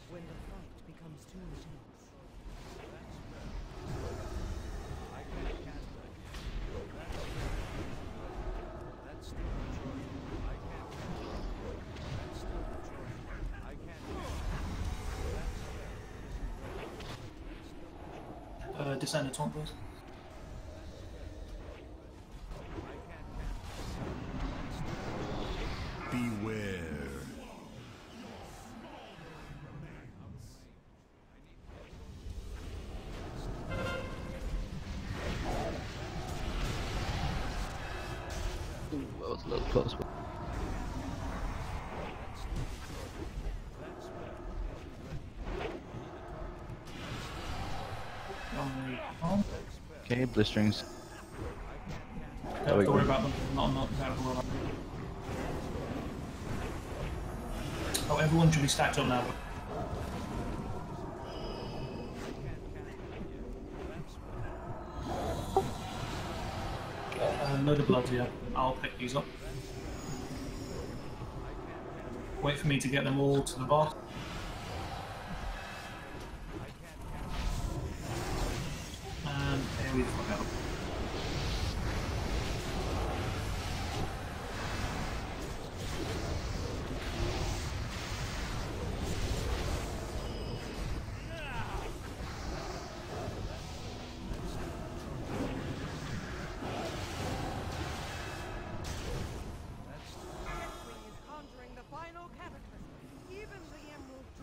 When the fight becomes too intense. Descend to please. Beware. Ooh, that was a little close. Okay, blisterings. Don't worry about them. Not exactly. Oh, everyone should be stacked up now. Load of bloods here. I'll pick these up. Wait for me to get them all to the boss. And here we go.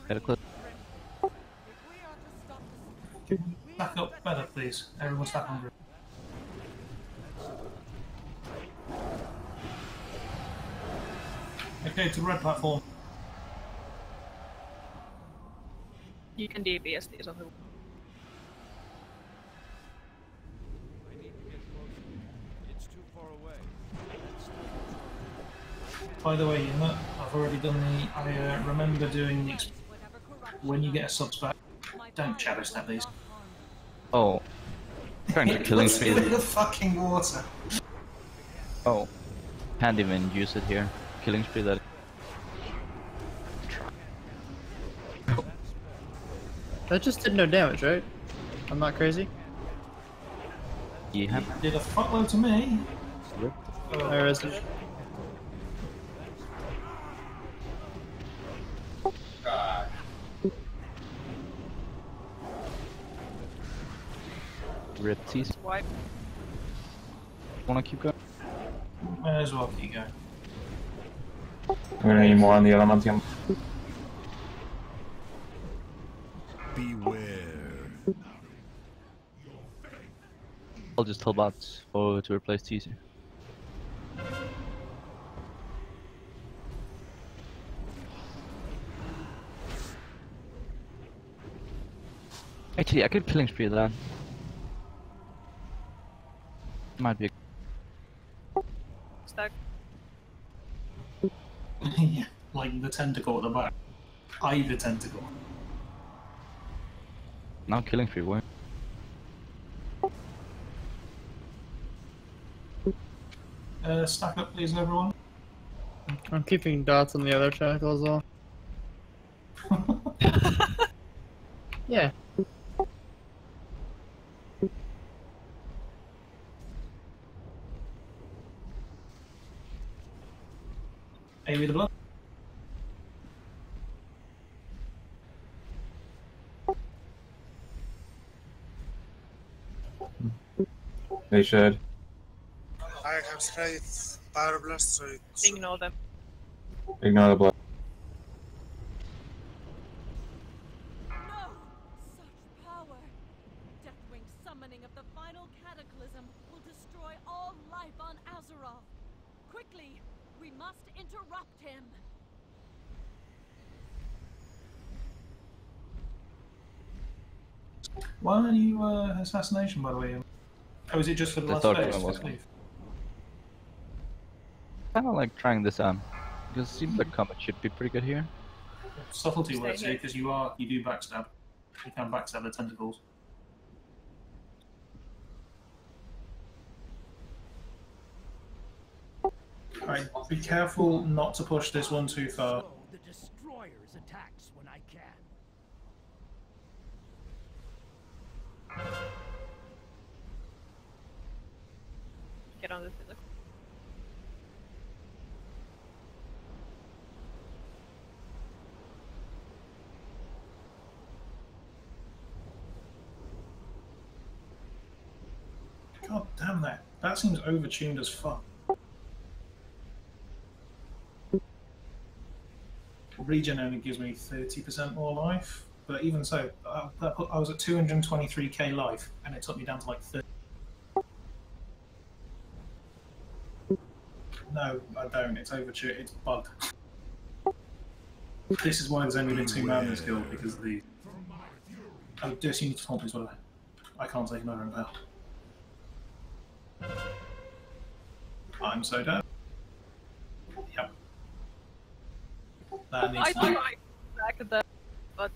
Got a clip. Stack up better, please. Everyone stack on group. Okay, to the red platform. You can DPS these on the. It's too far away. By the way, you know, I've already done the. I remember doing the. When you get a subs back, don't shadow step these. Oh. Trying to killing Puts it in speed. the fucking water. Oh. Can't even use it here. Killing spree that. That just did no damage, right? I'm not crazy. Yeah. Did a fuckload to me. Where is it? Rip teeth. Swipe. Wanna keep going? May as well keep going. I'm gonna need more on the Elementium. Beware. I'll just tell bots to replace teaser. Actually, I could killing spree that. Might be. Stack. Yeah, like the tentacle at the back. Either tentacle. Now killing spree, why? Stack up, please, everyone. I'm keeping dots on the other tentacle as well. Yeah. Amy the blood. They should. I have sprayed Power Blast, so it's... Ignore them. Ignore the blood. No! Such power! Deathwing's summoning of the final cataclysm will destroy all life on Azeroth. Quickly! We must interrupt him! Why are you assassination, by the way? Oh, is it just for the The last third phase? one was Just leave. Kinda like trying this out. Because it seems like combat should be pretty good here. Subtlety Stay works here. here because you do backstab. You can backstab the tentacles. Alright, be careful not to push this one too far. Slow the destroyer's attacks when I can. Get on the physical. God damn that. That seems overtuned as fuck. Regen only gives me 30% more life, but even so, I was at 223k life, and it took me down to like 30. No, I don't. It's overtuned. It's bugged. This is why there's only been 2 men in this guild, because of the... Oh, Dirce, you need to taunt me as well. I can't take another impale. I'm so dead. Yep. That needs I to be... tried back at that, but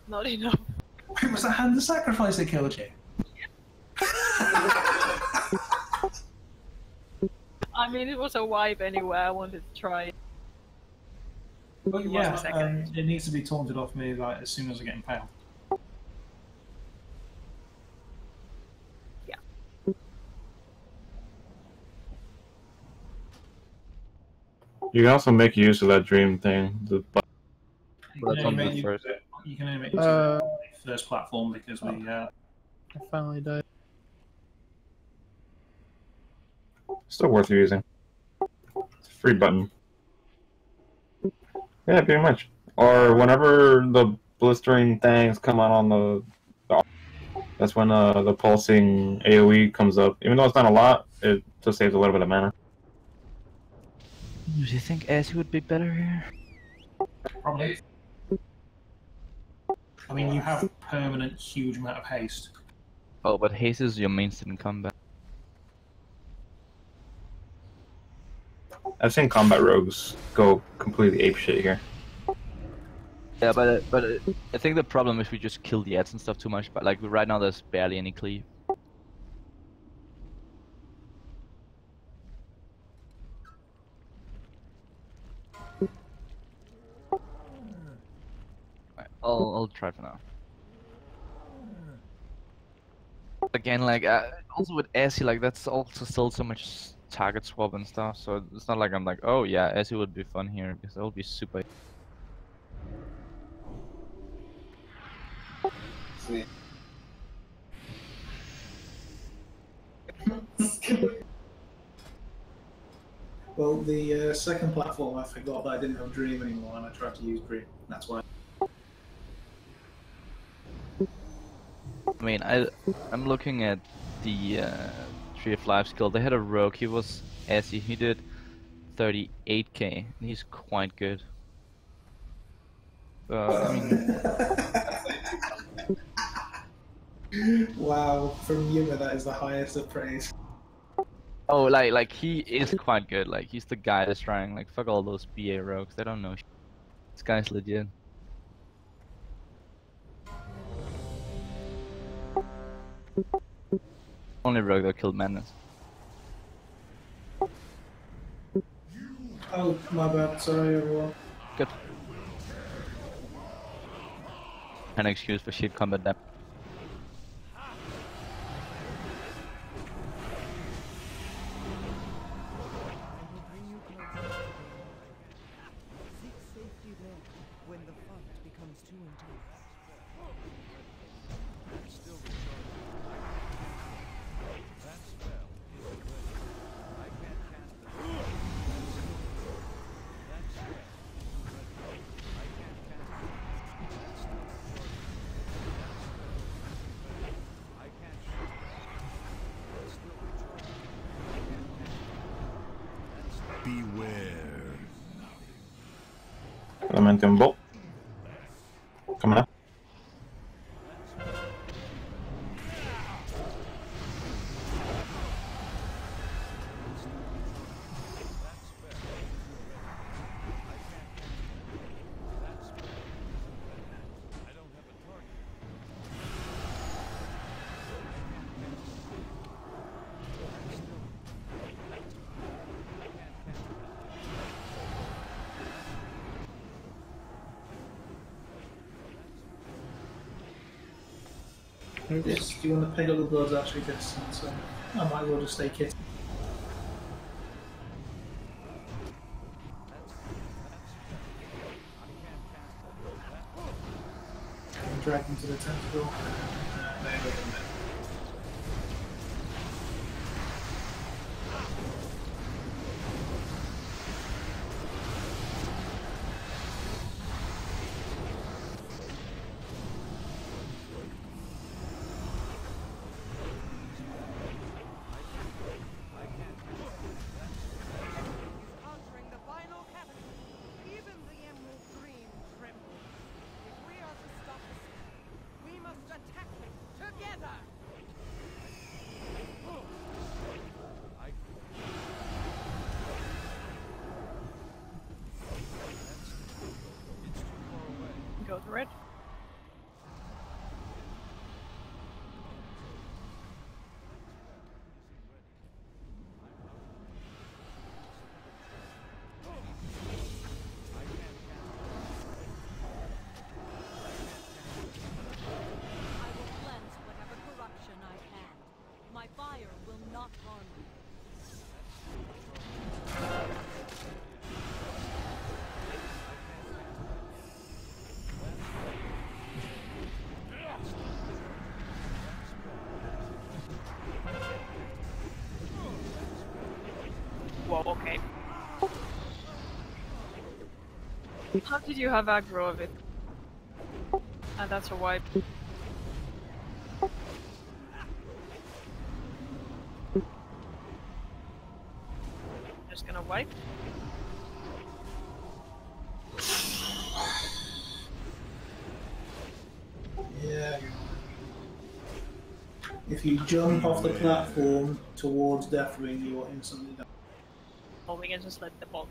not enough. Wait, was that hand the sacrifice that killed you? I mean, it was a wipe anyway. I wanted to try. But It yeah, wasn't second. it needs to be taunted off me like as soon as I get impaled. Yeah. You can also make use of that dream thing. You can only make use of the first platform because we. I finally died. Still worth using. It's a free button. Yeah, pretty much. Or whenever the blistering things come out on the That's when the pulsing AoE comes up. Even though it's not a lot, it just saves a little bit of mana. Do you think Azzy would be better here? Probably. I mean, you have permanent huge amount of haste. Oh, but haste is your mainstay in combat. I've seen combat rogues go completely apeshit here. Yeah, but I think the problem is we just kill the ads and stuff too much. But like right now, there's barely any cleave. Right, I'll try for now. Again, like also with Azzy, like that's also still so much target swap and stuff. So it's not like I'm like, oh yeah, Azzy would be fun here because it'll be super. Well, the second platform, I forgot that I didn't have Dream anymore, and I tried to use Dream. That's why. I mean, I'm looking at the Tree of Life skill. They had a rogue. He was Azzy. He did 38k. And he's quite good. I mean, Wow, from Yuma, that is the highest of praise. oh, like he is quite good. Like he's the guy that's trying. Like fuck all those BA rogues. They don't know. This guy's legit. Only rogue that killed Madness. Oh, my bad. Sorry, everyone. Good. An excuse for shit combat damage. Seek safety there when the fight becomes too intense. Still that spell isn't ready. I can't cast the spell. That spell isn't ready. I can't cast it. That's still I can't shoot that. That's still Beware. Elementum Bolt. Coming up. Yes, do you want to pick up the blood's actually distant, so I might as well just stay kitty. Drag him to the tentacle. There we go. Conquering the final capital. Even the Emerald Dream trembles. If we are to stop this, we must attack them together. Go to red. My fire will not harm you. Whoa, okay. How did you have aggro of it? And that's a wipe. Just gonna wipe. Yeah. If you jump off the platform towards Deathwing, you are instantly down. Or we can just let the ball.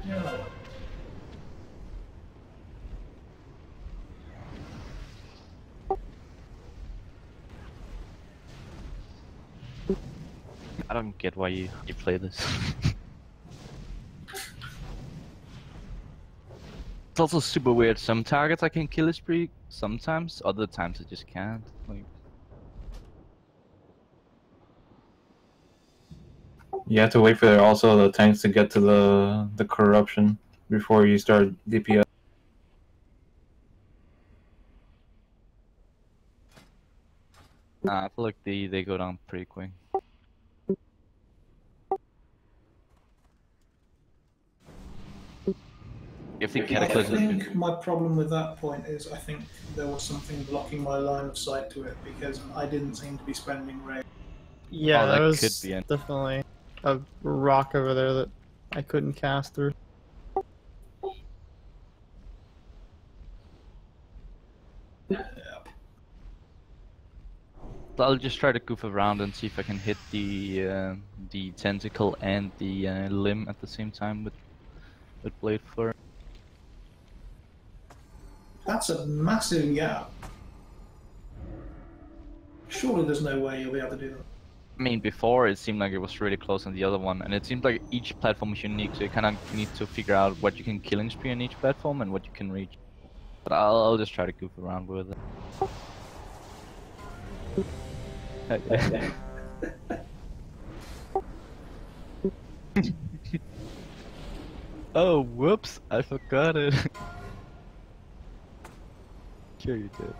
Yeah. I don't get why you play this. It's also super weird. Some targets I can kill a spree sometimes, other times I just can't. Like, You have to wait for also the tanks to get to the corruption before you start DPS. I feel like they go down pretty quick. If the I cataclysm. think my problem with that point is I think there was something blocking my line of sight to it because I didn't seem to be spending rage. Yeah, Oh, there that was could be an- definitely a rock over there that I couldn't cast through. I'll just try to goof around and see if I can hit the tentacle and the limb at the same time with blade flurry. That's a massive gap. Surely there's no way you'll be able to do that. I mean, before it seemed like it was really close on the other one, and it seemed like each platform is unique, so you kind of need to figure out what you can killing spree on each platform and what you can reach. But I'll just try to goof around with it. Oh, whoops! I forgot it. Sure you did.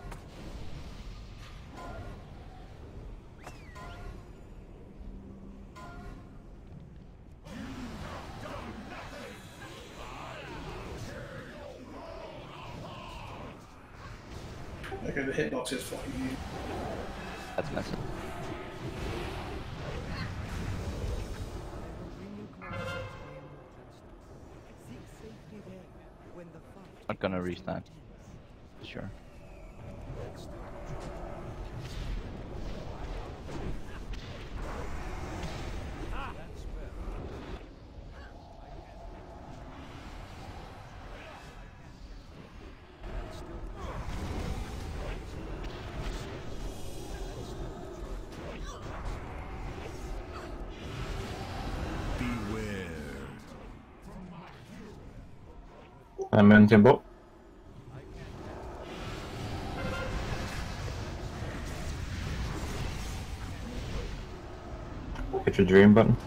Okay, the hitbox is fucking you. That's messy. Not gonna reach that. Sure. I'm in Timbo. Hit your dream button.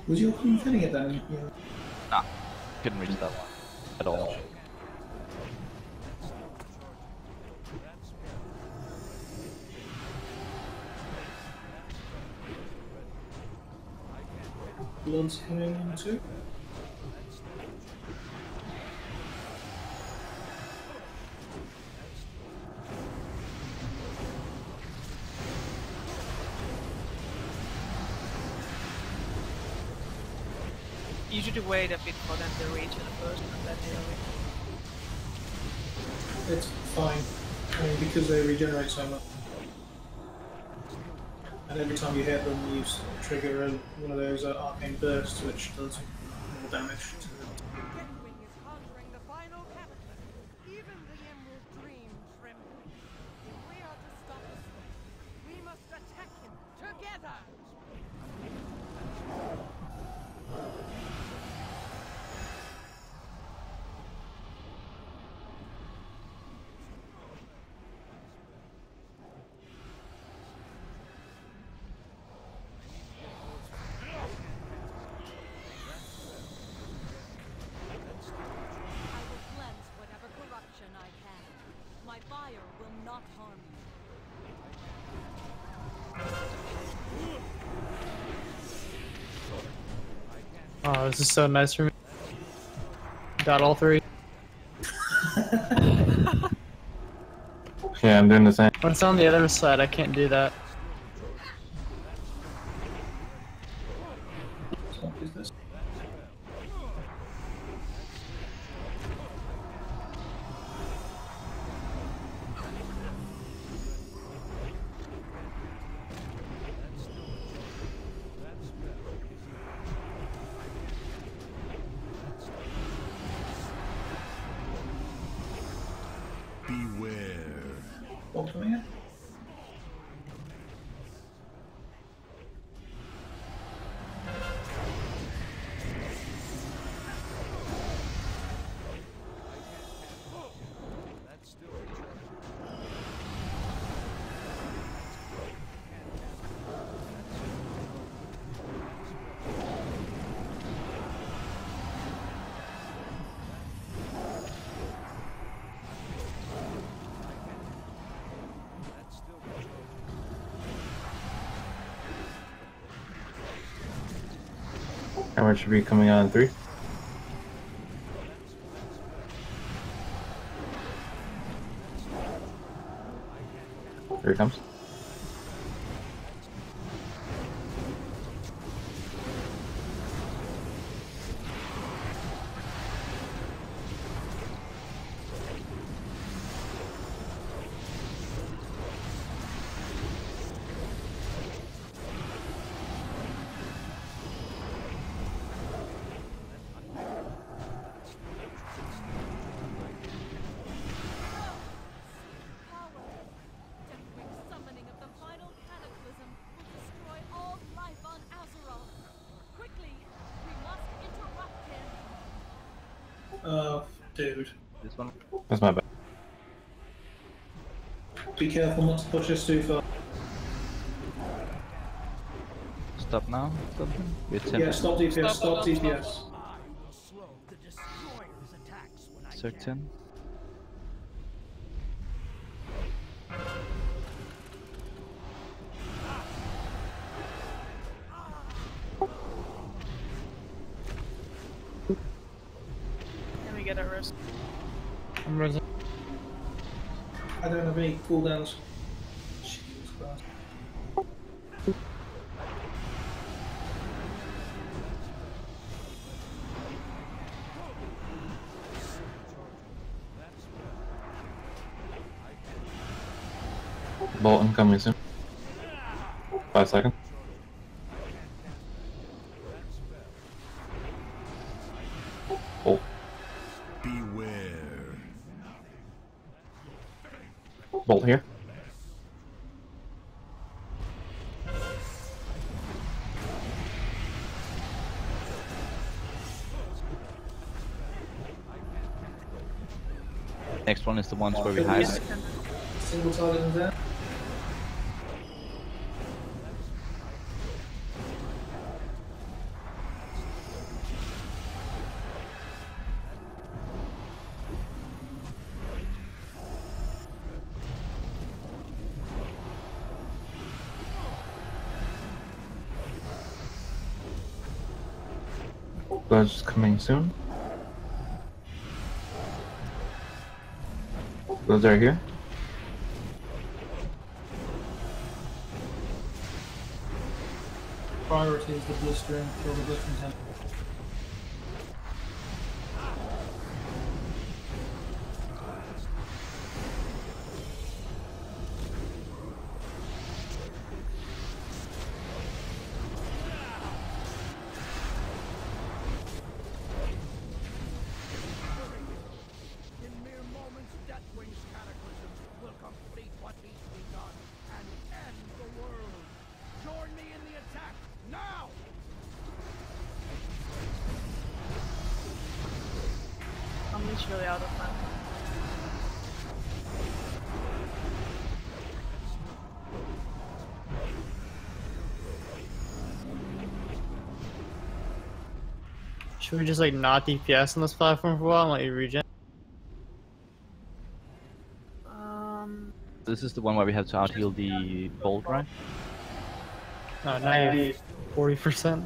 Was your queen fitting it then? Yeah. Nah, couldn't reach that one at all. Blood's coming in too. Usually wait a bit for them to reach in first and then they'll It's fine. I mean, because they regenerate so much. And every time you hit them, you trigger one of those arcane bursts, which does more damage to them. Deathwing is conjuring the final cataclysm. Even the Emerald Dream trembles. If we are to stop the threat, we must attack him together! Oh, this is so nice for me. Got all three. Yeah, I'm doing the same. When it's on the other side, I can't do that. What is this? Beware. What coming in? Hammer should be coming out in 3. Here it comes. Deathwing summoning of the final cataclysm will destroy all life on Azeroth. Quickly, we must interrupt him. Dude. This one. That's my bad. Be careful not to push us too far. Stop now. Stop. We're 10. Yeah, stop DPS, stop DPS. Circ 10. Let me get a rest. I'm resing. I don't have any cooldowns. Jesus Christ. Bolton coming soon. 5 seconds. Bolt. Beware. Bolt here. Next one is the ones where we hide. Single target in there. Blood's coming soon. Those are here. Priority is the blistering, kill the blistering temp. In mere moments, Deathwing's cataclysm will complete what needs to be done and end the world. Join me in the attack now! I'm literally out of mana. Should we just like not DPS on this platform for a while and let you regen? This is the one where we have to out heal the bolt, right? No, 90, 40%.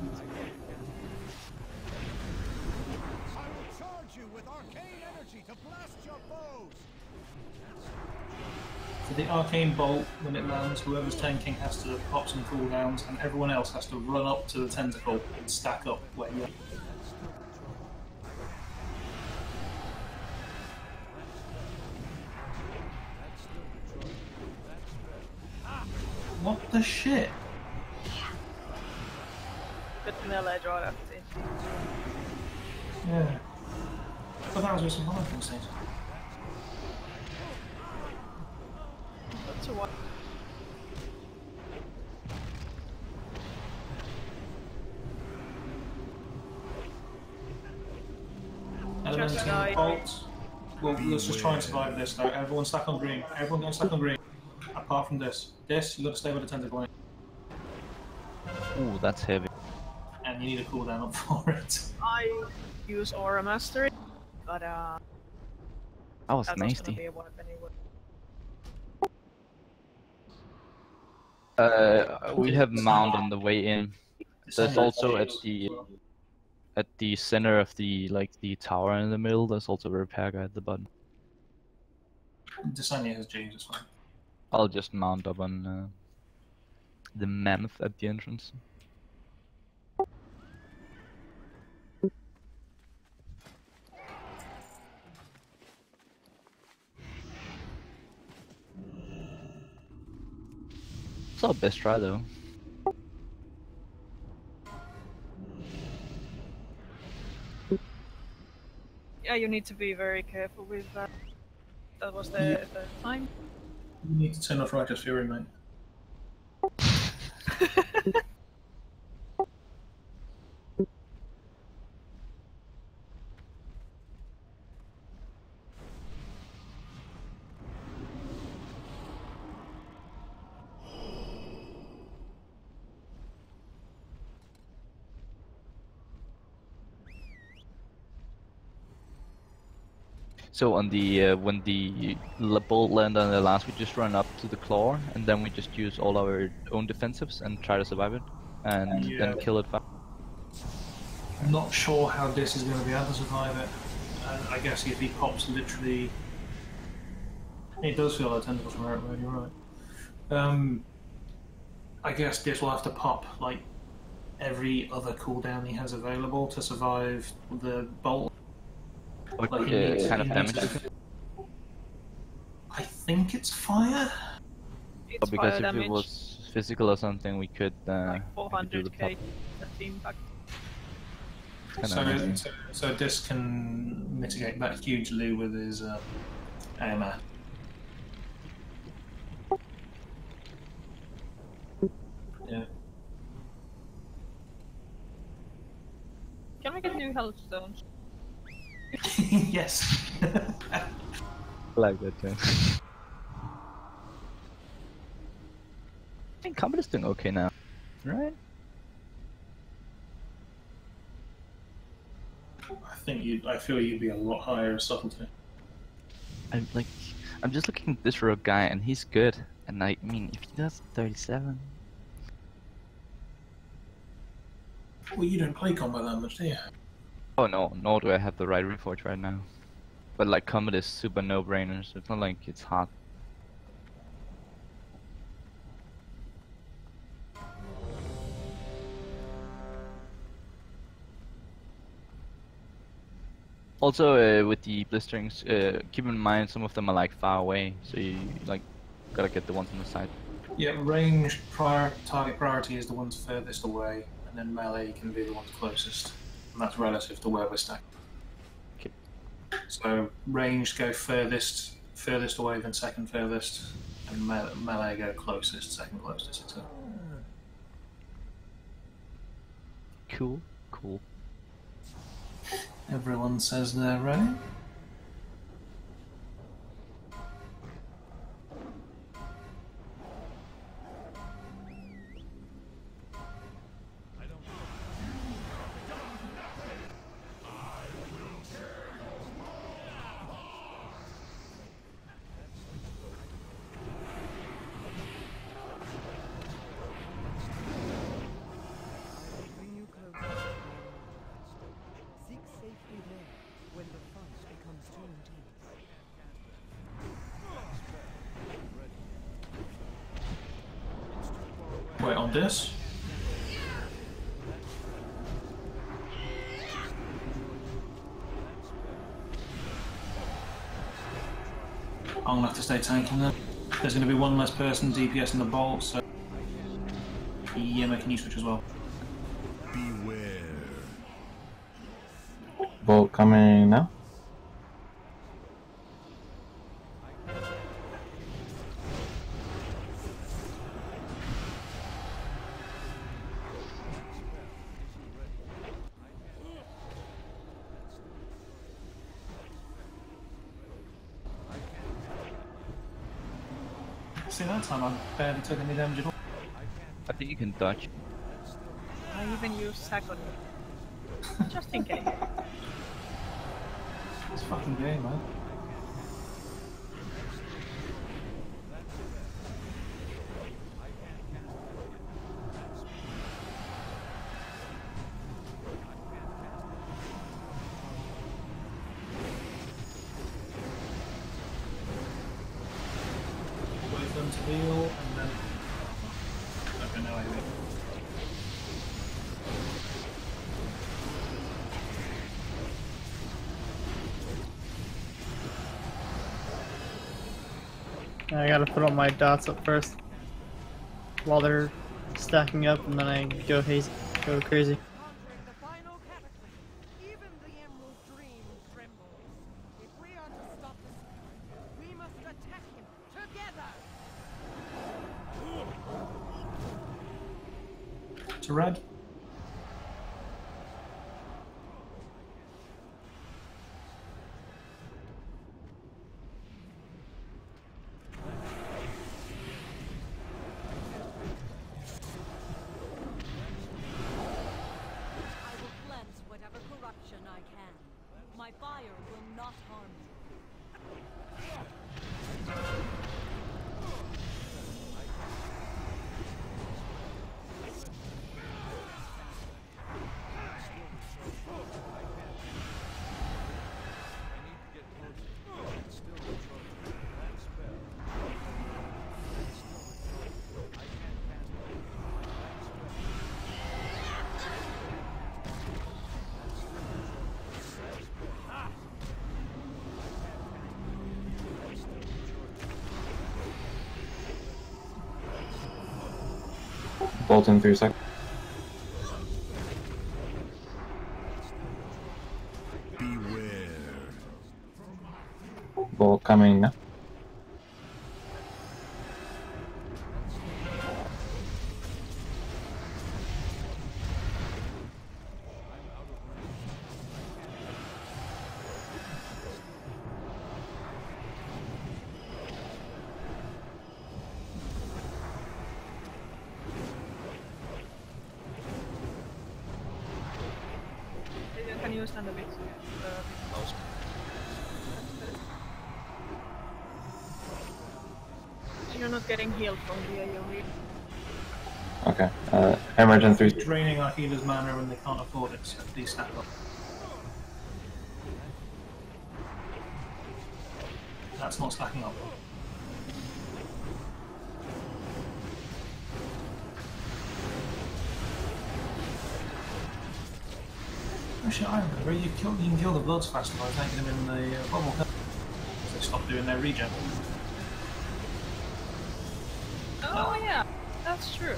For the arcane bolt, when it lands, whoever's tanking has to pop some cooldowns, and everyone else has to run up to the tentacle and stack up where you. What the shit? Good melee draw after. Yeah. But that was with some hard things. That's a one. Elemental bolts. Well, let's just try and survive this though. Everyone stack on green. Everyone get stuck on green. Apart from this. This, you gotta stay with the tentacle. Ooh, that's heavy. And you need a cooldown up for it. I use Aura Mastery, but that was that's nasty. gonna be a weapon anyway. We have mount on the way in. There's also at the center of the the tower in the middle. There's also a repair guy at the bottom. Desania has James, it's fine. I'll just mount up on the mammoth at the entrance. It's our best try though. Yeah, you need to be very careful with that. That was the time. You need to turn off Righteous Fury, mate. So on the when the bolt land on the last, we just run up to the claw, and then we just use all our own defensives and try to survive it, and then kill it fast. I'm not sure how this is going to be able to survive it. I guess if he pops literally... It does feel like tentacles from where you're right. I guess this will have to pop like every other cooldown he has available to survive the bolt. What Like kind of damage? I think it's fire. It's Because fire if damage, it was physical or something, we could like we could do the 400k pop. impact. So this can mitigate that hugely with his AMR. Yeah. Can we get new health stones? Yes. Like that too. I think combat is doing okay now, right? I feel you'd be a lot higher in subtlety. I'm just looking at this rogue guy, and he's good. And I mean, if he does 37, Well, you don't play combat that much, do you? oh no, nor do I have the right reforge right now. But like combat is super no-brainer, so it's not like it's hard. Also, with the blisterings, keep in mind some of them are like far away, so you like gotta get the ones on the side. Yeah, range target priority is the ones furthest away, and then melee can be the ones closest, and that's relative to where we're stacked. Okay. So range go furthest away, then second furthest, and melee go closest, second closest, etc. Cool, cool. Everyone says they're ready. Seek safety there when the funds Wait on this. I'm gonna have to stay tanking them. There's gonna be one less person DPS in the bolt, so yeah, can you switch as well? Beware. Bolt coming now. See, that time I barely took any damage at all. I think you can dodge. I even use sack on you. Just in case. It's a fucking game, man. Wait for them to heal, and then... Okay, now I heal. I gotta put all my dots up first while they're stacking up, and then I go hazy, go crazy. Conquering the final cataclysm, even the Emerald Dream trembles. If we are to stop the sky, we must attack him together. To red. I will cleanse whatever corruption I can. My fire will not harm you. Bolt in 3 seconds. Beware. Bolt coming now. Can you stand a bit close? You're not getting healed from the AoE. Okay. Emergent 3. Draining our healer's mana when they can't afford it, so please stack up. That's not stacking up. Actually, I remember you can kill the bloods faster by taking them in the bubble hill. They stop doing their regen. Oh yeah, that's true.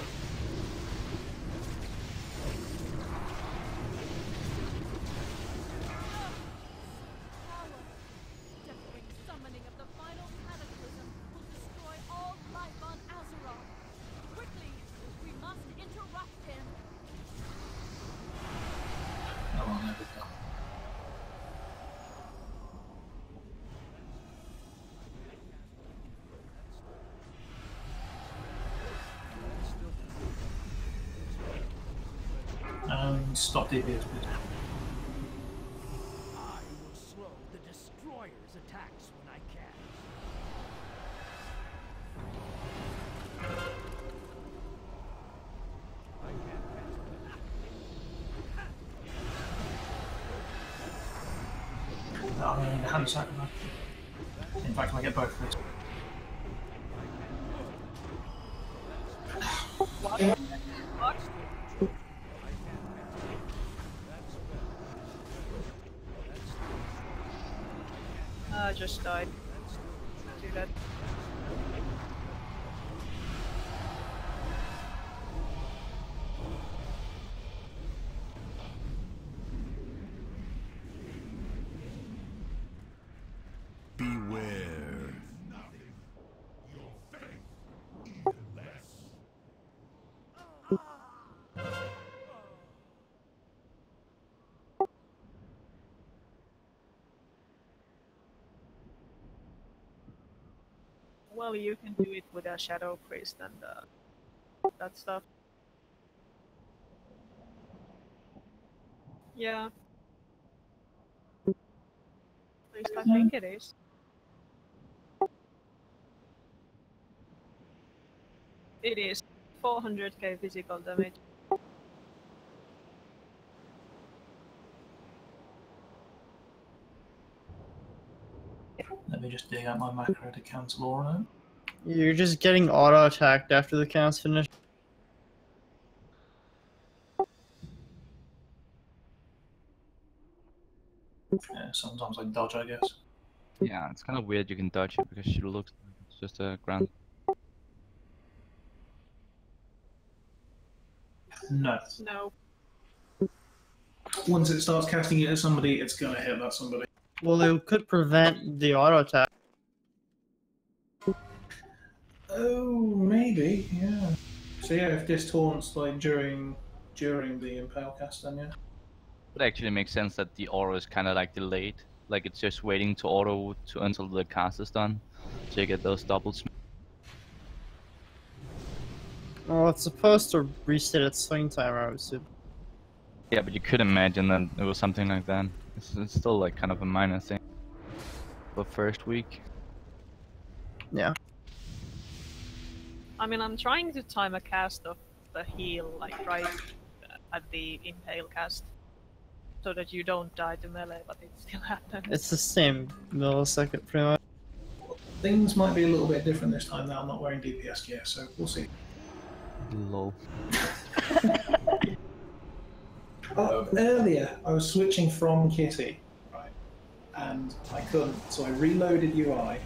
Deathwing summoning of the final cataclysm will destroy all life on Azeroth. Quickly, we must interrupt him. Oh, well, there we go. Stop DPS, please. I will slow the destroyer's attacks when I can. No, I'm going to need a hand sack now. In fact, I get both of it. What? What? I just died. Do that. Beware. Well, you can do it with a Shadow Priest and that stuff. Yeah. At least I think it is. It is 400k physical damage. Let me just dig out my macro to cancel all of them. You're just getting auto attacked after the count's finished. Yeah, sometimes I dodge, I guess. Yeah, it's kind of weird you can dodge it because she looks like it's just a ground. No. No. Once it starts casting it at somebody, it's gonna hit that somebody. Well, it could prevent the auto attack. Oh, maybe, yeah. So yeah, if this taunts like during the impale cast, then yeah. It actually makes sense that the auto is kind of like delayed. Like it's just waiting to auto until the cast is done. So you get those double smash. Well, it's supposed to reset its swing timer, I would assume. Yeah, but you could imagine that it was something like that. It's still like kind of a minor thing. The first week. Yeah. I mean, I'm trying to time a cast of the heal, like right at the impale cast, so that you don't die to melee, but it still happens. It's the same millisecond, pretty much. Things might be a little bit different this time now. I'm not wearing DPS gear, so we'll see. Lol. Earlier, I was switching from Kitty, right, and I couldn't, so I reloaded UI,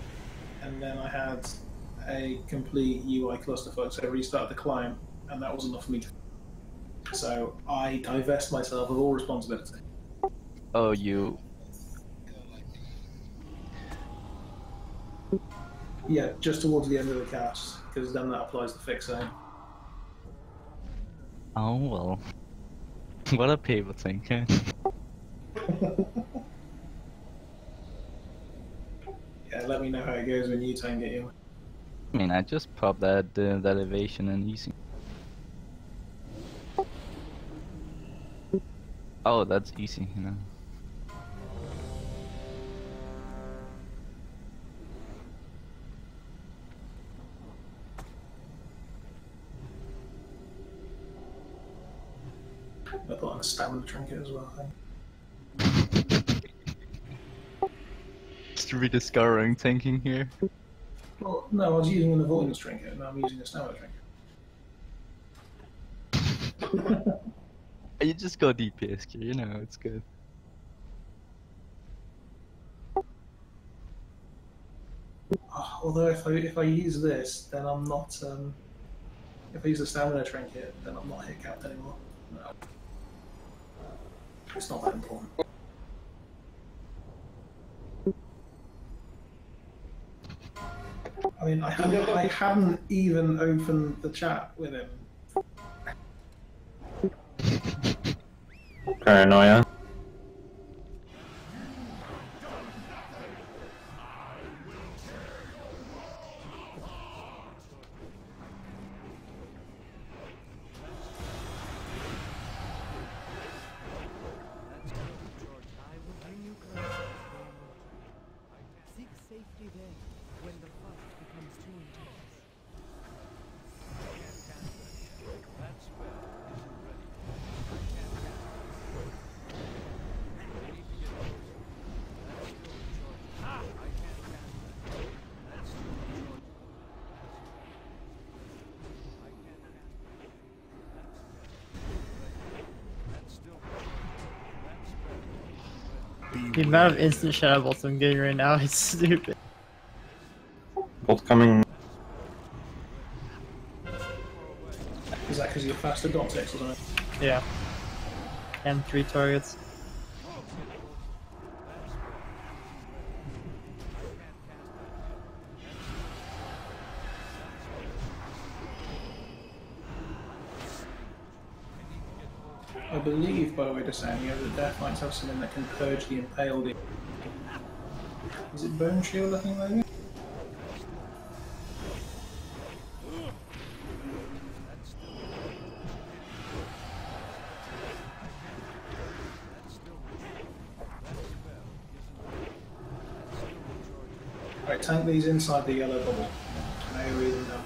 and then I had a complete UI clusterfuck, so I restarted the client, and that was enough for me to... So I divest myself of all responsibility. Oh, you... Yeah, just towards the end of the cast, because then that applies the fixing. Oh, well. What a people thinker. Yeah, let me know how it goes when you tank it. I mean, I just popped that evasion and easy. Oh, that's easy, you know. I put on a stamina trinket as well, I think. Just rediscovering tanking here. Well, no, I was using an avoidance trinket, and now I'm using a stamina trinket. You just go DPS here, you know, it's good. Although if I use this, then I'm not. If I use a stamina trinket, then I'm not hit capped anymore. No. It's not that important. I mean, I hadn't even opened the chat with him. Paranoia. The amount of instant shadow bolts I'm getting right now is stupid. Bolt coming. Is that because you're faster dot text or something? Yeah. And 3 targets. I believe, by the way, Desania, that Death Knights have something that can purge the impaled. Is it Bone Shield, I think, maybe? Right, tank these inside the yellow bubble. May read them down.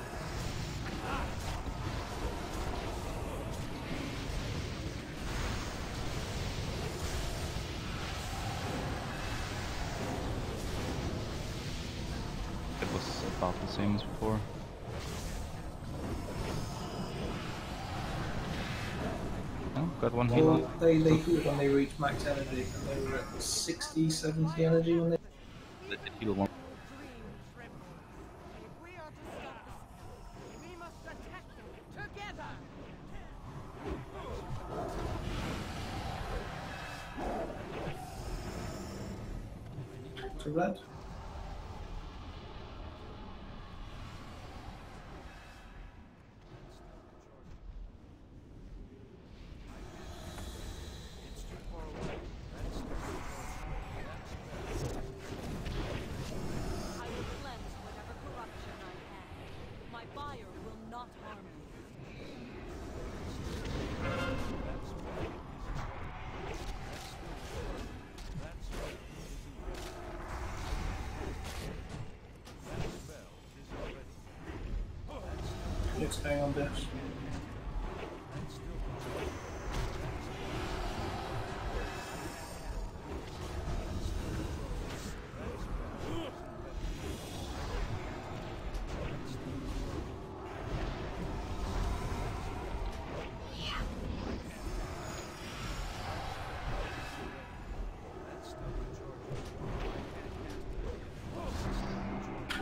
It was about the same as before. Oh, got one heal. Well, they healed when they reached max energy, and they were at 60, 70 energy when they... They did heal one. We must attack them together. To red. I will cleanse whatever corruption I can. My fire will not harm you. Let's hang on this.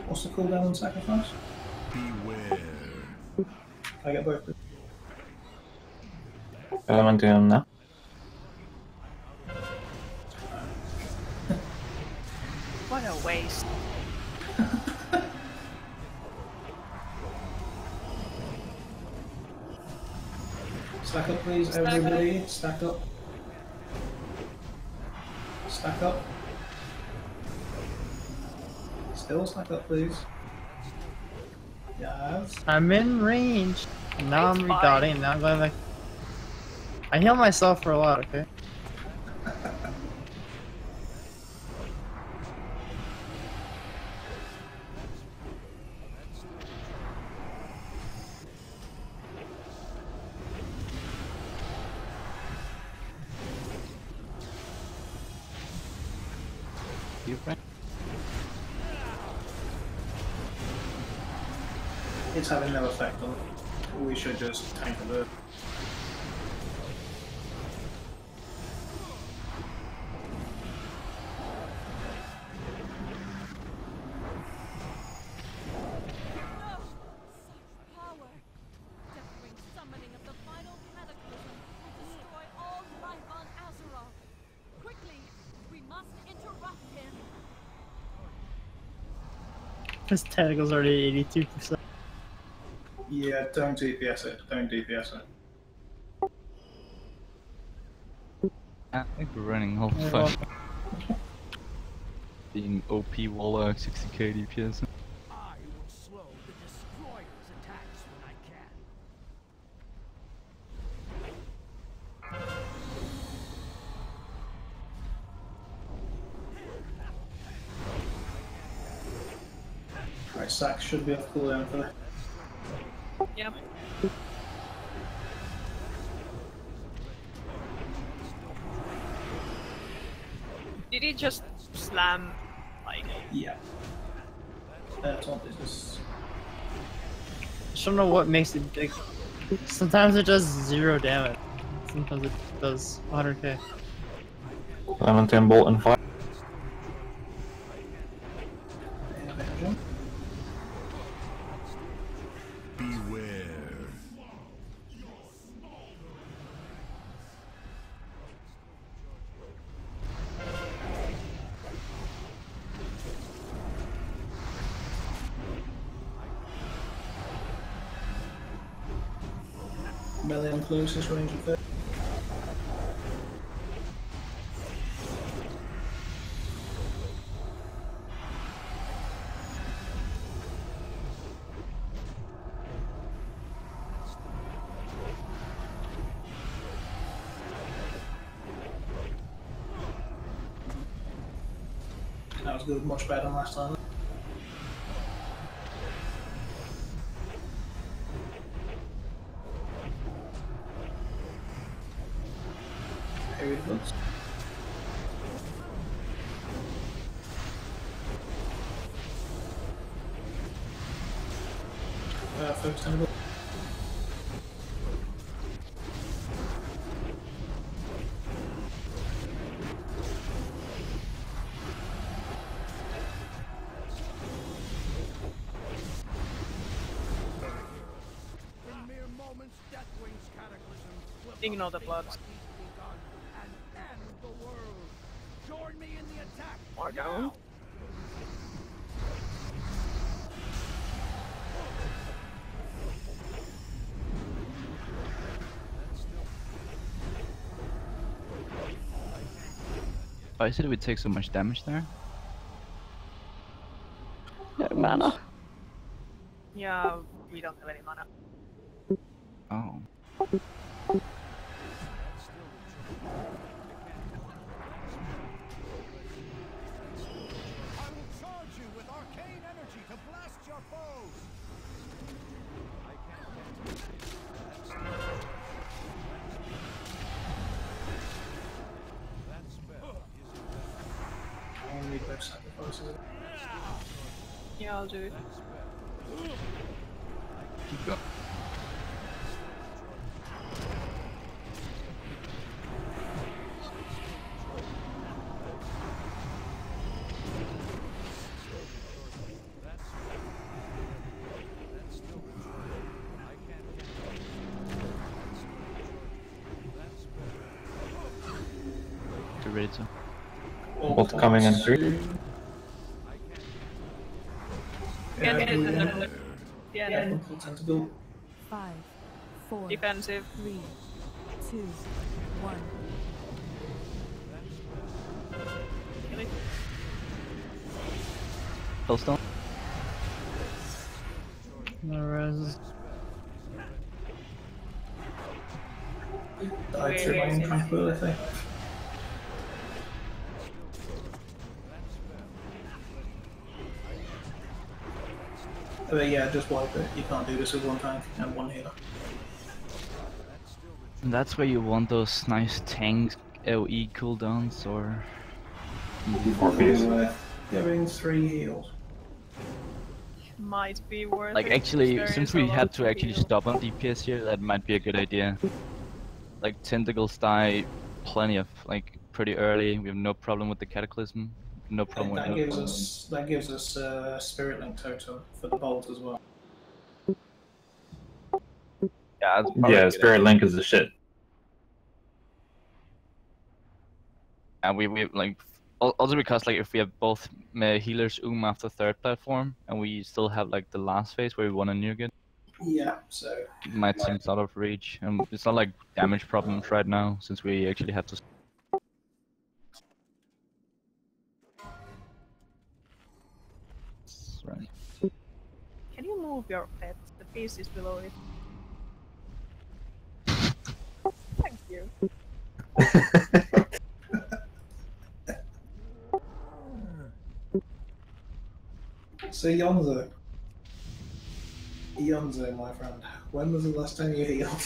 What's the cooldown on sacrifice? Beware. I get both. I'm doing him now. What a waste. Stack up, please, everybody. Stack up. Stack up. Still stack up, please. Yes. I'm in range. And now I'm redotting, and now I'm going like... I heal myself for a lot, okay? It's having no effect on it. We should just tank a bit. Power! Deathwing summoning of the final cataclysm will destroy all life on Azeroth. Quickly, we must interrupt him. This tentacle's already 82%. Yeah, don't DPS it. Don't DPS it. I think we're running all fine. Being OP Waller 60k DPS. I will slow the destroyer's attacks when I can. Right, Sax should be off cooldown for that. Yep. Did he just slam, like... Yeah. It's on business. I just don't know what makes it big. Sometimes it does 0 damage. Sometimes it does 100k. 11-10 bolt and fire. Melee and closest range of 30. That was good, much better than last time. Here it goes. Focus on the In mere moments, Deathwing's cataclysm will Ignore the blood. and end the world. Join me in the attack. Or go. Oh, I said we take so much damage there. No mana. Yeah, we don't have any mana. Oh. I will charge you with arcane energy to blast your foes. I That spell is only both sacrifices. Yeah, I'll do it. Keep going. Get ready to. Bolt coming in 3. Yeah, Yeah, tentacle. 5, 4, defensive. 3, 2, 1. Really? Hellstone. No res. Died through my own tranquility. But yeah, just wipe it. You can't do this with one tank and one healer. And that's where you want those nice tank AoE cooldowns, or. Worth giving 3 heals. Might be worth Like it. actually, There since is a we lot had to to actually heal. stop on DPS here, that might be a good idea. Like tentacles die plenty of pretty early. We have no problem with the cataclysm. No problem with That gives us spirit link totem for the bolt as well. Yeah, it's probably Yeah, a good Spirit idea. Link is the shit. And we also because if we have both healers after third platform, and we still have the last phase where we want to nuke it, Yeah, so it might seem out of reach. And it's not damage problems right now since we actually have to. Right. Can you move your pet? The piece is below it. Thank you. So Yonzo, my friend, when was the last time you healed?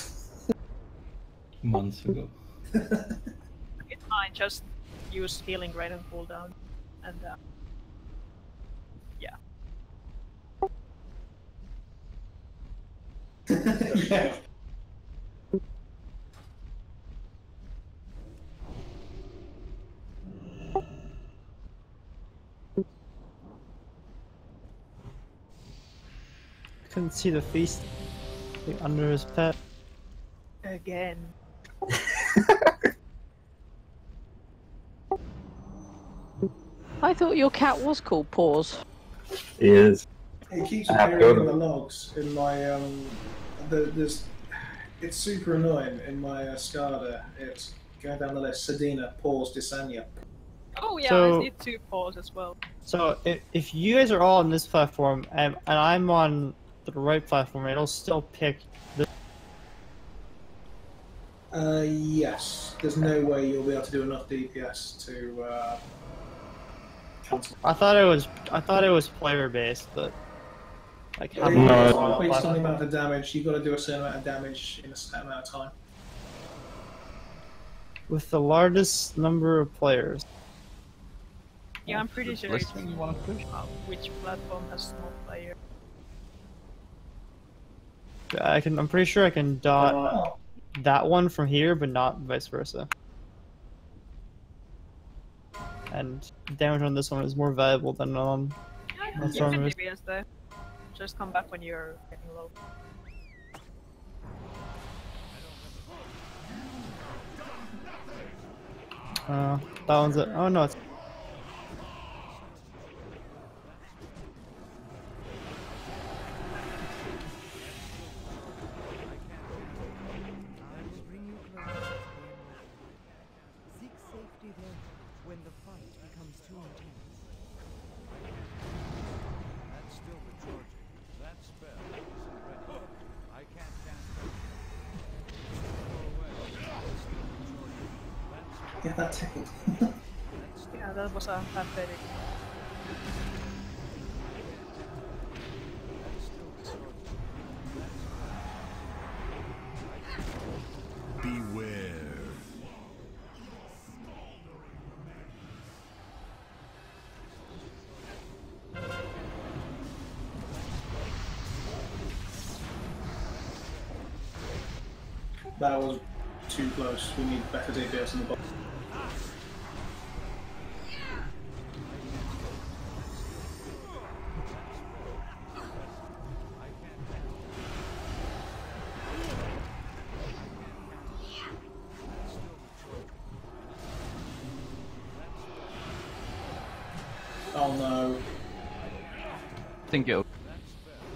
Months ago. It's fine, just use healing rate and cooldown. And yeah. Yeah. Couldn't see the feast under his pet. Again. I thought your cat was called Paws. He is. It keeps I have to appearing go in to- the logs in my there's It's super annoying in my SCADA. It's going down the list. Sedina, pause, Desania. Oh yeah, So- I need 2 pause as well. So if you guys are all on this platform and I'm on the right platform, it'll still pick the. Yes. There's no way you'll be able to do enough DPS to cancel. I thought it was player based, but like how It's many No, people on the based on the platform? amount of damage. You've got to do a certain amount of damage in a certain amount of time. With the largest number of players. Yeah, I'm pretty sure List it's thing you want to push? which platform has more players. I'm pretty sure I can dot that one from here, but not vice versa. And damage on this one is more valuable than on. Yeah, That's you can wrong. DPS there. Just come back when you're getting low. That one's it. Oh no, it's. I will bring you closer to the emerald. Seek safety there when the fight becomes too intense. That's still recharging. That spell isn't ready. I can't cast it. Go away. It's still recharging. That spell Get that tickled. Yeah, that was a pathetic. Beware. That was too close. We need better DPS in the box. Oh no. Thank you.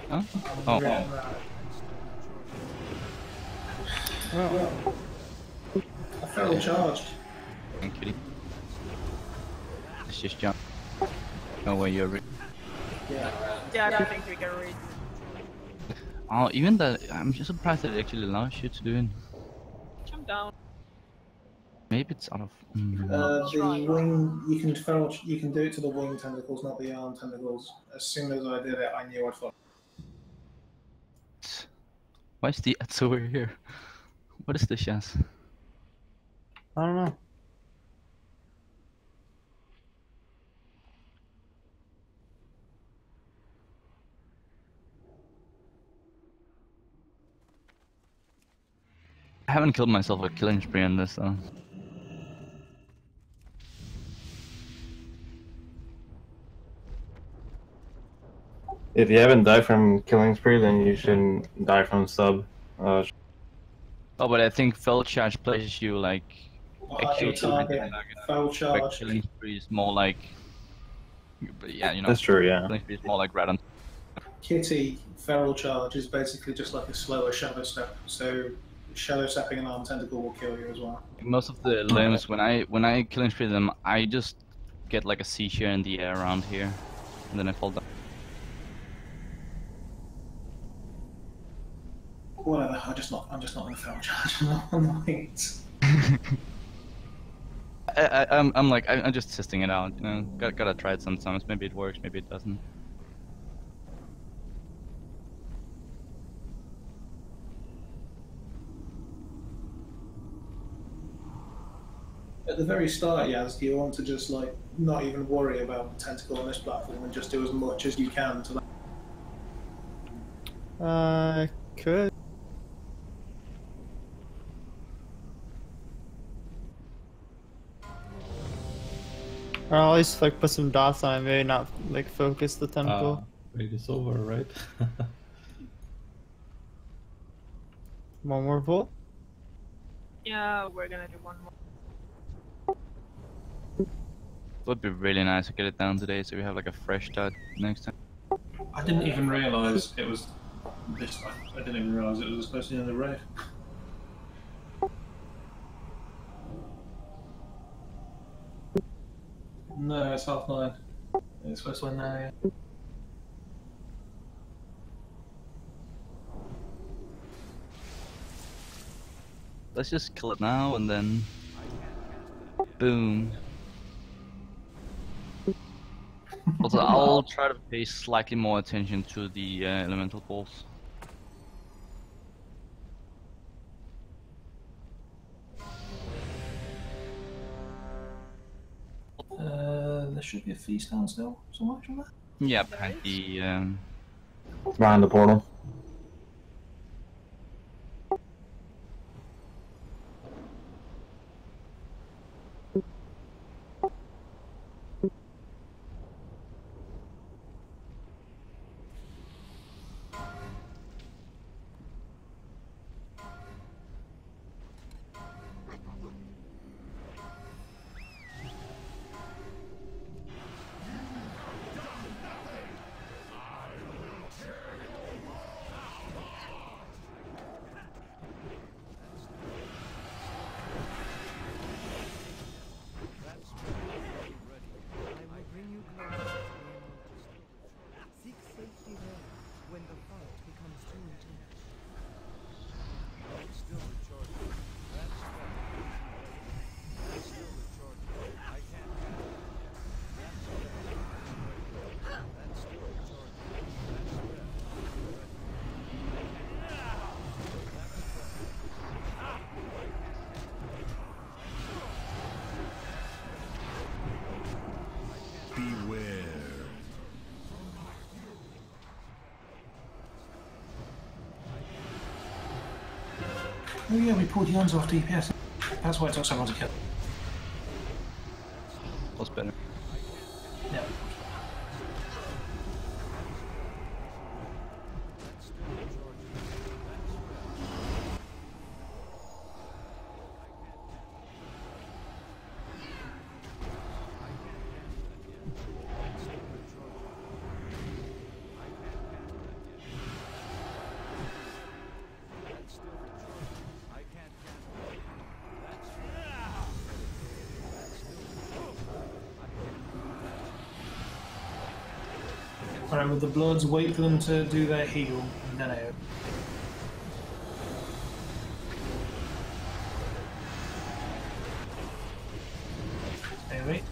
Huh? Oh. I fell charged. Thank you. Let's just jump. No way you're. Yeah. Yeah, I don't think we can read. Oh, even that. I'm just surprised that it actually allows you to do it. Jump down. Maybe it's out of. The wing, you can do it to the wing tentacles, not the arm tentacles. As soon as I did it, I knew I'd fall. Why is the ads over here? What is the chance? I don't know. I haven't killed myself with killing spree on this though. If you haven't died from killing spree, then you shouldn't die from sub. Oh, but I think fell charge places you like actual target, foul charge. Like, killing spree is more like. But yeah, you know. That's true, yeah. Killing spree is more like rat on. Kitty feral charge is basically just like a slower shadow step. So shadow stepping an arm tentacle will kill you as well. Most of the limbs, when I killing spree them, I just get like a seashell in the air around here, and then I fall down. Whatever. I'm just not going to feral charge. I'm like. I'm just testing it out. You know, gotta try it sometimes. Maybe it works, maybe it doesn't. At the very start, Yaz, you want to just like not even worry about the tentacle on this platform and just do as much as you can to. Could. Or at least like put some dots on it, maybe not like focus the tentacle. Wait, it's over, right? One more pull. Yeah, we're gonna do one more. Would be really nice to get it down today, so we have like a fresh start next time. I didn't even realise it was this. I didn't even realise it was supposed to be in the red. No, it's 9:30. It's supposed to end now, yeah. Let's just kill it now and then. Boom. Also, I'll try to pay slightly more attention to the elemental balls. There should be a feast down still, somewhere, shouldn't there? Yeah, behind the. Behind the portal. Oh yeah, we pulled Jans off DPS. That's why it took so long to kill. What's better? Yeah. Alright, with the Bloods, wait for them to do their heal, and then out. Stay away.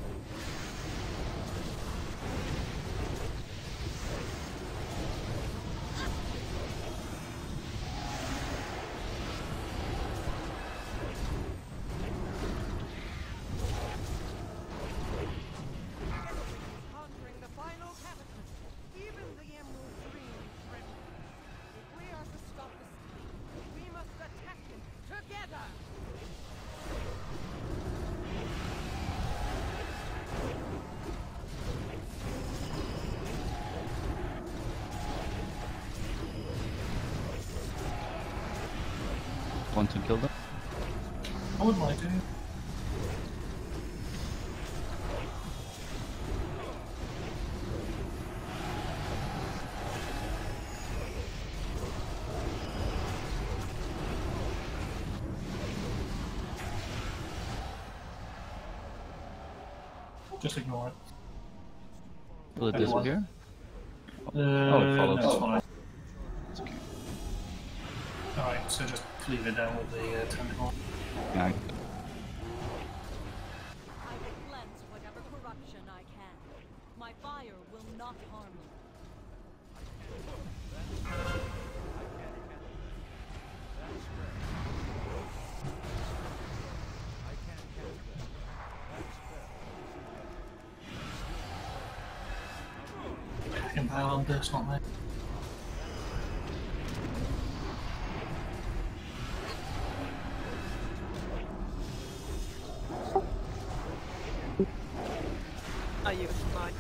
Conquering the final cataclysm. Even the Emerald Dream trembles. If we are to stop the scheme, we must attack it together! Want to kill them? I would like to. Just ignore it. Will it disappear? Oh, it follows. no, it's fine. It's okay. Alright, so just leave it down with the tentacle. Yeah. I will cleanse whatever corruption I can. My fire will not harm you. Impale on burst, not there. I use mine.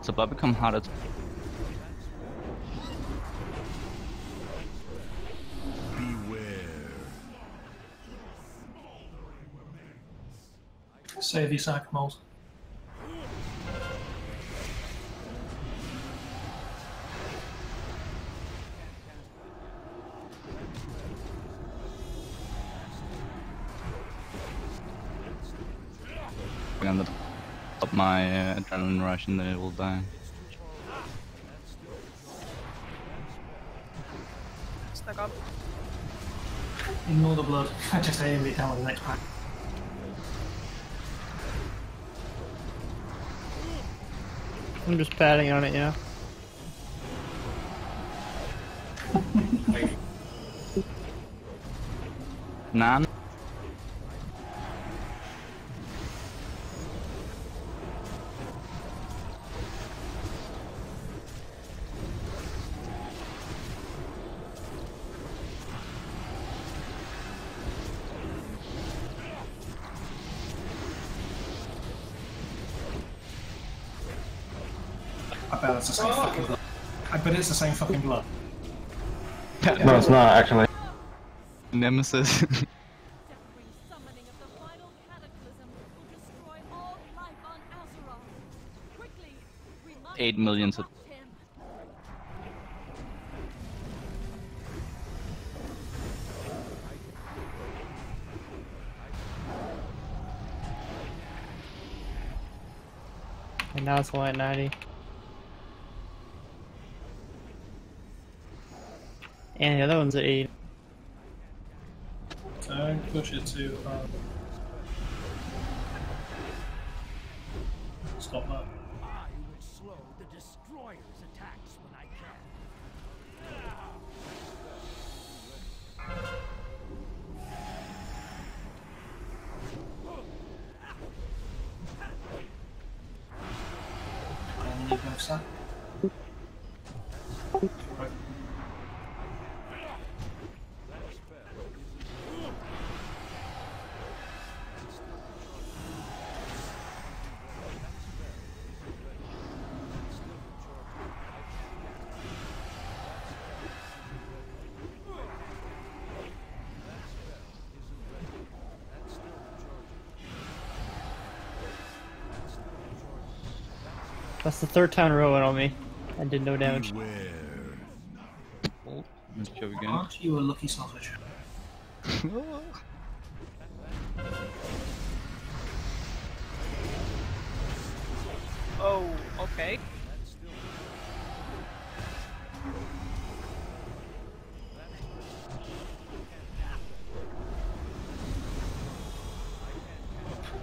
So Bob become harder to... Save your sack, moles. gonna up my adrenaline rush and then it will die. Stuck up. Ignore the blood. I just aim it down with the next pack. I'm just patting on it, you know. Nan? I bet it's the same fucking blood. I bet it's the same fucking blood. No, it's not actually. Nemesis. Deathwing summoning of the final cataclysm will destroy all life on Azeroth. Quickly, we must 8 million. corrupt him. And now it's 190. And the other one's at 8. Don't push it too hard. Stop that. I will slow the destroyer's attacks when I can. And you go sat. That's the third time in a row it on me. I did no damage. Oh, let's go again. Aren't you a lucky sausage? Oh, okay.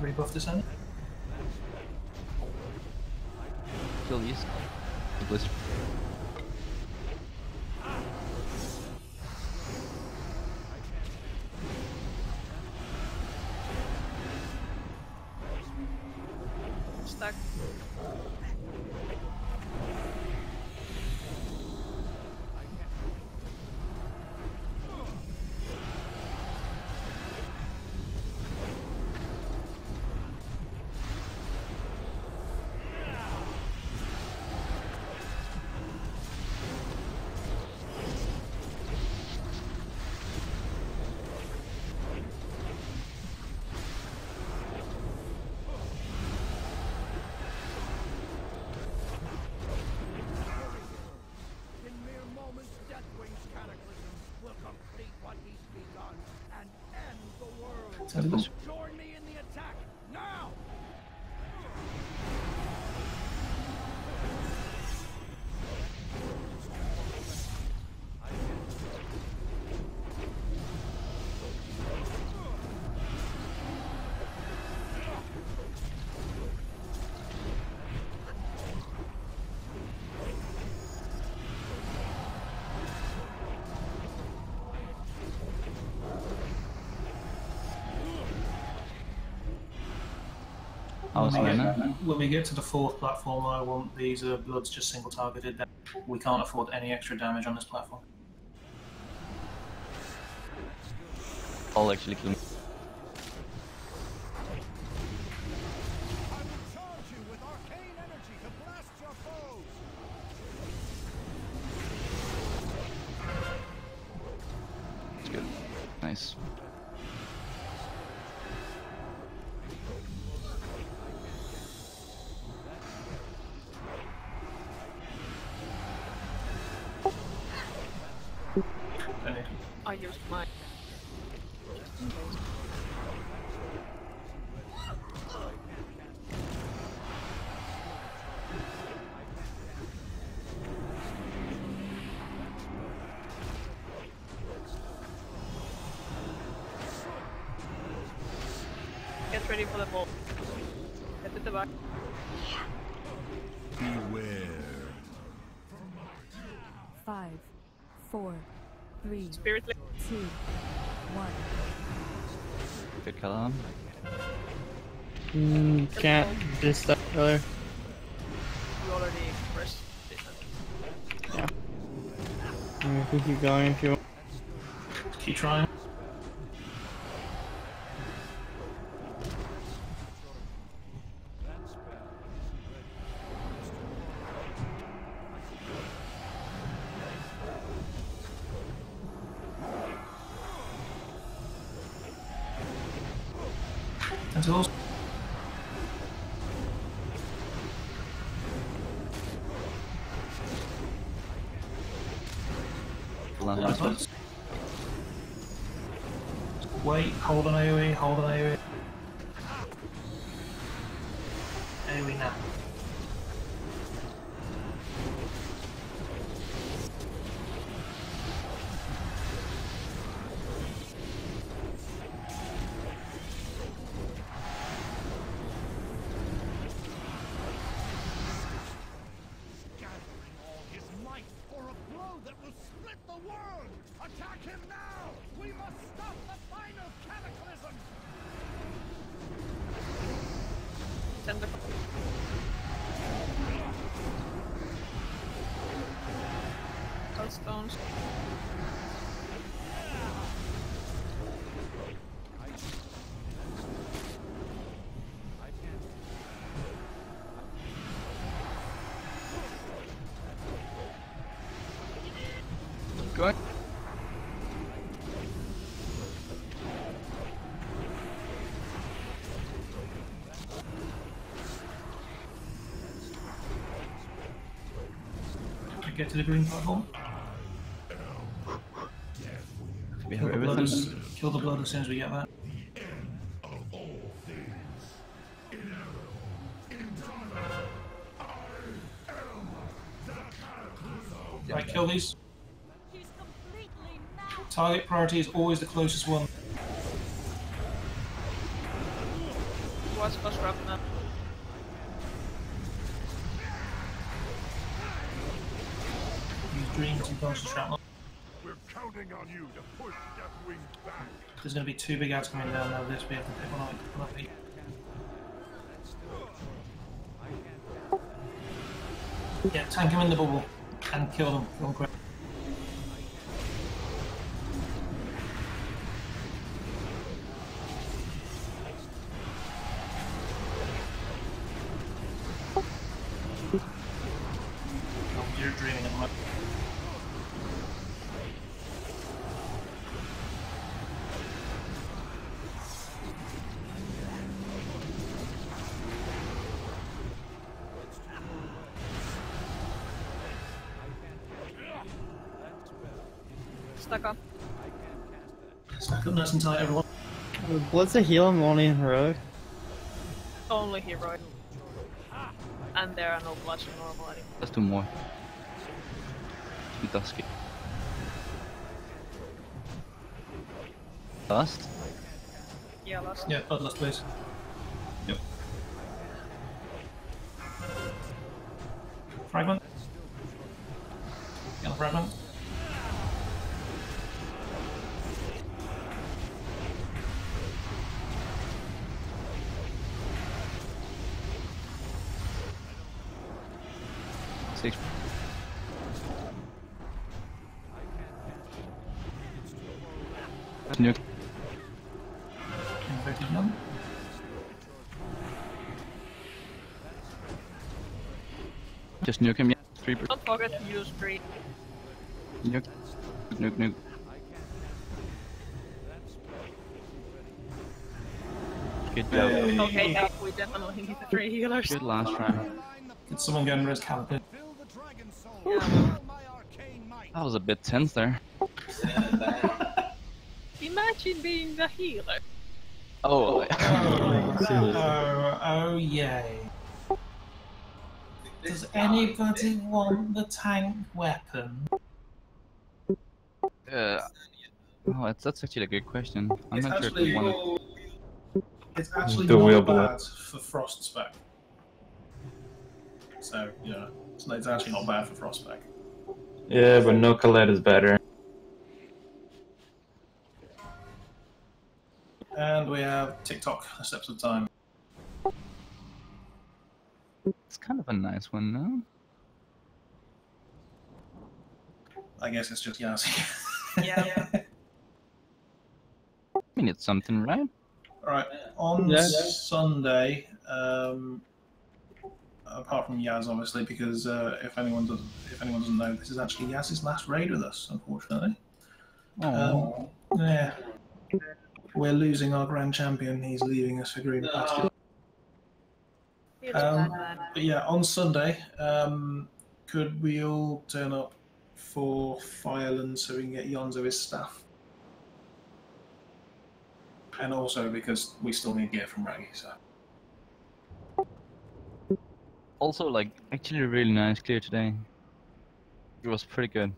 Rebuff this end? Kill these. Blister. Stuck. In mere moments, Deathwing's cataclysm will complete what he's begun and end the world. Join me in the attack now! When we get to the fourth platform, I want these bloods just single targeted. We can't afford any extra damage on this platform. I'll actually kill me. It's good. Nice. I used mine. Just in case. ready for the ball. Get to the back. Beware. 5, 4, 3, Spirit 2, 1. Good kill on. Can't diss that earlier. You already pressed it. Yeah. We can keep going if you want. Keep trying. Tentacles. Wait, hold on AoE, hold on AoE. AoE now. Attack him now! We must stop the final cataclysm! Send the stones. Go. Get to the green platform. We have everything. Kill the blood as soon as we get that. Right, kill these. Target priority is always the closest one. What's supposed to happen now? Use dream to dodge the shrapnel. We're counting on you to push Deathwing back. There's going to be 2 big ads coming down now. This we have to pick one up. Yeah, tank him in the bubble and kill them. Kill them quick. You're dreaming at the moment. Stuck up. Stack up nice and tight, everyone. What's the heal I'm only in heroic? Only heroic. And there are no bloods in normal anymore. Let's do more. Dusky. Last? Yeah, last. Yeah, last please. Yep. Fragment. Yellow fragment. Six. Nuke. Infected none. Just nuke him, yeah. 3%. Don't forget to use green. Nuke. Nuke. Good job. Okay, now we definitely need the 3 healers. Good last round. Did someone go and res Caliper? That was a bit tense there. Imagine being the healer. Oh. Oh, yay. Does anybody want the tank weapon? Oh, that's actually a good question. I'm not sure if we want It's actually Do wheel not blood. bad for Frost spec. So, yeah, it's actually not bad for Frost spec. Yeah, but no Colette is better. And we have TikTok, Steps of Time. It's kind of a nice one, no? I guess it's just Yassi. Yeah. I mean, it's something, right? Alright, on Yeah. Sunday, apart from Yaz, obviously, because if anyone doesn't know, this is actually Yaz's last raid with us, unfortunately. Yeah. We're losing our grand champion, he's leaving us for greener pastures. But yeah, on Sunday, could we all turn up for Fireland so we can get Yonzo his staff? And also because we still need gear from Raggy, so. Also, like, actually really nice clear today. It was pretty good.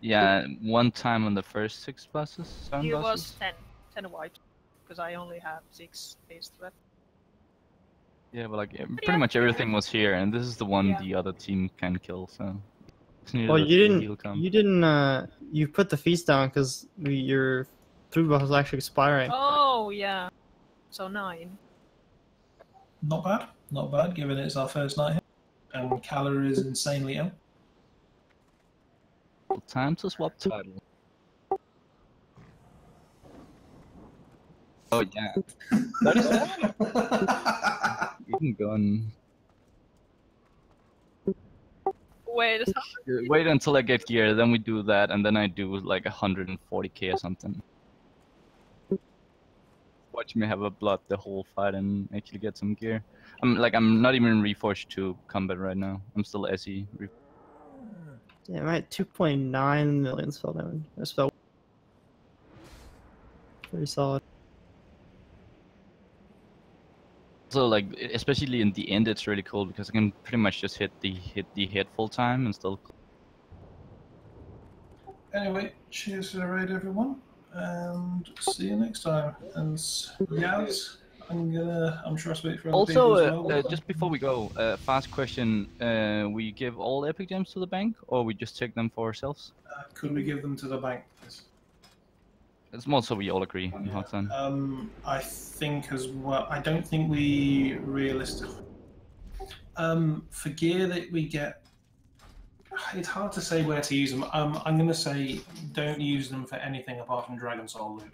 Yeah, one time on the first 6 buses, 7 It buses. was 10 wipes, because I only have 6 days left. Yeah, but like pretty much everything was here, and this is the one Yeah. the other team can kill. So. Just needed Well, to you see the didn't. heal come. You didn't. You put the feast down because your food was actually expiring. Oh, yeah. So 9. Not bad, not bad, given it's our first night here. And Kala is insanely ill. Time to swap title. Oh yeah. 37? You can go and Wait a second. wait until I get gear, then we do that, and then I do like 140k or something. Watch me have a blood the whole fight and actually get some gear. I'm not even in Reforged 2 combat right now. I'm still SE. Yeah, I'm at 2.9 million spell damage. Or spell. Pretty solid. So like, especially in the end, it's really cool because I can pretty much just hit the head full time and still. Anyway, cheers for the raid, everyone, and see you next time. And Yaz, I'm sure I speak for other Also, people as well. just before we go, fast question: we give all epic gems to the bank, or we just take them for ourselves? Could we give them to the bank, please? It's more so we all agree on how it's done. I think as well. I don't think we realistically. For gear that we get, it's hard to say where to use them. I'm going to say don't use them for anything apart from Dragon Soul loot.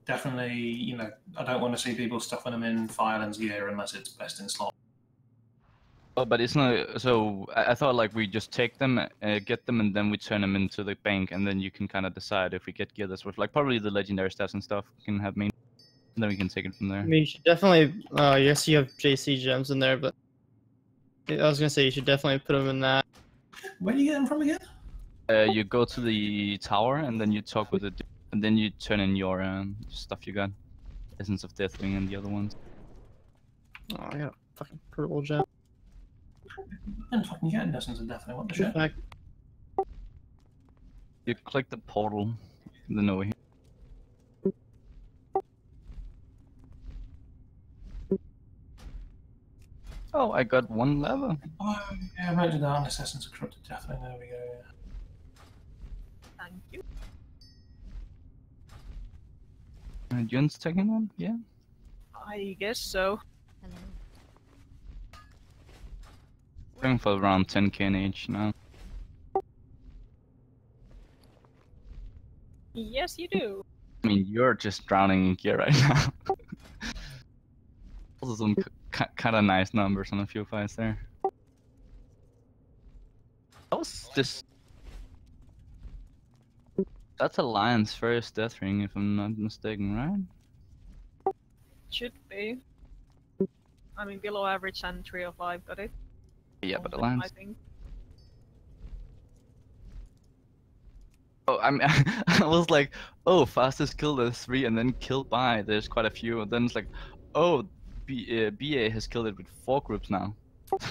Definitely, I don't want to see people stuffing them in Fireland's gear unless it's best in slot. Oh, but it's not. So I thought like we just take them, get them, and then we turn them into the bank, and then you can kind of decide if we get gear that's worth like probably the legendary stats and stuff. We can have main, and then we can take it from there. I mean, you should definitely. Yes, you have JC gems in there, but I was gonna say you should definitely put them in that. Where do you get them from again? You go to the tower, and then you talk with it, and then you turn in your stuff you got, Essence of Deathwing and the other ones. Oh, I got a fucking purple gem. I'm fucking getting Essence of Deathwing. What the shit? Back. You click the portal, then over here. Oh, I got 1 lever. Oh, yeah, I did that on Essence of Corrupted Deathwing. There we go. Yeah. Thank you. Jun's taking one? Yeah. I guess so. Going for around 10k in each now. Yes, you do. I mean, you're just drowning in gear right now. Also some kind of nice numbers on a few fights there. That was this. That's a Lion's first death ring, if I'm not mistaken, right? Should be. I mean, below average and 3 or 5 got it. Yeah, but I Alliance. think. Oh, I was like, oh, fastest kill is 3, and then killed by there's quite a few, and then it's like, oh, BA has killed it with 4 groups now.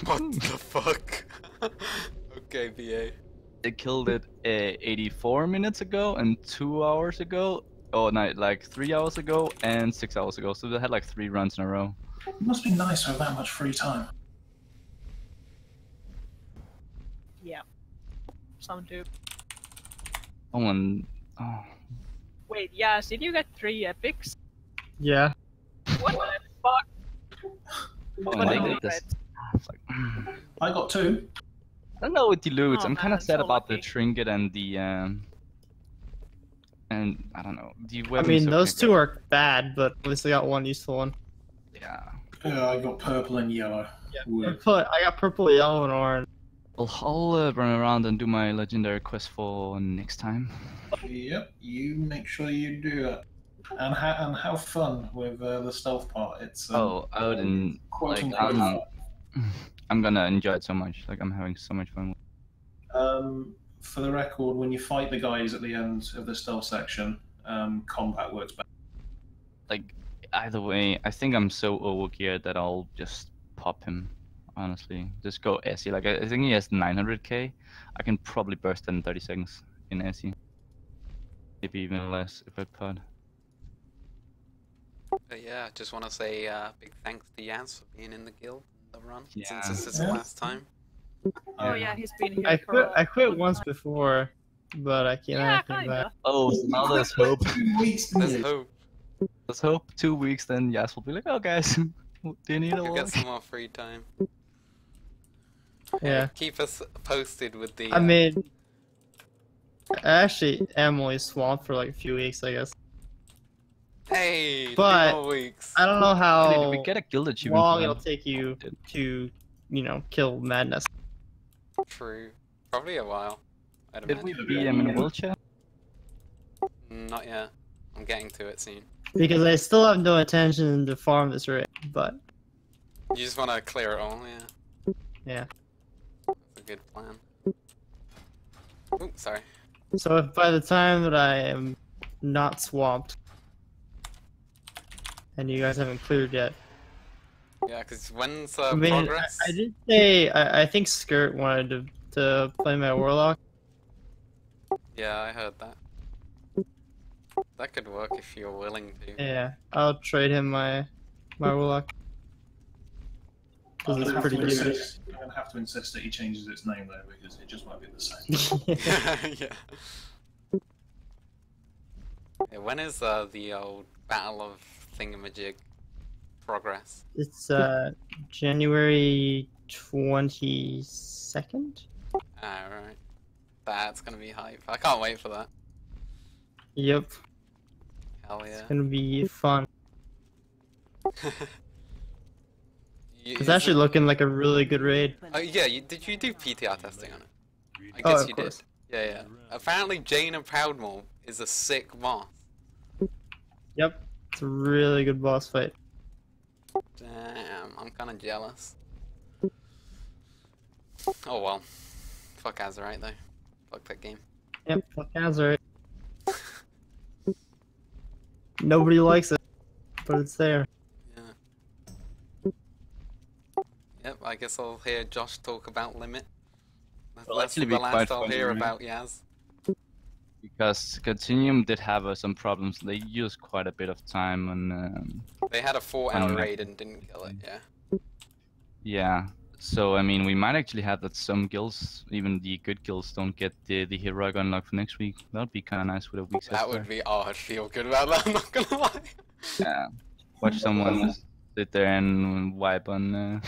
What the fuck? Okay, BA. They killed it 84 minutes ago and 2 hours ago. Oh, no, like 3 hours ago and 6 hours ago. So they had like 3 runs in a row. It must be nice to have that much free time. Yeah. Some do. Oh, and Wait, yeah, did you get 3 epics? Yeah. What the fuck? oh, What and did they you did this. get? It's like, I got 2. I don't know with the loot. Oh, I'm kind man, of sad so about the lucky. trinket and the and I don't know. The I weapons mean, are those okay, two are bad, but at least I got one useful one. Yeah. I got purple and yellow. I got purple, yellow, and orange. I'll run around and do my legendary quest for next time. Yep, you make sure you do that. And have fun with the stealth part. It's I wouldn't quote like. unquote fun. I'm gonna enjoy it so much. Like I'm having so much fun. For the record, when you fight the guys at the end of the stealth section, combat works better. Like either way, I think I'm so overgeared that I'll just pop him. Honestly, just go SE. Like I think he has 900k. I can probably burst in 30 seconds in SE. Maybe even less if I pod. But yeah, just want to say big thanks to Yaz for being in the guild, the run, Yeah. since this is the last time. Oh yeah, he's been here I quit once before, but I can't. Yeah, I came kinda. back. Oh, so now there's hope. There's hope. Let's hope 2 weeks, then Yas will be like, oh guys, do you need a You'll walk? get some more free time. Yeah. Keep us posted with the. I mean, I actually am only swamped for like a few weeks, I guess. Hey, But 2 more weeks. I don't know how Did we get a guild achievement? long for it'll that? take you to, kill Madness. True. Probably a while. I'd Did we imagine. beat him in wheelchair? Not yet. I'm getting to it soon. Because I still have no intention to farm this raid, but You just want to clear it all, yeah. yeah. That's a good plan. Oh, sorry. So if by the time that I am not swamped, and you guys haven't cleared yet, Yeah, because when's I mean, progress? I did say I think Skirt wanted to play my Warlock. Yeah, I heard that. That could work if you're willing to. Yeah, I'll trade him my Warlock. I'm Because it's gonna, pretty good. I'm gonna have to insist that he changes its name though, because it just won't be the same. Yeah. Yeah, when is the old Battle of Thingamajig progress? It's January 22nd. Alright. That's gonna be hype. I can't wait for that. Yep, Hell yeah. it's gonna be fun. It's Is actually it- looking like a really good raid. Oh yeah, did you do PTR testing on it? I Oh, guess of you course. did. Yeah, yeah. Apparently Jaina Proudmore is a sick boss. Yep, it's a really good boss fight. Damn, I'm kinda jealous. Oh well. Fuck Azerite though. Fuck that game. Yep, fuck Azerite. Nobody likes it, but it's there. Yep, I guess I'll hear Josh talk about Limit. Well, That's actually the be last quite I'll funny, hear right? about Yaz. Because Continuum did have some problems. They used quite a bit of time on. They had a 4-hour on- raid and didn't kill it, yeah. Yeah. So I mean, we might actually have that some guilds, even the good guilds, don't get the heroic unlock for next week. That would be kind of nice with a week's That head would start. be, oh, I'd feel good about that, I'm not gonna lie. Yeah. Watch someone sit there and wipe on Matt